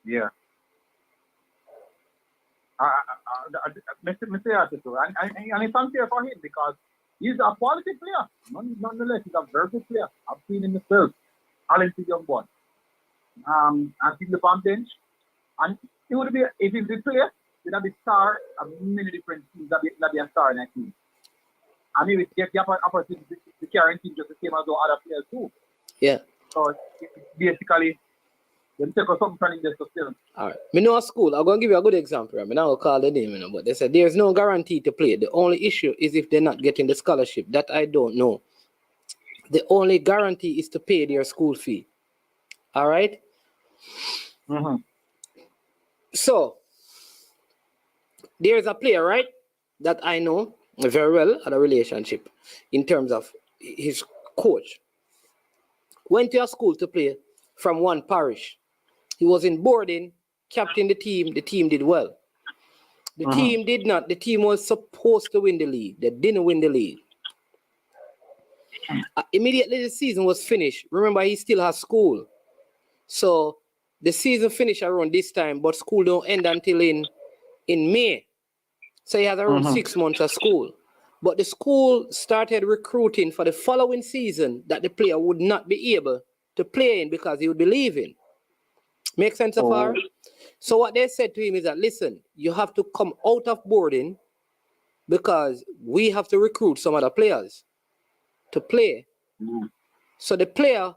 Yeah. And it's unfair for him because he's a quality player. Nonetheless, he's a very good player. I've seen him myself. Talented young boy. And he's the on bench. And he would be, if he's the player, he'd be star of many different teams that be a star in that team. And he would get the opportunity to carry him just the same as the other players too. Yeah. So basically, they take us something from him just to still. All right. Me know a school. I'm going to give you a good example. I'm not going to call the name, but they said there's no guarantee to play. The only issue is if they're not getting the scholarship. That I don't know. The only guarantee is to pay their school fee. All right? So, there's a player, right, that I know very well at a relationship in terms of his coach. Went to a school to play from one parish. He was in boarding, captained the team did well. The team did not. The team was supposed to win the league. They didn't win the league. Immediately the season was finished. Remember, he still has school. So the season finished around this time, but school don't end until in May. So he has around 6 months of school. But the school started recruiting for the following season that the player would not be able to play in because he would be leaving. Make sense so far? So what they said to him is that, listen, you have to come out of boarding because we have to recruit some other players to play. So the player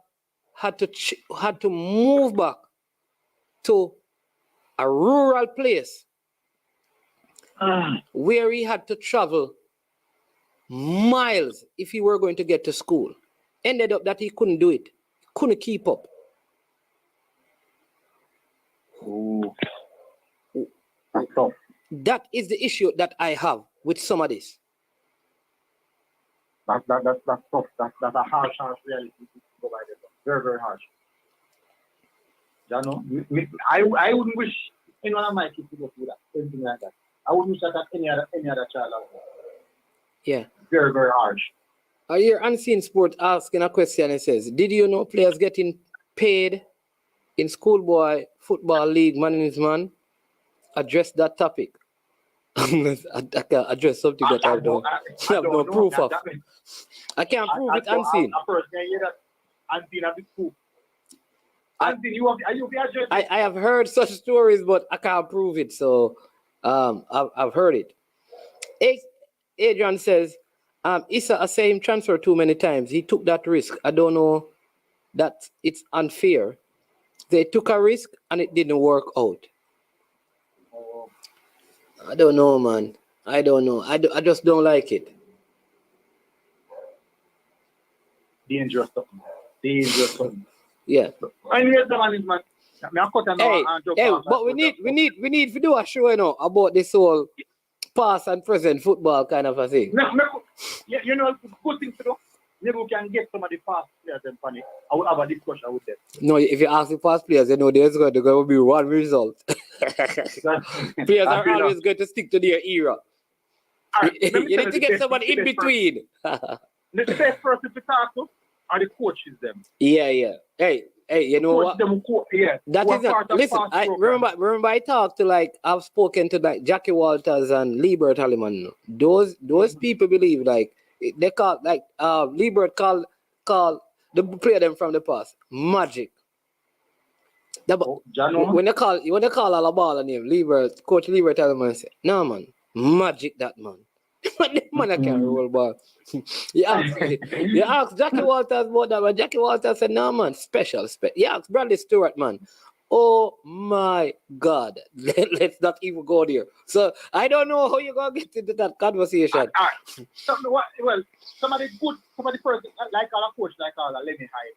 had to move back to a rural place where he had to travel miles if he were going to get to school. Ended up that he couldn't do it. Couldn't keep up. That is the issue that I have with some of this. That's tough. That's a harsh reality to go by there. Very, very harsh. You know, I wouldn't wish any one of my kids to go through that, anything like that. I wouldn't wish that at any other child out there. Yeah. Very, very harsh. I hear Unseen Sport asking a question. It says, did you know players getting paid in Schoolboy Football League management? Address that topic. I can address something that I don't have no proof of. I can't prove it unseen. I have heard such stories, but I can't prove it. So I've heard it. Adrian says, Issa said him transfer too many times. He took that risk. I don't know that it's unfair. They took a risk and it didn't work out. I don't know, man. I don't know. I just don't like it. Dangerous something. Dangerous something. Yeah. Anyways, the management. Hey, but we need to do a show, you know, about this whole past and present football kind of a thing. You know, good thing to do. Maybe we can get some of the past players and funny. I will have a discussion with them. No, if you ask the past players, you know there's going to be one result. Players are always going to stick to their era. Right, you need to get someone in between. The best person to talk to are the coaches them. Yeah. Hey, you know what? That is not. Listen, I remember I talked to I've spoken to Jackie Walters and Liebert Halliman. Those people believe they call Liebert call the player them from the past magic. When they call Alabama name, Coach Liebert Halliman say, no man, magic that man. The man can't roll ball. You ask Jackie Walters about that, but Jackie Walters said, no man, special. You ask Bradley Stewart, man. Oh my God. Let's not even go there. So I don't know how you're going to get into that conversation. All right. Some of the person, like our coach, like our Lenny Hyde,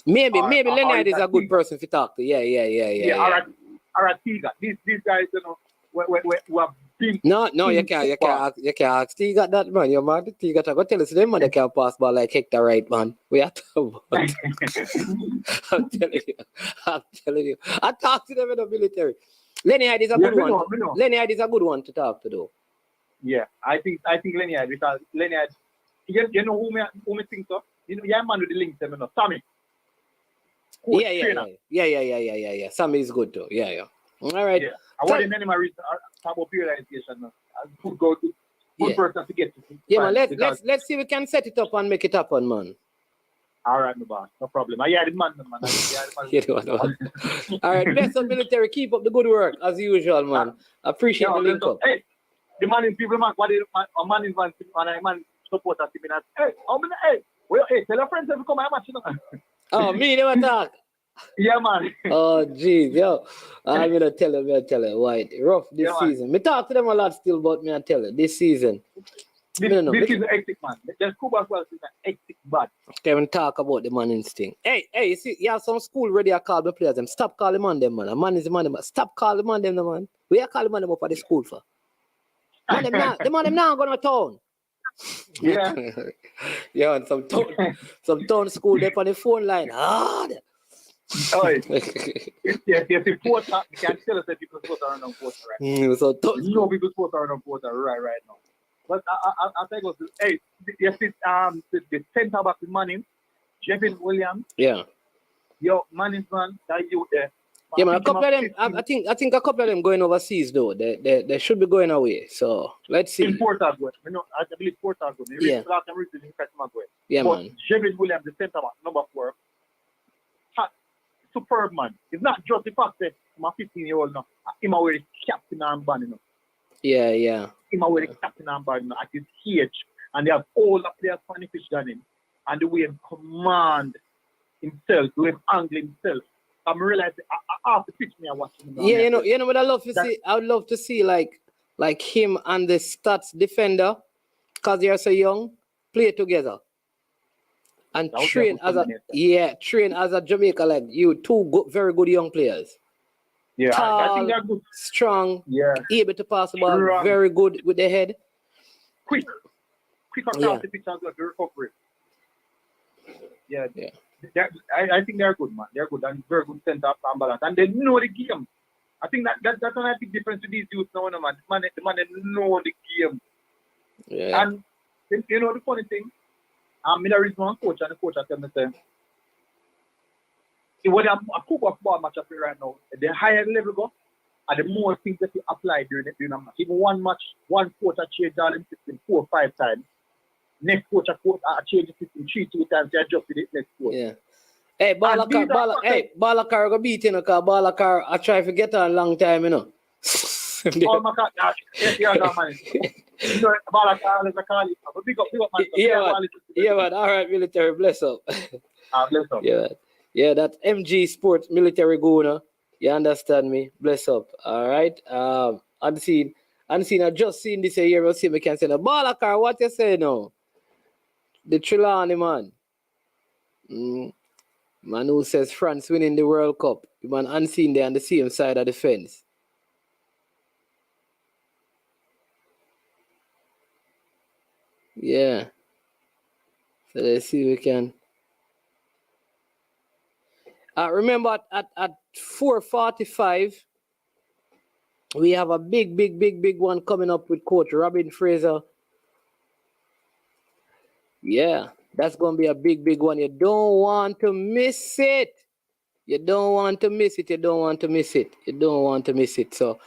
maybe Lenny Hyde is a good person to talk to. Yeah. All right, Tiga. These guys, you know, who have been. No, you can't ask Tiga that, man. Your man, Tiga, go tell us them man they can pass ball like Hector Wright, man. We have to. I'm telling you. I talk to them in the military. Lenny Hyde is a good one. Lenny Hyde is a good one to talk to, though. Yeah, I think Lenny Hyde, because Lenny Hyde, you know who me think so? You know, man with the links, you know, Sammy. Yeah. Sammy is good too. Yeah. All right. Yeah. I want in any reason talk about periodization. Good person to get to. Yeah, man. Let's see if we can set it up and make it happen, man. All right, my boss. No problem. I hear the man. All right, best of military. Keep up the good work as usual, man. Appreciate the link up. Hey, the man in people, man. A man in van and a man support us. Hey, tell your friends to come and match. Oh, me never talk. Yeah, man. Oh, jeez, yo. I'm going to tell you, White. Rough this season. Me talk to them a lot still, but me I tell you, this season. This is hectic, man. There's Cuba as well, it's hectic bad. Kevin talk about the man instinct. Hey, you see, you have some school ready to call the players them. Stop calling man them, man. A man is the man them. Stop calling man them, man. We are calling man them up at the school for. Man them now, the man them now going to town. Yeah. Yeah, and some town school there on the phone line. Hard. Oh, yes, the Porter, you can tell us that people support around on Porter, right? No people support around on Porter right now. But I'll tell you, hey, yes, the center back with Manning, Jevin Williams. Yeah. Yo, Manning, man, that you there. Yeah, man, a couple of them, I think a couple of them going overseas, though. They should be going away. So, let's see. In Porter, I believe Porter, yeah. Yeah, but man. Jevin Williams, the center back, number 4. Superb, man. It's not just the fact that I'm a 15-year-old now. I'm already captain armband, you know. Yeah. I'm already captain armband, you know, at his age. And they have all the players funny fish than him. And the way he command himself, the way he angle himself. I'm realizing I have to pitch me and watch him. Yeah, you know what I love to see? I would love to see like him and the stats defender, because they are so young, play together. And train as a Jamaica like you, two very good young players. Yeah, tall, I think they're good. Strong, yeah, able to pass the ball, very good with the head. Quick across the pitch as well, the recovery. Yeah. I think they're good, man. They're good and very good center up and balance. And they know the game. I think that's one big difference with these youths now, man. The man they know the game. Yeah. And you know the funny thing? Miller is one coach, and the coach tell me say, see what a football match up right now, the higher level go, are the more things that you apply during a match. Even one match, one coach change all them system 4 or 5 times. Next coach change the system 2 times to adjust to the next coach. Yeah. Hey, Balakar go beat you know, cause Balakar I try to get her a long time, you know. All my cat, yeah, man. You know, Balakar is a call it. But big up, man. Yeah, man. All right, military, bless up. Bless up. Yeah, that MG Sports military guna. You understand me? Bless up. All right. I just seen this here. We'll see me can say the Balakar. What you say now? The Trelawney man. Man who says France winning the World Cup. The man unseen there on the same side of the fence. Yeah. So let's see if we can. Remember at 4:45, we have a big one coming up with Coach Robin Fraser. Yeah, that's going to be a big one. You don't want to miss it. You don't want to miss it. So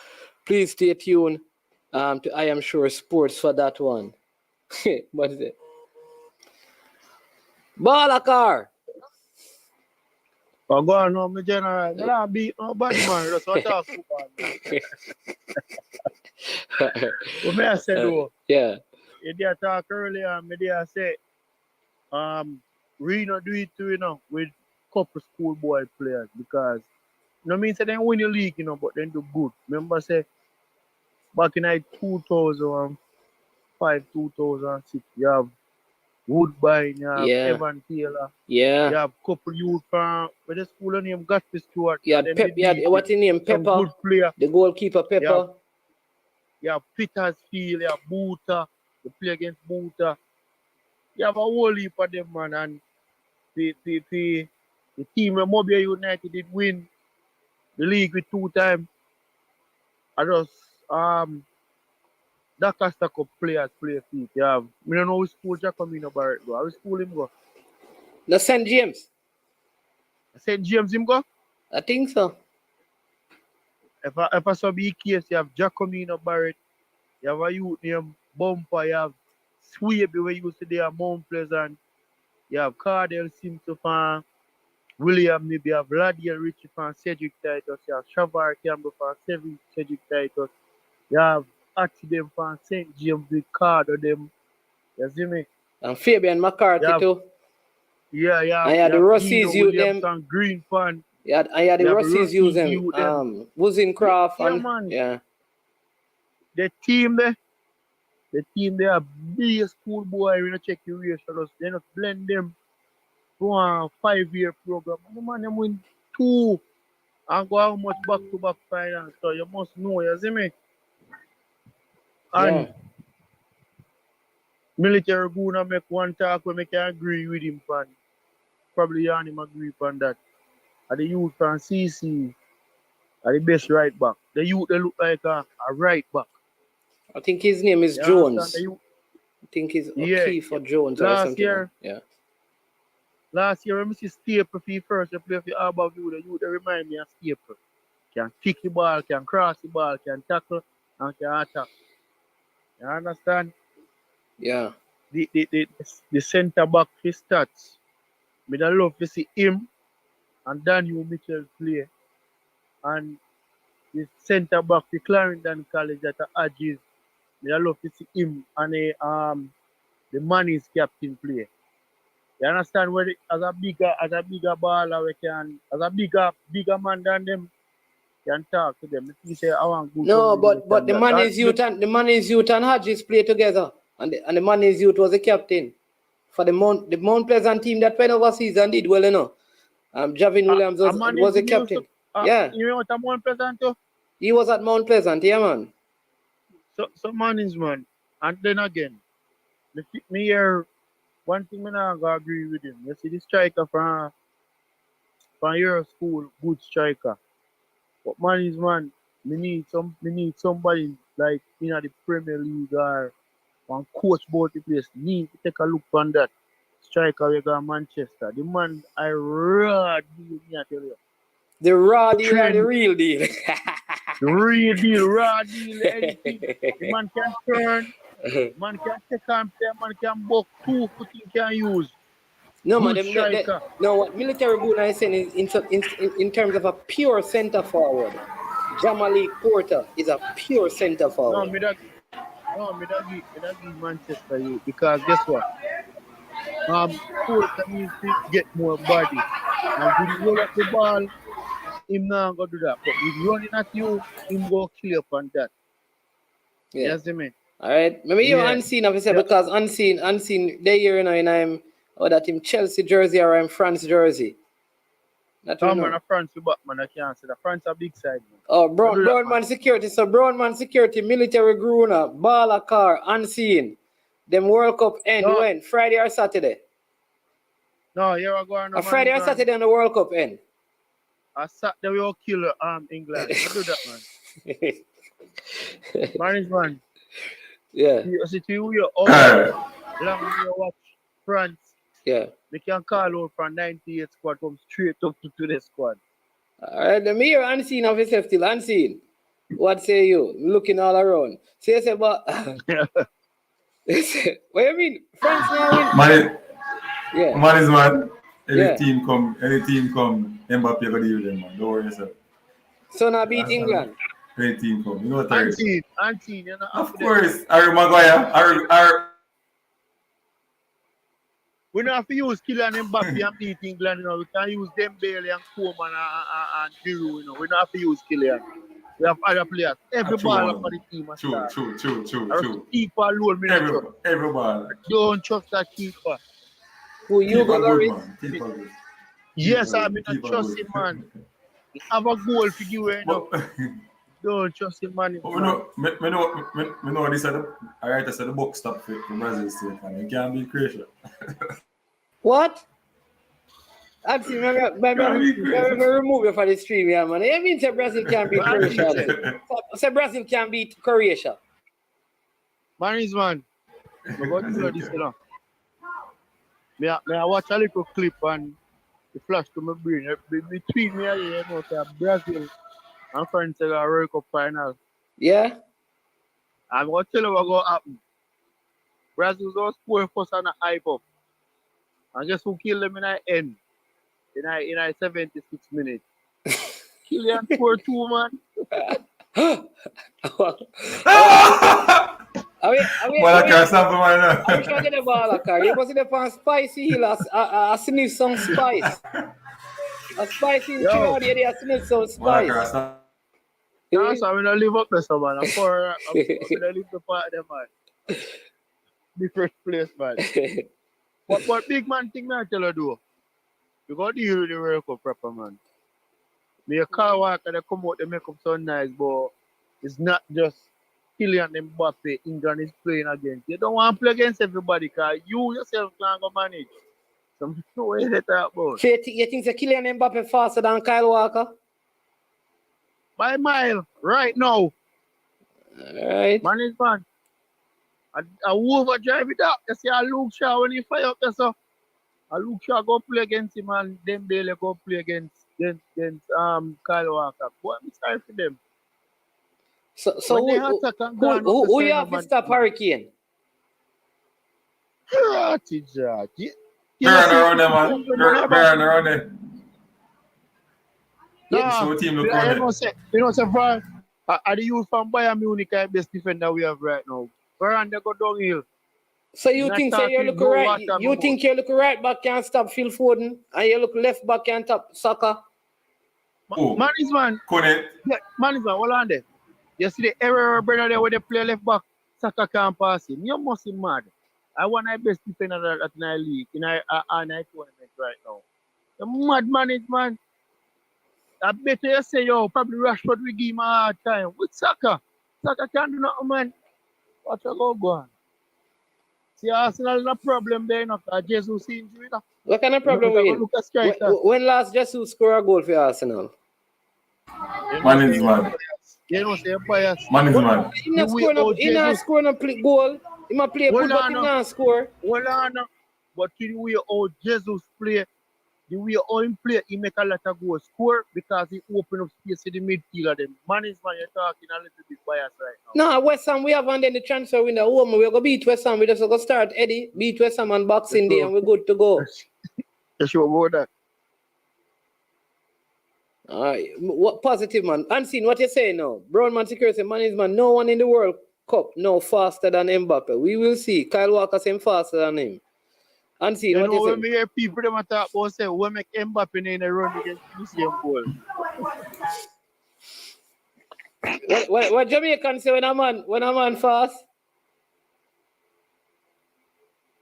please stay tuned to I Am Sure Sports for that one. What is it? Balakar. Oh, go on, no, my general. You don't beat nobody, man. That's what I talk about. What may I say, though? Yeah. You did talk earlier, and me did say, we not do it too, with couple schoolboy players because, mean say they win the league, but they do good. Remember, say, back in 2005, 2006, you have Woodbine, you have Evan Taylor. Yeah. You have couple youth from where the school name Gospel Stewart. You had what's his name? Pepper. Good player. The goalkeeper Pepper. You have Petersfield, you have Boota. You play against Boota. You have a whole heap of them, man. And the team where Mobile United did win the league with 2 times. I just that Costa Cup players play feet. You have I don't know which school Jacomino Barrett go. Which school him go? The St. James. St. James him go? I think so. If I saw be case, you have Jacomino Barrett, you have a youth named Bumper, you have Swaby where you used to be at Mount Pleasant, you have Cardell Simpson from William, maybe you have Ladiel Richie from Cedric Titus, you have Shavar Campbell from Cedric Titus, you have Accident from St. James with Cardo them. You see me? And Fabian McCarthy too. Yeah. I had the Russies use them. And Green Fan. I had the Russies use them. Wozencraft and yeah. The team there are big schoolboy. We don't check the ratio. They not blend them to a 5-year program. The man them win 2 and go how much back-to-back finals. So you must know, you see me? And military gonna make one talk where I can agree with him, fan. Probably Yanni agree on that. And the youth from CC are the best right back. The youth they look like a right back. I think his name is Jones. I think he's O'Keefe for Jones or something. Last year when I see Staple for first, I play for Arbor View, the youth they remind me of Staple. Can kick the ball, can cross the ball, can tackle, and can attack. You understand? Yeah. The centre back for stats. I love to see him and Daniel Mitchell play. And the centre back for Clarendon College at the Adges. I love to see him and the Manny's captain play. You understand where as a bigger baller we can as a bigger man than them can talk to them. If you say I want good. No, but the Manny's youth and Hodges play together. And the Manny's youth was the captain for the Mount Pleasant team that went overseas and did well, Javin Williams was the captain. You know what Mount Pleasant too? He was at Mount Pleasant, yeah, man. So Manny's man. And then again, me here, one thing I not gonna agree with him. You see the striker from your school, good striker. But Manny's man, me need somebody like in the Premier League or one coach about the place. Need to take a look on that striker we got Manchester. The man I raw deal, me I tell you. The raw deal and the real deal. Real deal, raw deal, anything. The man can turn, man can take on play, man can buck 2 foot he can use. No, man, Good striker. no, what military Boona is saying is in terms of a pure centre forward. Jamali Porter is a pure centre No, forward. me that give Manchester you because guess what? Porter needs to get more body. And if you roll up the ball, him not gonna do that. But if running at you, him go kill you on that. Yeah. You see me? All right. Maybe you're Yeah. unseen, obviously, because unseen, they here, you know, and I'm, that him Chelsea jersey or I'm France jersey. That we No, know. man, a France back, man, I can't say that. France a big side, man. Oh, Do Brown that, man security. So Brown man security, military Gruna, Bala car, unseen. Them World Cup end No. when? Friday or Saturday? No, you're going A Friday or Saturday on the World Cup end. A Saturday we all kill England. Don't do that, man. Man. Yeah. You see, you all long you watch France. Yeah. They can call out from 98 squad come straight up to the squad. All right, the mayor unseen of himself still unseen. What say you? Looking all around. Say, but what you mean? France now win. Man, Yeah. man is man. Any Yeah. team come, Mbappe go deal with them, man. Don't worry yourself. So now beat England. Any team come. You know what I mean? Unseen, you know. Of course. Harry Maguire. We don't have to use Kylian Mbappe and beat England, you know. We can use Dembele and Koeman and Giroud, you know. We don't have to use Kylian. We have other players. Every ball for the team. True. Keeper alone, Every ball. Don't trust that keeper. Who you Keeper go good, with? man. Keeper good. Yes, I mean, Keeper trust good. him, man. Have a goal for you, you know. Don't trust him, man. But me know this. Alright, I said the book stop for Brazil state, man. You can't beat Croatia. What? Actually, maybe remove you for the stream, yeah, man. You mean say Brazil can't beat Croatia? Then? Say Brazil can't beat Croatia. Man. I'm going to do this, you know. May I watch a little clip and it flashed to my brain. Between me and you know, Brazil and France are a World Cup final. Yeah? I'm going to tell you what's going to happen. Brazil going to score first and a hype up. And guess who killed them in the end? In 76 minutes. Kylian scored 2, man. Are we trying to get the ball, car? You must have on spicy hill, a sniff some spice. A spicy child, a sniff some spice. No, so I'm going to live up there, man. I'm going to live the part of them, man. The first place, man. What big man thing I tell you do? You got to deal with the World Cup proper, man. Me a car walker, they come out, they make up so nice, but it's not just Kylian Mbappe England is playing against. You don't want to play against everybody because you yourself can't go manage. So I'm sure what you talk about. So you think that Kylian Mbappe faster than Kyle Walker? By mile, right now. Alright. Man. I overdrive it up. You see, I Luke Shaw when he fire up there, so Luke Shaw go play against him and Dembele go play against Kyle Walker. What I'm sorry for them. So who you have to stop Hurricane? Burn around them, man. Burn around them. So team look on them. You know, so far, are the youth from Bayern Munich the best defender we have right now? Varane they go downhill. So you think you look right? You think you look right back can stop Phil Foden, and you look left back can stop Saka? Man, hold on there. You see the error brother there where they play left back, Saka can't pass him. You must be mad. I want the best defender that in our league, in our tournament right now. The mad management. I bet you say, yo, probably Rashford will give him a hard time. With Saka. Saka can't do nothing, man. What you go on? See, Arsenal is a problem there, you know, Jesus injury. What kind of problem with him? When last Jesus scored a goal for Arsenal? Man is man. You know, say bias. Man is man. He not scoring a goal. He might play good, but he not score. Well, but you know how Jesus play the way how he play, he make a lot of goals score because he open up space in the midfield. Them management, you're talking a little bit biased right now. No, West Ham, we have on the transfer window. We're going to beat West Ham. We just going to start Eddie, beat West Ham on Boxing Day, and we're good to go. You sure about that? All right. What positive, man? Unseen, what you saying now? Brown man security, management, no one in the World Cup no faster than Mbappe. We will see. Kyle Walker saying faster than him. Unseen, what you saying? When we hear people them talk about say we make Mbappe in a run against the same goal. What Jamaican say when a man fast?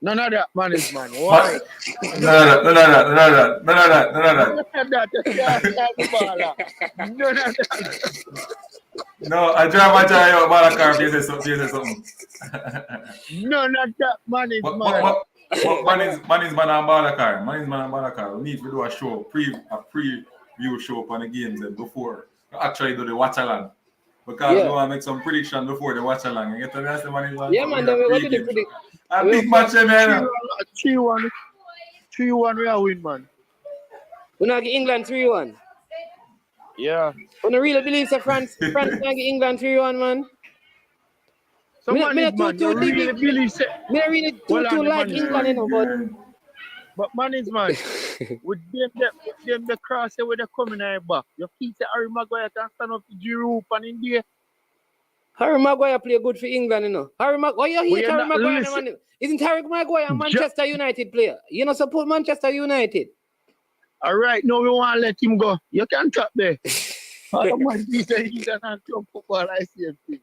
None of that, management. Why? None of that. No, I drive my car out by the car. You say something. None of that, management. Management and Balakar. Management and Balakar. We need to do a show, preview show on the games before we actually do the watch along. Because we want to make some prediction before the watch along. You get to understand, management? Yeah, man. Then we want to do the prediction. A big match, man. 3-1 we are win, man. We not get England 3-1. Yeah. We don't really believe that France not get England 3-1, man. So Me really believe me really too like England, you know, but management, with them the cross here with the coming out back. You think that Harry Maguire can stand up to Giroud and India? Harry Maguire play good for England, you know. Why you hate Harry Maguire, man? Isn't Harry Maguire a Manchester United player? You know, support Manchester United. All right, no, we want to let him go. You can talk there. I don't want to say he's an anti-football ICFP.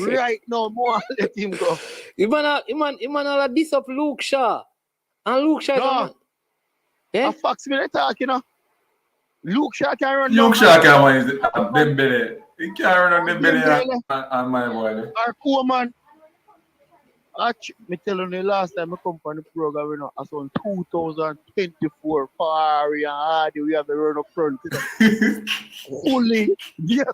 Right now, more let him go. You man all this up Luke Shaw. And Luke Shaw no. A fax me talk, you know. Luke Shaw can run. Luke Shaw can run Dembele. He can run on Dembele and my boy. Our poor man. Me tell you the last time I come on the program, you know, I saw in 2024, far and hard, we have the run up front. Fully, yes,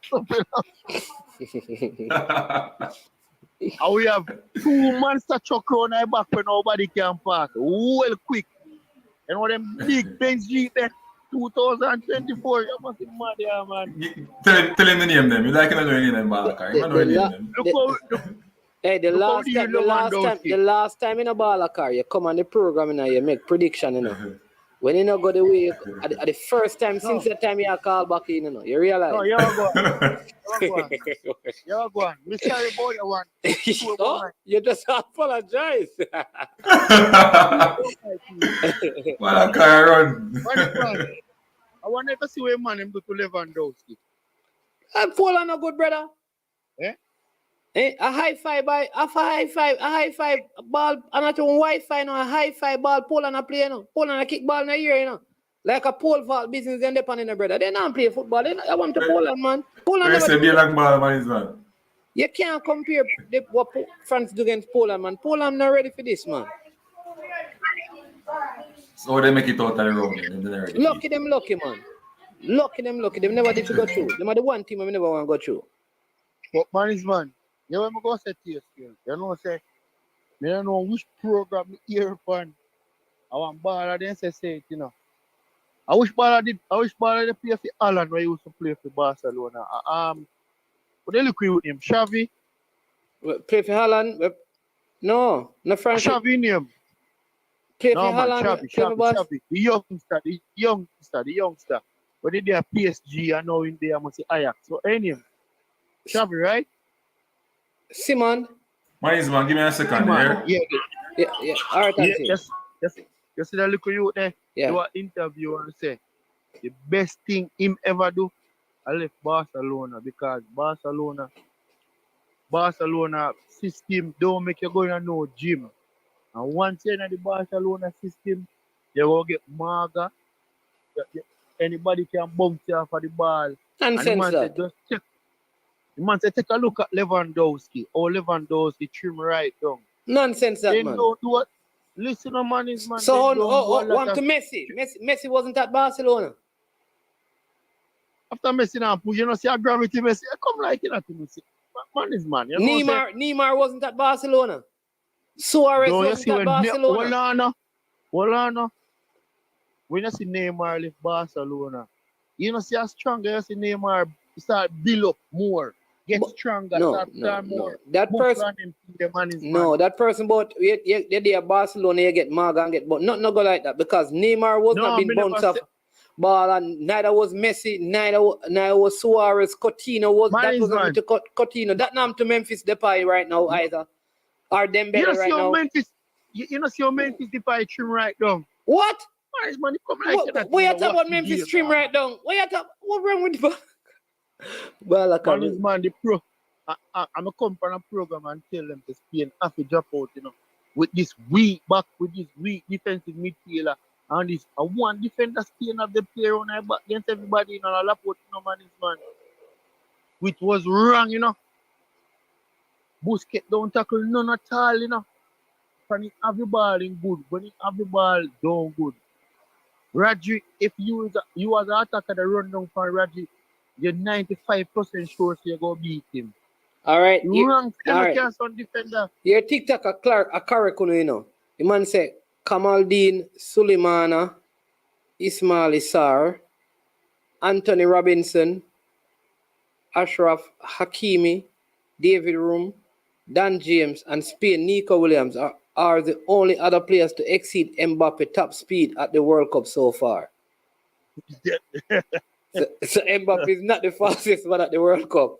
and we have 2 monster truck on our back when nobody can pass. Well quick. And one of them big Benz Jeep there, 2024. You must be mad here, man. Tell him the name them. You like to know any name, Balaka. You know any name. Hey, the last time in a Balaka, you come on the program and you make prediction, you know. When you know go the way, at the first time since the time you call back in, you know, you realize. No, you're going. You're going. We're sorry about your one. Oh, you just apologize. What a car run. I want to see where man him do to Lewandowski. And Poland a good brother. Eh? A high five ball, and not on Wi-Fi, no, a high five ball, Poland a play, no. Poland a kick ball in a year, you know. Like a pole vault business, they depend on the brother. They don't play football. I want to Poland, man. Poland never do like ball, man. You can't compare what France do against Poland, man. Poland not ready for this, man. So they make it out of the road. Lucky, man. Lucky. They never did to go through. They are the one team I never want to go through. But man, you know what I go say to you, you know, say, I don't know which program you hear upon. I want Bala then say it, you know. I wish Bala did play for Alan when he used to play for Barcelona. But they look with him. Xavi. Play for Haaland? No France. Xavi name. Play for Haaland. Xavi. The youngster. But they are PSG and now in there I must say Ajax. So any Xavi, right? Simon. Man, give me a second here. Yeah. All right, yes. You see that little youth there? Yeah. Do an interview and say the best thing him ever do, I left Barcelona because Barcelona system don't make you go in no gym. And once you're in the Barcelona system, you will get maga. Anybody can bounce you off of the ball. Nonsense. The man said, take a look at Lewandowski. Lewandowski trim right down. Nonsense, that they man. Don't do what? Listen to man. So on to Messi. Messi wasn't at Barcelona. After Messi now, you know, see a gravity Messi. Come like it to Messi. Man is man. You know Neymar wasn't at Barcelona. Suarez wasn't at Barcelona. Hold on. when you see Neymar leave Barcelona, you know, see how stronger you see Neymar start build up more, get stronger, start more. That person, that person, but you there Barcelona, you get Marga and get, but not go like that because Neymar was not being bounced off ball, and neither was Messi, neither was Suarez, Coutinho was that wasn't to Coutinho. That not to Memphis Depay right now either, or Dembele right now. You know, see how Memphis Depay trim right down. What? Man, come like that. What you talking about Memphis trim right down? What wrong with the well, man, the pro. I'm a come from a program and tell them to Spain have to drop out, you know, with this weak defensive midfielder and this one defender Spain have the player on their back against everybody, you know, a lapot, you know, man, which was wrong, you know. Busquets don't tackle none at all, you know. When he have the ball in good, when he have the ball down good. Radji, if you as an attacker that run down for Radji, you're 95% sure you're going to beat him. All right. You wrong. Defender. Your TikTok a correct, you know. The man say Kamaldeen Suleimana, Ismail Issar, Anthony Robinson, Ashraf Hakimi, David Room, Dan James, and Spain Nico Williams are the only other players to exceed Mbappe top speed at the World Cup so far. so Mbappe is not the fastest one at the World Cup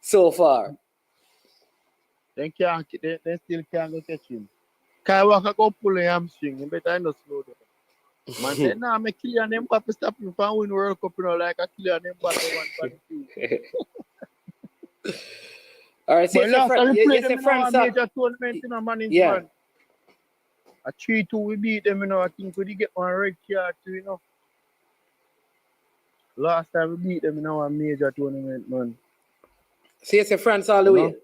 so far. They still can't go catch him. Kai Walker go pull a hamstring, but I know slow down. Man said, nah, I'm a Kylian Mbappe stop him from win World Cup, you know, like a Kylian Mbappe one for all right, so it's France. Major tournament, you know, man, man. A 3-2 we beat them, you know. I think we get one red card too, you know. Last time we beat them in our major tournament, man. So it's France all the way?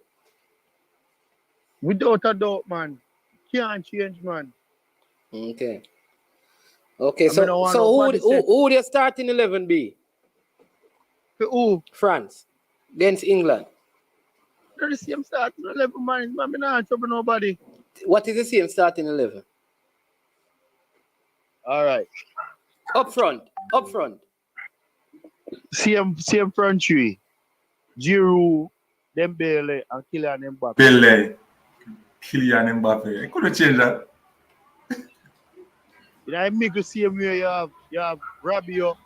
Without a doubt, man. Can't change, man. Okay. So who would your starting 11 be? Who? France against England. They're the same starting 11, man. I'm not trouble nobody. What is the same starting 11? All right. Up front. Same front three. Giroud, Dembele, and Kylian Mbappe. Kylian Mbappe. I couldn't change that. You know, I make the same way you have Rabiot.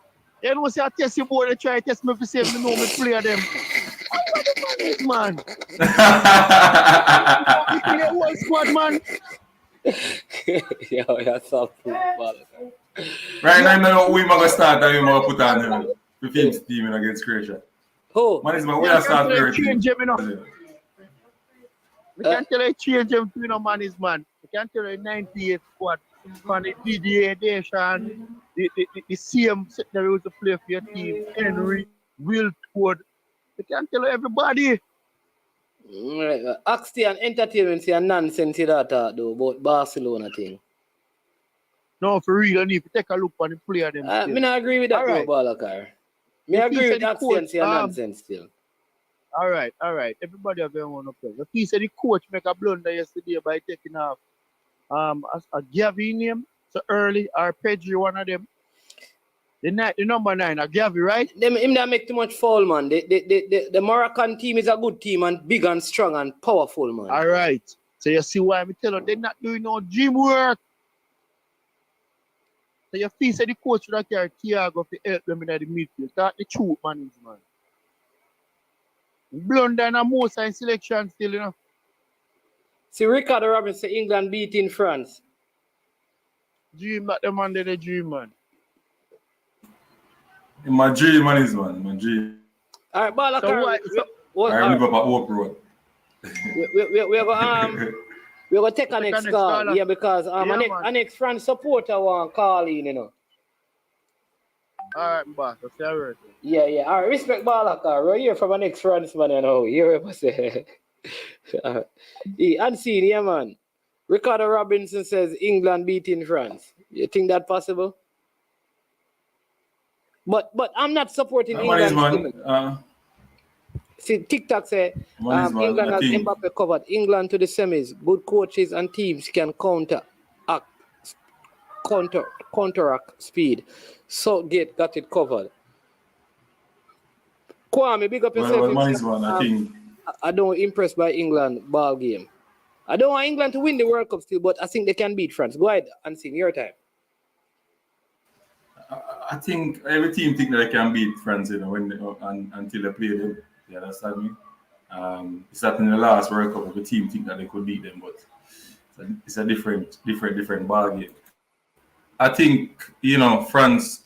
You know, see, I test you boy, they try to test me for same, you know me play them. Man. One squad, man. Yo, that's so cool. Right now, I know we going to start and we going to put on the team's team against Croatia. Who? Man, we are starting to change him, you know. We can't tell you change him to, you know, man. We can't tell you 98 squad. From the DDA, the same secondary was to play for your team. Henry, Wiltwood. You can't tell everybody. Axty and entertainment and nonsense that though about Barcelona thing. No, for real, I need to take a look on the player them. I not agree with that, right. Balakar. I agree with Axty and nonsense still. All right. Everybody have their own opinion. The piece of the coach make a blunder yesterday by taking off a Gavi name so early, or Pedri, one of them. The number 9, a Gavi, right? Him that make too much foul, man. The Moroccan team is a good team and big and strong and powerful, man. All right. So you see why I tell you they're not doing no gym work. So you feel say the coach should have carried Thiago to help them in the midfield. That's the truth, man. Blunder and a most in selection still, you know. See, Ricardo Robinson, England beating France. Dream that the man did a dream, man. In my dream, man, is man. My dream. All right, Balakar. I live up at Oak Road. We're going to take our next call. Yeah, because our next France supporter want call in, you know. All right, boss. That's everything. Yeah. All right, respect Balakar. We're here from our next France, man, you know. You hear what I say? Unseen, yeah, man. Ricardo Robinson says England beating France. You think that possible? But I'm not supporting England. See, TikTok say England has Mbappe covered. England to the semis. Good coaches and teams can counteract counteract speed. Southgate got it covered. Kwame, big up yourself. Well, man is one, I think. I don't impressed by England ball game. I don't want England to win the World Cup still, but I think they can beat France. Go ahead and sing your time. I think every team think that they can beat France, when until they play them. You understand me? It's that in the last World Cup, every team think that they could beat them, but it's a different ball game. I think France.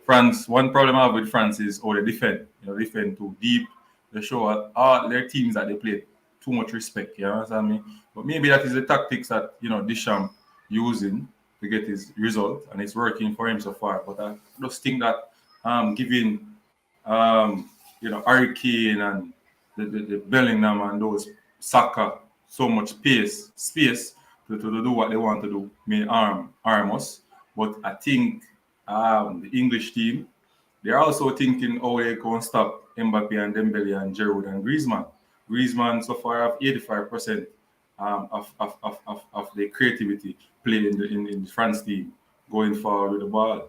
One problem I have with France is how they defend. Defend too deep. They show all their teams that they play too much respect. You understand me? But maybe that is the tactics that Deschamps using to get his result, and it's working for him so far. But I just think that giving Harry Kane and the Bellingham and those Saka so much space to do what they want to do may harm us. But I think the English team, they're also thinking how they can stop Mbappe and Dembele and Giroud and Griezmann. Griezmann so far have 85% of the creativity played in the France team going forward with the ball.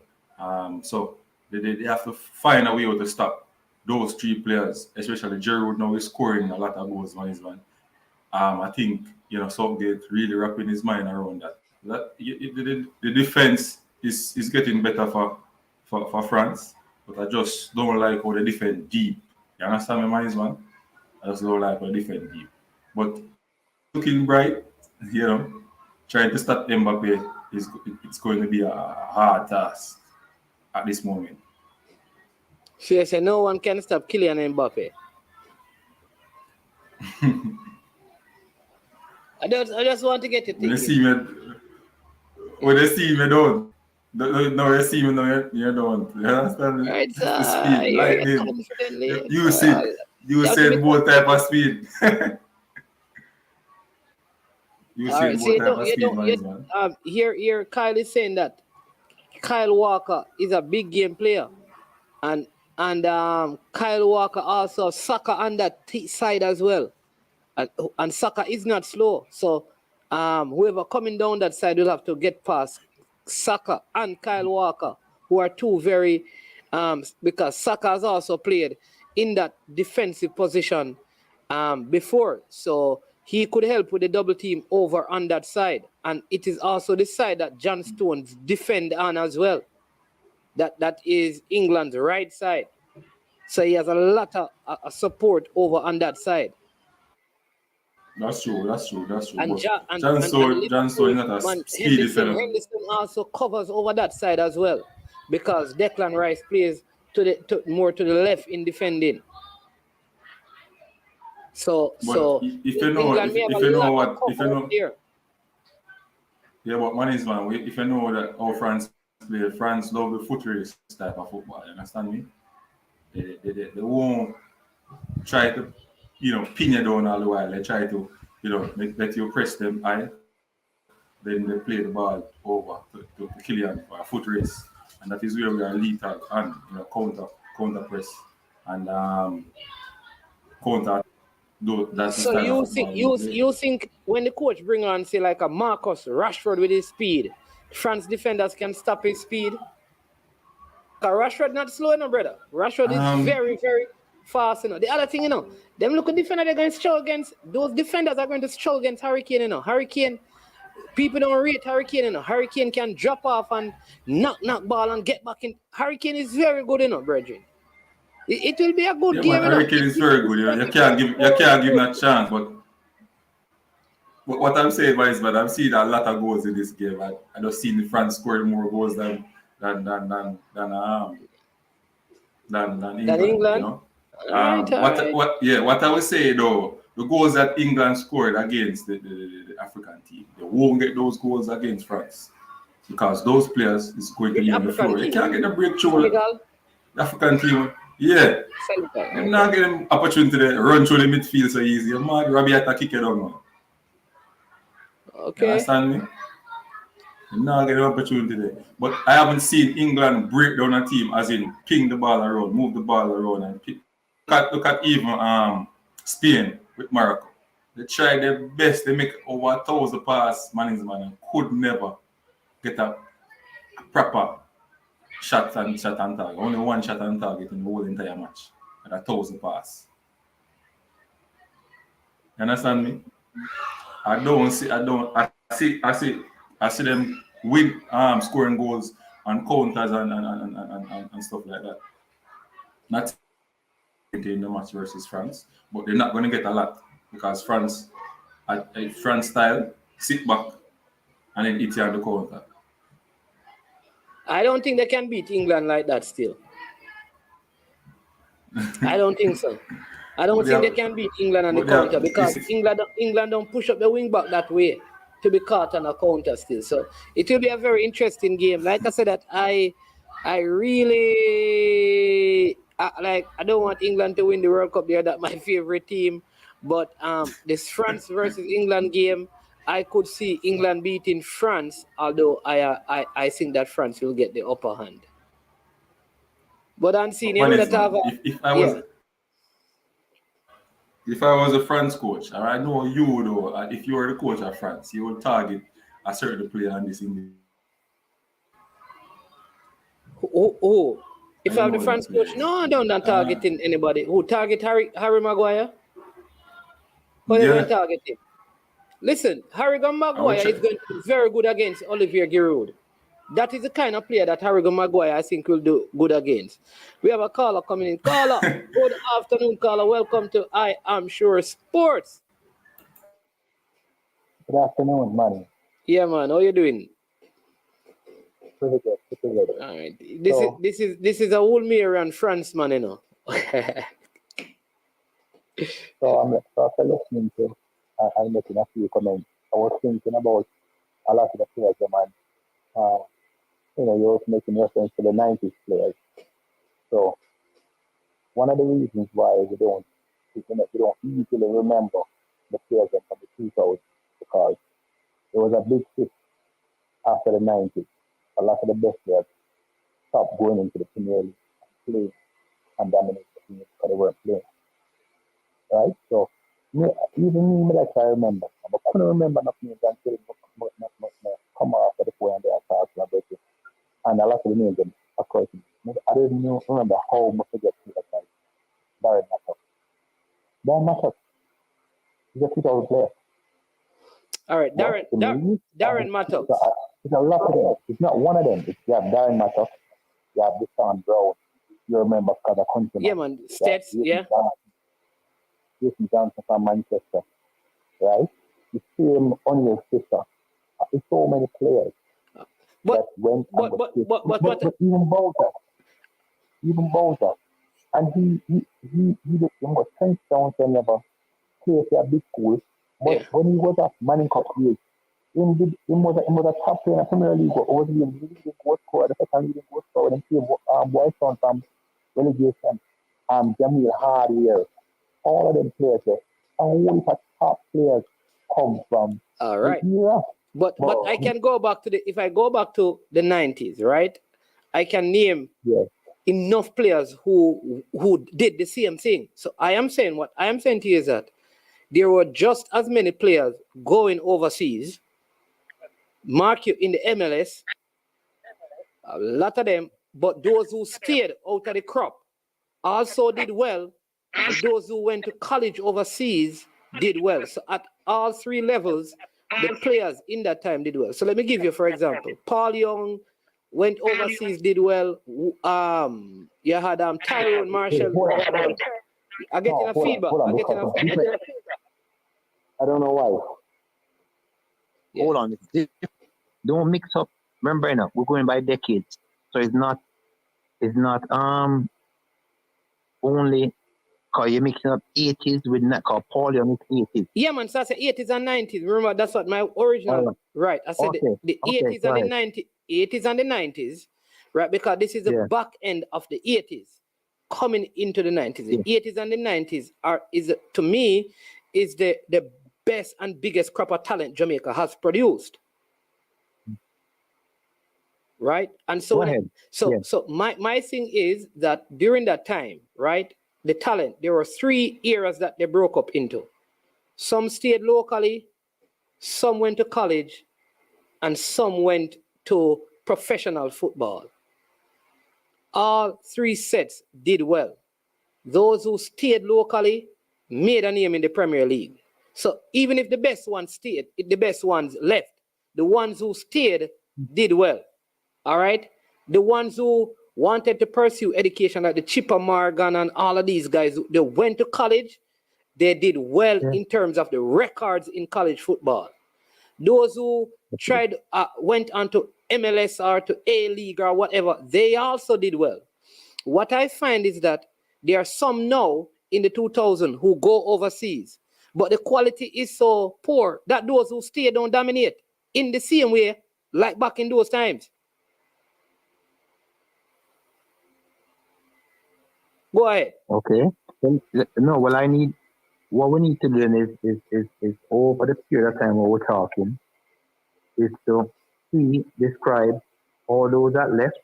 So they have to find a way to stop those three players, especially Giroud now is scoring a lot of goals, man. I think Southgate really wrapping his mind around that. The defense is getting better for France, but I just don't like how they defend deep. You understand me, man? I just don't like how they defend deep. But looking bright, trying to stop Mbappe it's going to be a hard task at this moment. So you say no one can stop Kylian Mbappe. I just want to get you thinking. When they see me, don't. No, you see me, no, you don't. You understand? Right, the speed, lightning. You said both type of speed. Here, Kyle is saying that Kyle Walker is a big game player, and Kyle Walker also Saka on that side as well, and Saka is not slow, so whoever coming down that side will have to get past Saka and Kyle Walker, who are two very because Saka has also played in that defensive position before, so he could help with the double team over on that side. And it is also the side that John Stones defend on as well. That is England's right side. So he has a lot of support over on that side. That's true. And John Stones is not a speedy defender. Henderson also covers over that side as well, because Declan Rice plays more to the left in defending. But if you know that how France play, France love the foot race type of football. You understand me? They won't try to pin you down all the while. They try to let you press them high. Then they play the ball over to Kylian for a foot race, and that is where we are lethal and counter press and counter. So you think when the coach bring on say like a Marcus Rashford with his speed, France defenders can stop his speed? Because Rashford not slow enough, brother. Rashford is very, very fast. The other thing, them look at defender they're going to struggle against. Those defenders are going to struggle against Harry Kane. Harry Kane, people don't rate Harry Kane. Harry Kane can drop off and knock ball and get back in. Harry Kane is very good, brethren. It will be a good game. Harry Kane is very good. You can't give him that chance. But what I'm saying is that I've seen a lot of goals in this game. I just seen the France scoring more goals than England. What I would say though, the goals that England scored against the African team, they won't get those goals against France because those players is going to be on the floor. You can't get a breakthrough. The African team. Yeah. I'm not getting opportunity to run through the midfield so easy. I'm not Rabiata kick it down. Okay. You understand me? I'm not getting opportunity there. But I haven't seen England break down a team as in ping the ball around, move the ball around and pick. Look at even Spain with Morocco. They tried their best. They make over 1,000 passes, man, and could never get a proper shot and target. Only one shot on target in the whole entire match. And 1,000 pass. You understand me? I see them win scoring goals and counters and stuff like that. Not in the match versus France, but they're not going to get a lot because France style, sit back and then hit you on the counter. I don't think they can beat England like that still. I don't think so. I don't think they can beat England on the counter because England don't push up the wing back that way to be caught on a counter still. So it will be a very interesting game. Like I said, that I really I don't want England to win the World Cup. They're my favorite team. But this France versus England game, I could see England beating France, although I think that France will get the upper hand. But I'm seeing if I was a France coach, and I know you though, if you were the coach of France, you would target a certain player on this England. Oh. If I'm the France coach, no, I don't targeting anybody. Who target Harry Maguire? Who are they going to target him? Listen, Harry Maguire is going to be very good against Olivier Giroud. That is the kind of player that Harry Maguire, I think, will do good against. We have a caller coming in. Caller, good afternoon, caller. Welcome to I Am Sure Sports. Good afternoon, man. Yeah, man. How you doing? Pretty good. All right. This is a whole mirror and France, man, you know. So after listening to I'm making a few comments, I was thinking about a lot of the players, man. You were making reference to the 90s players. So one of the reasons why we don't easily remember the players from the 2000s because there was a big shift after the 90s. A lot of the best players stopped going into the Premier League and playing and dominating the team because they weren't playing. Right? So even me, like I remember, I couldn't remember enough names until come after the point and they are talking about it. And a lot of the names are quite. I don't even remember how much I get to that Darren Mattock. Darren Mattock is a 2000 player. All right, Darren Mattock. It's a lot of them. It's not one of them. You have Darren Mattock, you have Deshaun Brown, you remember because of country. Yeah, man. Stats, yeah. Jason Johnson from Manchester, right? The same on your sister. There's so many players that went but even Bowser, and he was 10 stones and never played at a big school. But when he was at Manning Cup age, he was a top player in the Premier League. Over the leading goal scorer, the second leading goal scorer, and he Boyson from relegation, Jamil Hardy. All of them players there. And only top players come from. All right. But I can go back to if I go back to the 90s, right? I can name enough players who did the same thing. So what I am saying to you is that there were just as many players going overseas, mark you in the MLS, a lot of them, but those who stayed out of the crop also did well. And those who went to college overseas did well. So at all three levels, the players in that time did well. So let me give you, for example, Paul Young went overseas, did well. You had Tyrone Marshall. I'm getting a feedback. I don't know why. Yeah. Hold on. Don't mix up. Remember now, we're going by decades. So it's not only because you're mixing up 80s with not called Paul Young 80s. Yeah, man. So I said 80s and 90s. Remember, that's what my original right. I said the 80s and the 90s, 80s and the 90s, right? Because this is the back end of the 80s coming into the 90s. The 80s and the 90s is to me the best and biggest crop of talent Jamaica has produced. Right? And so my thing is that during that time, right? The talent, there were three eras that they broke up into. Some stayed locally, some went to college, and some went to professional football. All 3 sets did well. Those who stayed locally made a name in the Premier League. So even if the best ones stayed, if the best ones left, the ones who stayed did well. All right? The ones who wanted to pursue education, like the Chipper Morgan and all of these guys, they went to college, they did well in terms of the records in college football. Those who tried, went on to MLS or to A-League or whatever, they also did well. What I find is that there are some now in the 2000s who go overseas, but the quality is so poor that those who stay don't dominate in the same way like back in those times. Go ahead. Okay. No, what we need to do is over the period of time when we're talking, is to describe all those that left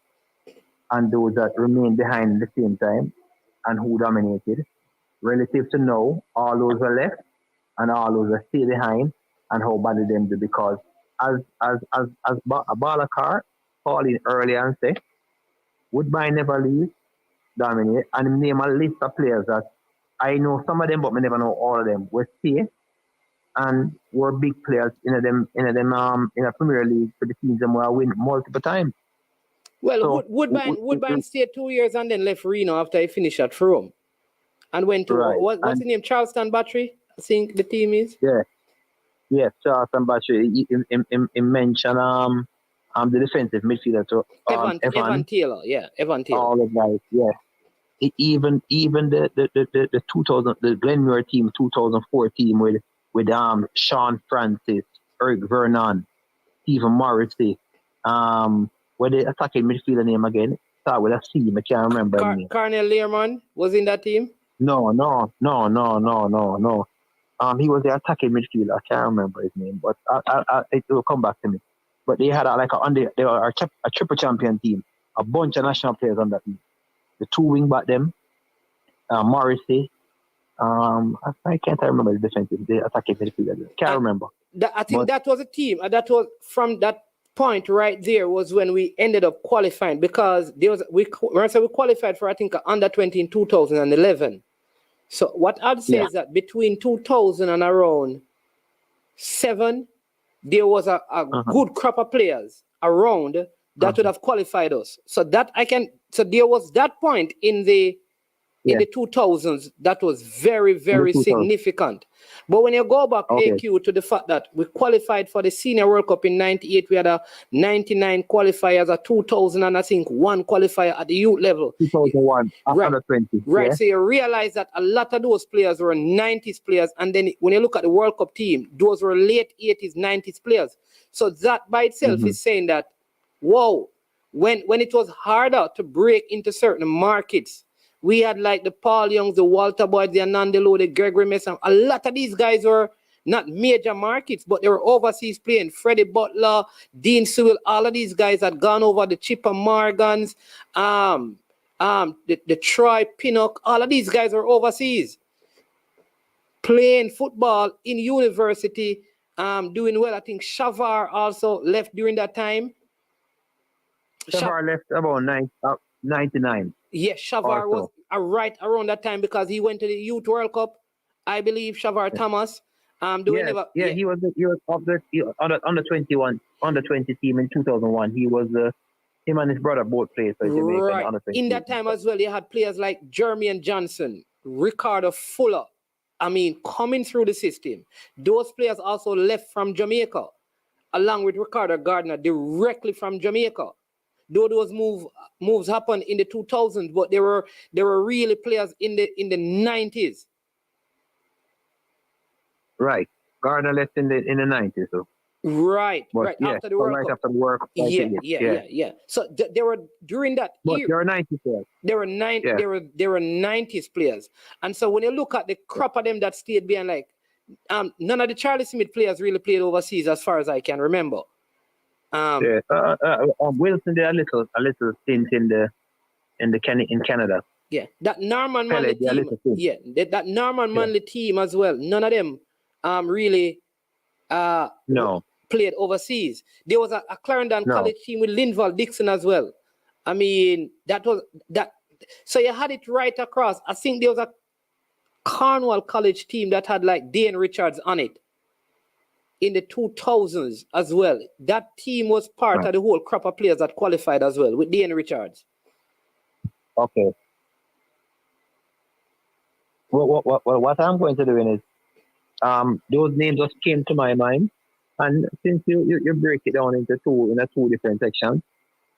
and those that remained behind at the same time and who dominated, relative to now, all those are left and all those are stay behind and how bad them do, because as Balakar called in earlier and said, Woodbine never leave, dominate, and name a list of players that I know some of them, but I never know all of them. We stay and we're big players in a Premier League for the teams and we win multiple times. Well, so, Woodbine stayed 2 years and then left Reno after he finished at Frome and went to what's the name? Charleston Battery, I think the team is. Yeah, Charleston Battery. He mentioned the defensive midfielder to Evan Taylor. Yeah, Evan Taylor. All the guys. Yeah. Even the 2000 the Glenmuir team 2004 team with Sean Francis, Eric Vernon, Stephen Morrissey, what the attacking midfielder name again? Start with a C, I can't remember his name. Carnell Learman was in that team? No. He was the attacking midfielder. I can't remember his name, but it will come back to me. But they had they were a triple champion team, a bunch of national players on that team. The 2 wing back them, Morrissey. I can't remember the defensive, the attacking midfielder. Can't remember. I think that was a team. That was from that point right there was when we ended up qualifying, because we qualified for I think under 20 in 2011. So what I'd say is that between 2000 and around 7, there was a good crop of players around that would have qualified us. So there was that point in the 2000s that was very, very significant. But when you go back, AQ, to the fact that we qualified for the Senior World Cup in 98, we had a 99 qualifiers, a 2000 and I think 1 qualifier at the youth level. 2001, under 20. Right, yeah. So you realize that a lot of those players were 90s players. And then when you look at the World Cup team, those were late 80s, 90s players. So that by itself is saying that, whoa, when it was harder to break into certain markets, we had like the Paul Youngs, the Walter Boyd, the Anandelo, the Gregory Mason. A lot of these guys were not major markets, but they were overseas playing. Freddie Butler, Dean Sewell, all of these guys had gone over, the Chipper Morgans, the Troy Pinnock, all of these guys were overseas playing football in university, doing well. I think Shavar also left during that time. Shavar left about 99. Yes, Shavar was right around that time because he went to the Youth World Cup. I believe Shavar Thomas. He was of the under 21, under 20 team in 2001. He was him and his brother both played for Jamaica. Right. In that time as well, you had players like Jermaine Johnson, Ricardo Fuller. I mean, coming through the system. Those players also left from Jamaica, along with Ricardo Gardner, directly from Jamaica. Though those moves happened in the 2000s, but they were really players in the 90s. Right, Gardner left in the 90s, so. Right, but right after the World Cup. After the World Cup. Yeah. So they were during that. But there were 90s players. There were 90s players, and so when you look at the crop of them that stayed behind, like none of the Charlie Smith players really played overseas, as far as I can remember. Wilson did a little stint in Canada. Yeah, that Norman Manley team. Yeah, that Norman Manley team as well. None of them really played overseas. There was a Clarendon College team with Linval Dixon as well. I mean, that was that. So you had it right across. I think there was a Cornwall College team that had like Dane Richards on it in the 2000s as well. That team was part of the whole crop of players that qualified as well with Dane Richards. Okay. What I'm going to do is, those names just came to my mind, and since you break it down into two different sections,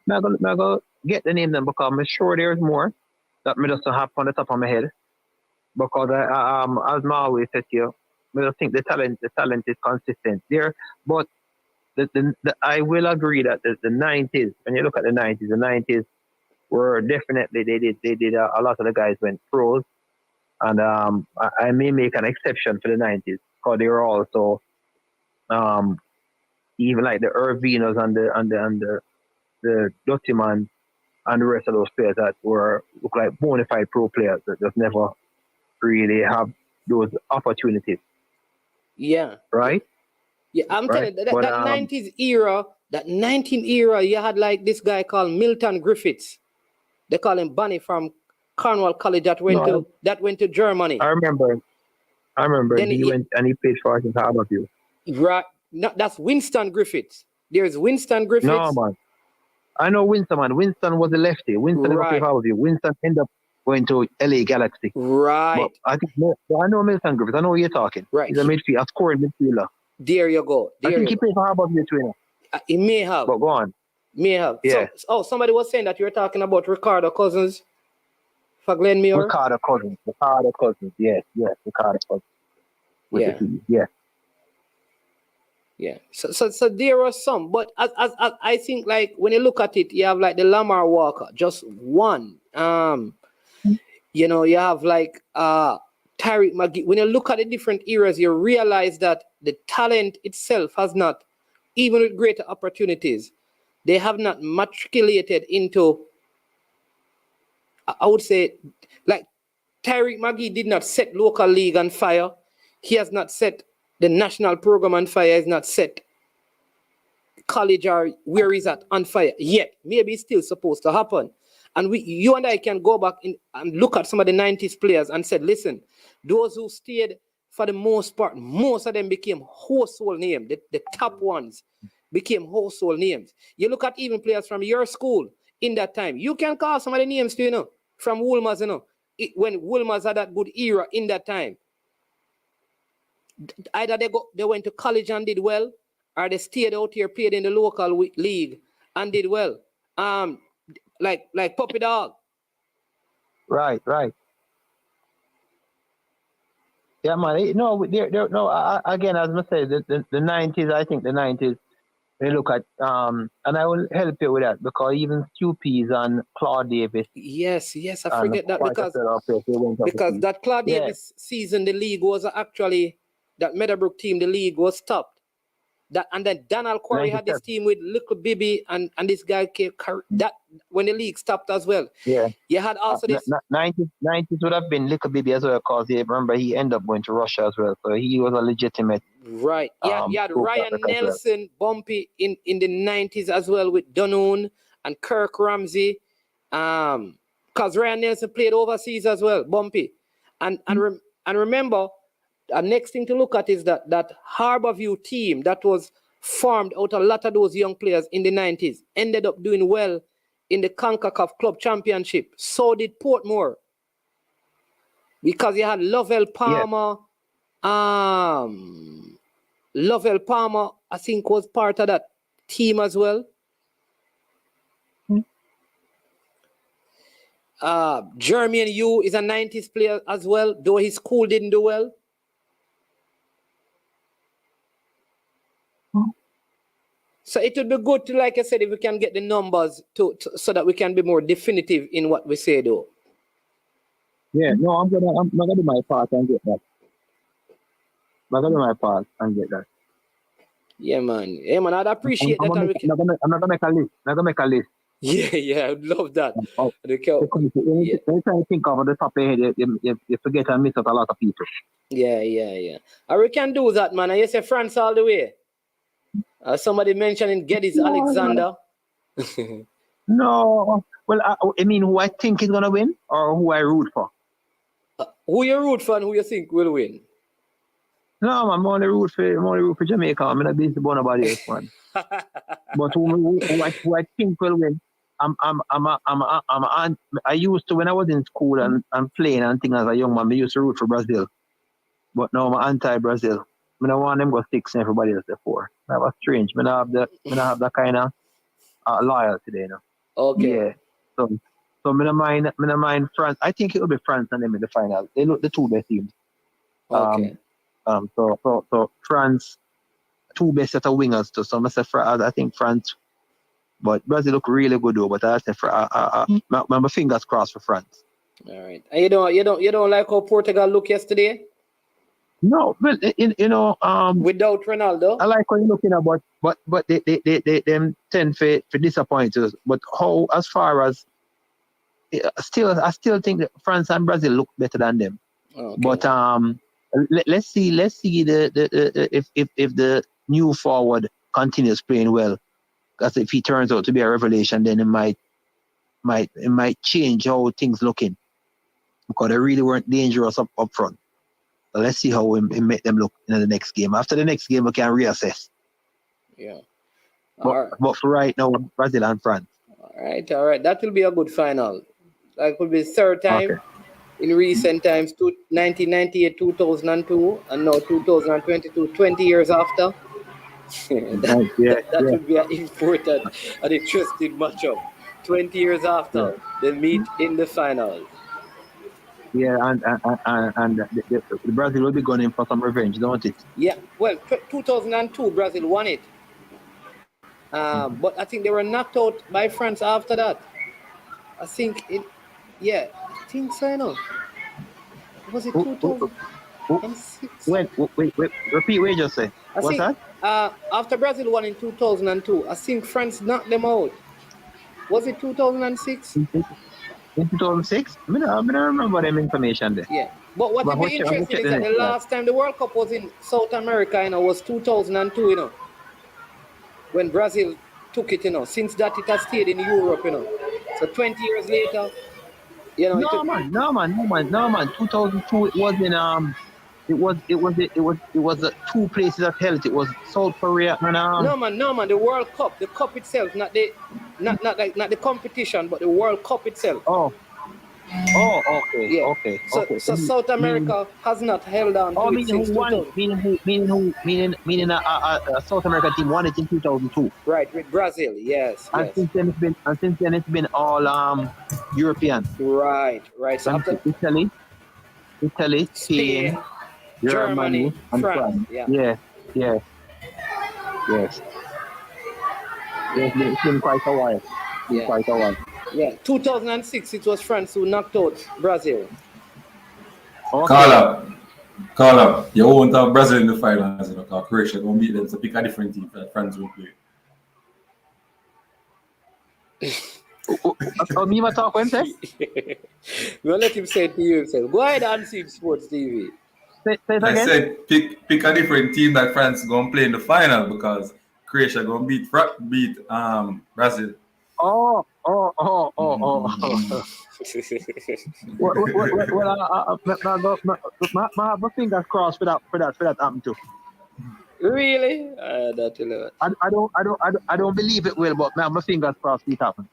I'm gonna get the name then, because I'm sure there's more that me just don't have on the top of my head. Because as I always said to you, I don't think the talent is consistent there. But I will agree that the 90s, when you look at the 90s were definitely they did a lot of the guys went pros, and I may make an exception for the 90s because they were also even like the Irvinos and the Duttyman and the rest of those players that look like bona fide pro players that just never really have those opportunities. Yeah. Right? Yeah, I'm telling you, that 90s era, that 19 era, you had like this guy called Milton Griffiths. They call him Bunny from Cornwall College that went to Germany. I remember. Then he went and he played for us in Harborview. Right. No, that's Winston Griffiths. There's Winston Griffiths. No, man. I know Winston, man. Winston was a lefty. Winston never played for Harborview. Winston ended up going to LA Galaxy. Right. But I know Milton Griffiths. I know what you're talking. Right. He's a midfielder, a scoring midfielder. There you go. I think he played for Harborview too. He may have. But go on. May have. Yeah. So, somebody was saying that you were talking about Ricardo Cousins for Glenmuir. Ricardo Cousins. Yes, Ricardo Cousins. Yeah. Yeah. So there are some, but as I think, like when you look at it, you have like the Lamar Walker, just one. You know, you have like Tyreek McGee. When you look at the different eras, you realize that the talent itself has not, even with greater opportunities, they have not matriculated into, I would say, like Tyreek McGee did not set local league on fire. He has not set the national program on fire. He has not set college or where he's at on fire yet. Maybe it's still supposed to happen. And you and I can go back and look at some of the 90s players and said, listen, those who stayed for the most part, most of them became household names. The top ones became household names. You look at even players from your school in that time. You can call some of the names, you know, from Woolmers, you know, when Woolmers had that good era in that time. Either they went to college and did well, or they stayed out here, played in the local league and did well. Like Puppy Dog. Right. Yeah, man. No, again, as I say, the 90s, I think the 90s, they look at, and I will help you with that, because even QPs and Claude Davis. Yes, I forget that because that Claude Davis season, the league was actually, that Meadowbrook team, the league was stopped. And then Donald Quarry had this team with Little Bibi and this guy came that when the league stopped as well. Yeah. You had also this 90s would have been Little Bibi as well, because remember he ended up going to Russia as well. So he was a legitimate. Right. Yeah, you had Ryan Nelson, Bumpy in the 90s as well with Dunoon and Kirk Ramsey. Because Ryan Nelson played overseas as well, Bumpy. And remember, the next thing to look at is that Harborview team that was formed out of a lot of those young players in the 90s ended up doing well in the CONCACAF Club Championship. So did Portmore. Because you had Lovell Palmer. Yeah. Lovell Palmer, I think, was part of that team as well. Jeremy Yu is a 90s player as well, though his school didn't do well. So it would be good to, like I said, if we can get the numbers so that we can be more definitive in what we say, though. Yeah, no, I'm gonna do my part and get that. Yeah, man. I'd appreciate that. I'm not gonna make a list. Yeah, I'd love that. When you try to think of the top of your head, you forget and miss out a lot of people. Yeah. And we can do that, man. And you say France all the way. Somebody mentioning Geddes Alexander. No. Well, I mean, who I think is gonna win, or who I root for. Who you root for and who you think will win? No, I'm only root for Jamaica. I'm not being born about this one. But who I think will win. I used to, when I was in school and playing and things as a young man, I used to root for Brazil. But now I'm anti-Brazil. I don't want them to go 6 and everybody else before. That was strange. I don't have that kind of loyalty there, you know. Okay. Yeah. So I don't mind France. I think it will be France and them in the final. They look the two best teams. Okay. So France, two best set of wingers too. So I think France, but Brazil look really good though. But I say my fingers crossed for France. All right. And you don't like how Portugal look yesterday? No, well, without Ronaldo. I like how you're looking at, but they them tend for disappoint us. But how, as far as I still think that France and Brazil look better than them. Okay. But let's see if the new forward continues playing well. Because if he turns out to be a revelation, then it might change how things looking. Because they really weren't dangerous up front. So let's see how we make them look in the next game. After the next game, we can reassess. Yeah. But for right now, Brazil and France. All right. That will be a good final. That could be the third time in recent times, 1998, 2002, and now 2022, 20 years after. that would be an important and interesting matchup. 20 years after, they meet in the final. Yeah, and the Brazil will be going in for some revenge, don't it? Yeah, well, 2002, Brazil won it. But I think they were knocked out by France after that. I think so, you know. Was it 2006? Wait, repeat what you just said. What's that? After Brazil won in 2002, I think France knocked them out. Was it 2006? In 2006? I don't remember them information there. Yeah. But what will be interesting is that the last time the World Cup was in South America, you know, was 2002, you know. When Brazil took it, you know. Since that, it has stayed in Europe, you know. So 20 years later, you know. No man. 2002, it was in it was two places that held it. It was South Korea and No man. The World Cup, the cup itself, not the competition, but the World Cup itself. Okay. Yeah. Okay. So South America has not held on. Oh, meaning a South American team won it in 2002. Right, with Brazil, yes. And since then it's been all European. Right. So after Italy, Spain, Germany, and France. Yeah. Yes. It's been quite a while. Yeah, 2006, it was France who knocked out Brazil. Okay. Call up. You won't have Brazil in the finals, you know, because Croatia going to beat them, so pick a different team that France will play. Me ma talk Wednesday? We'll let him say it to you himself. Go ahead and see Sports TV. Say it again? I said pick a different team that France is going to play in the final because Croatia going to beat Brazil. Oh. Well, my fingers crossed for that happen too. Really? I don't believe it will, but my fingers crossed it happen.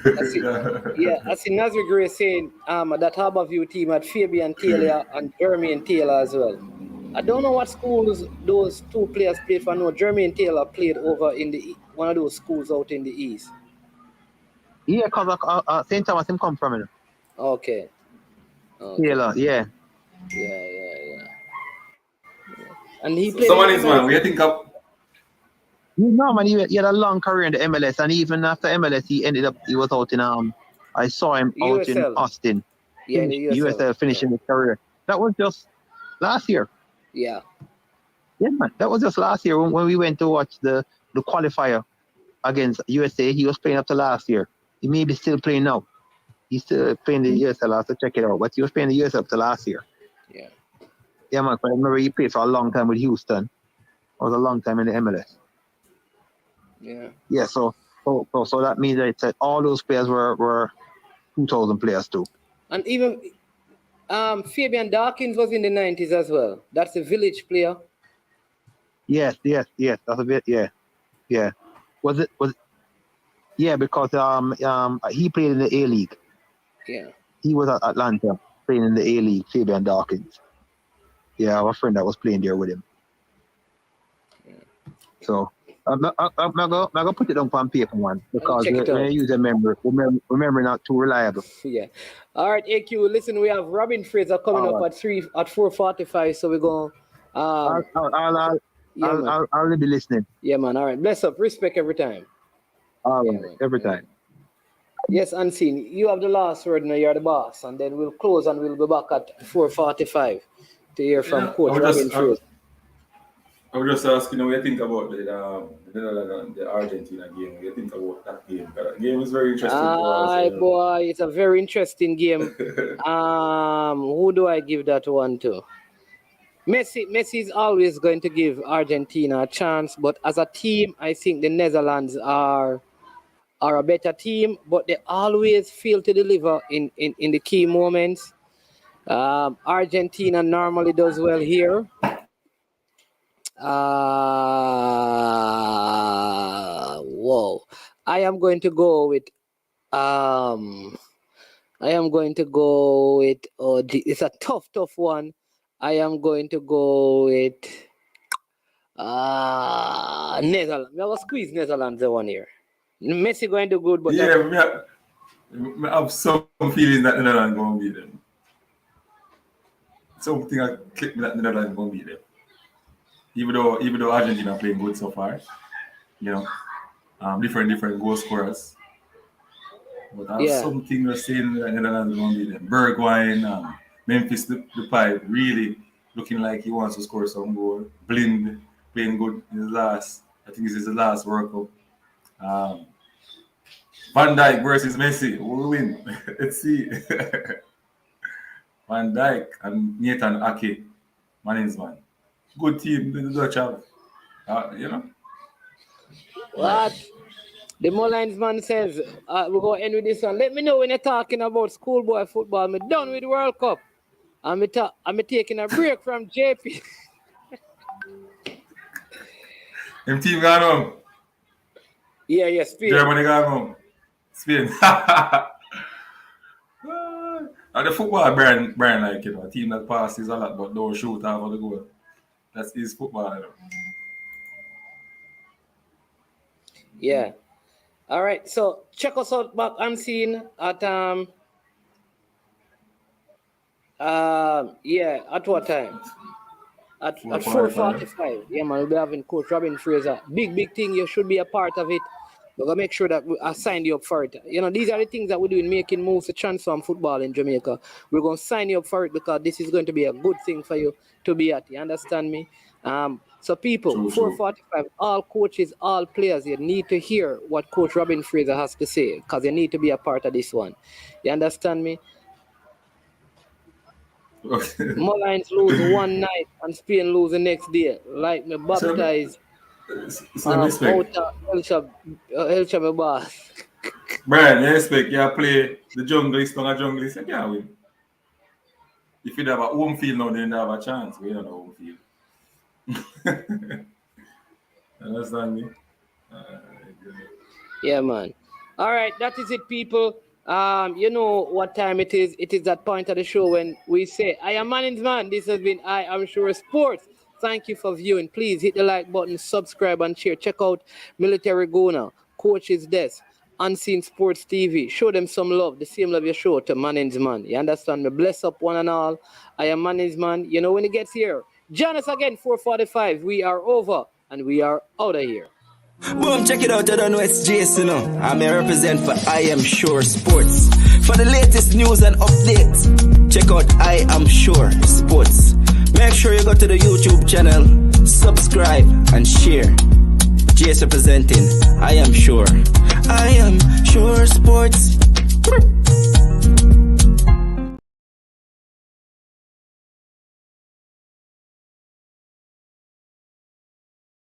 I see Nazri Gray saying that Harborview team had Fabian Taylor and Jermaine Taylor as well. I don't know what schools those two players played for. No, Jermaine Taylor played over in one of those schools out in the east. Yeah, because St. Thomas him come from it. Okay. Taylor, yeah. And he played. Someone is man. What do you think of? No man, he had a long career in the MLS, and even after MLS, he was out in I saw him out USL. in Austin. Yeah, in the USL finishing his career. That was just last year. Yeah. Yeah, man. That was just last year when we went to watch the qualifier against USA. He was playing up to last year. He may be still playing now. He's still playing the USL. I have to check it out. But he was playing the USL up to last year. Yeah. Yeah, man. But I remember he played for a long time with Houston. I was a long time in the MLS. Yeah. Yeah, so that means that all those players were 2000 players too. And even Fabian Dawkins was in the 90s as well. That's a village player. Yes. That's a bit. Yeah. Was it? Yeah, because he played in the A League. Yeah. He was at Atlanta playing in the A League. Fabian Dawkins. Yeah, I have a friend that was playing there with him. Yeah. So I'm gonna put it down on paper one because when I use a remember not too reliable. Yeah. All right, AQ. Listen, we have Robin Fraser coming up at 4:45, so we're going. I'll be listening. Yeah, man. All right. Bless up. Respect every time. All right, every time. Yes, Unseen. You have the last word now. You're the boss, and then we'll close and we'll be back at 4:45 to hear from Coach Robin Fraser. I was just asking what you think about the Argentina game. What you think about that game? That game is very interesting. Boy, it's a very interesting game. Who do I give that one to? Messi is always going to give Argentina a chance, but as a team, I think the Netherlands are a better team, but they always fail to deliver in the key moments. Argentina normally does well here. Whoa. I am going to go with it's a tough one. I am going to go with Netherlands. I will squeeze Netherlands the one here. Messi going to do good, but I have some feeling that Netherlands going to beat them. Something I click me that Netherlands going to beat them. Even though Argentina are playing good so far, different goal scorers. But I have something that's saying that Netherlands going to beat them. Bergwijn, Memphis Depay really looking like he wants to score some goal. Blind playing good in his last. I think this is the last World Cup. Van Dijk versus Messi. Who will win? Let's see. Van Dijk and Nathan Ake. Man. Good team. The Dutch have. What? The Mullins man says, we're going to end with this one. Let me know when you're talking about schoolboy football. I'm done with the World Cup. I'm taking a break from JP. Them team gone home. Yeah, Spain. Germany gone home. Spain. And the football Brian like, a team that passes a lot but don't shoot over the goal. That's his football. Yeah. All right. So check us out back unseen at at what time? At 4:45. Yeah, man, we'll be having Coach Robin Fraser. Big thing. You should be a part of it. We're gonna make sure that I signed you up for it. These are the things that we do in making moves to transform football in Jamaica. We're gonna sign you up for it because this is going to be a good thing for you to be at. You understand me? So people, 4:45, all coaches, all players, you need to hear what Coach Robin Fraser has to say because you need to be a part of this one. You understand me? Mullins lose one night and Spain lose the next day. Like me baptized out of El Chababas. Brian, you expect you play the junglist on a junglist, you can't win. If you have a home field now, then you have a chance. We don't have a home field. Understand me? Yeah, man. All right, that is it, people. You know what time it is. It is that point of the show when we say, I am Manning's Man. This has been I Am Sure Sports. Thank you for viewing. Please hit the like button, subscribe and share. Check out Military Gona, Coach's Desk, Unseen Sports TV. Show them some love, the same love you show to Manning's Man. You understand me? Bless up one and all. I am Manning's Man. You know when it gets here. Join us again, 4:45. We are over and we are out of here. Boom, check it out. I don't know it's Jason. I'm here represent for I Am Sure Sports. For the latest news and updates, check out I Am Sure Sports. Make sure you go to the YouTube channel, subscribe and share. Jason representing I Am Sure. I Am Sure Sports.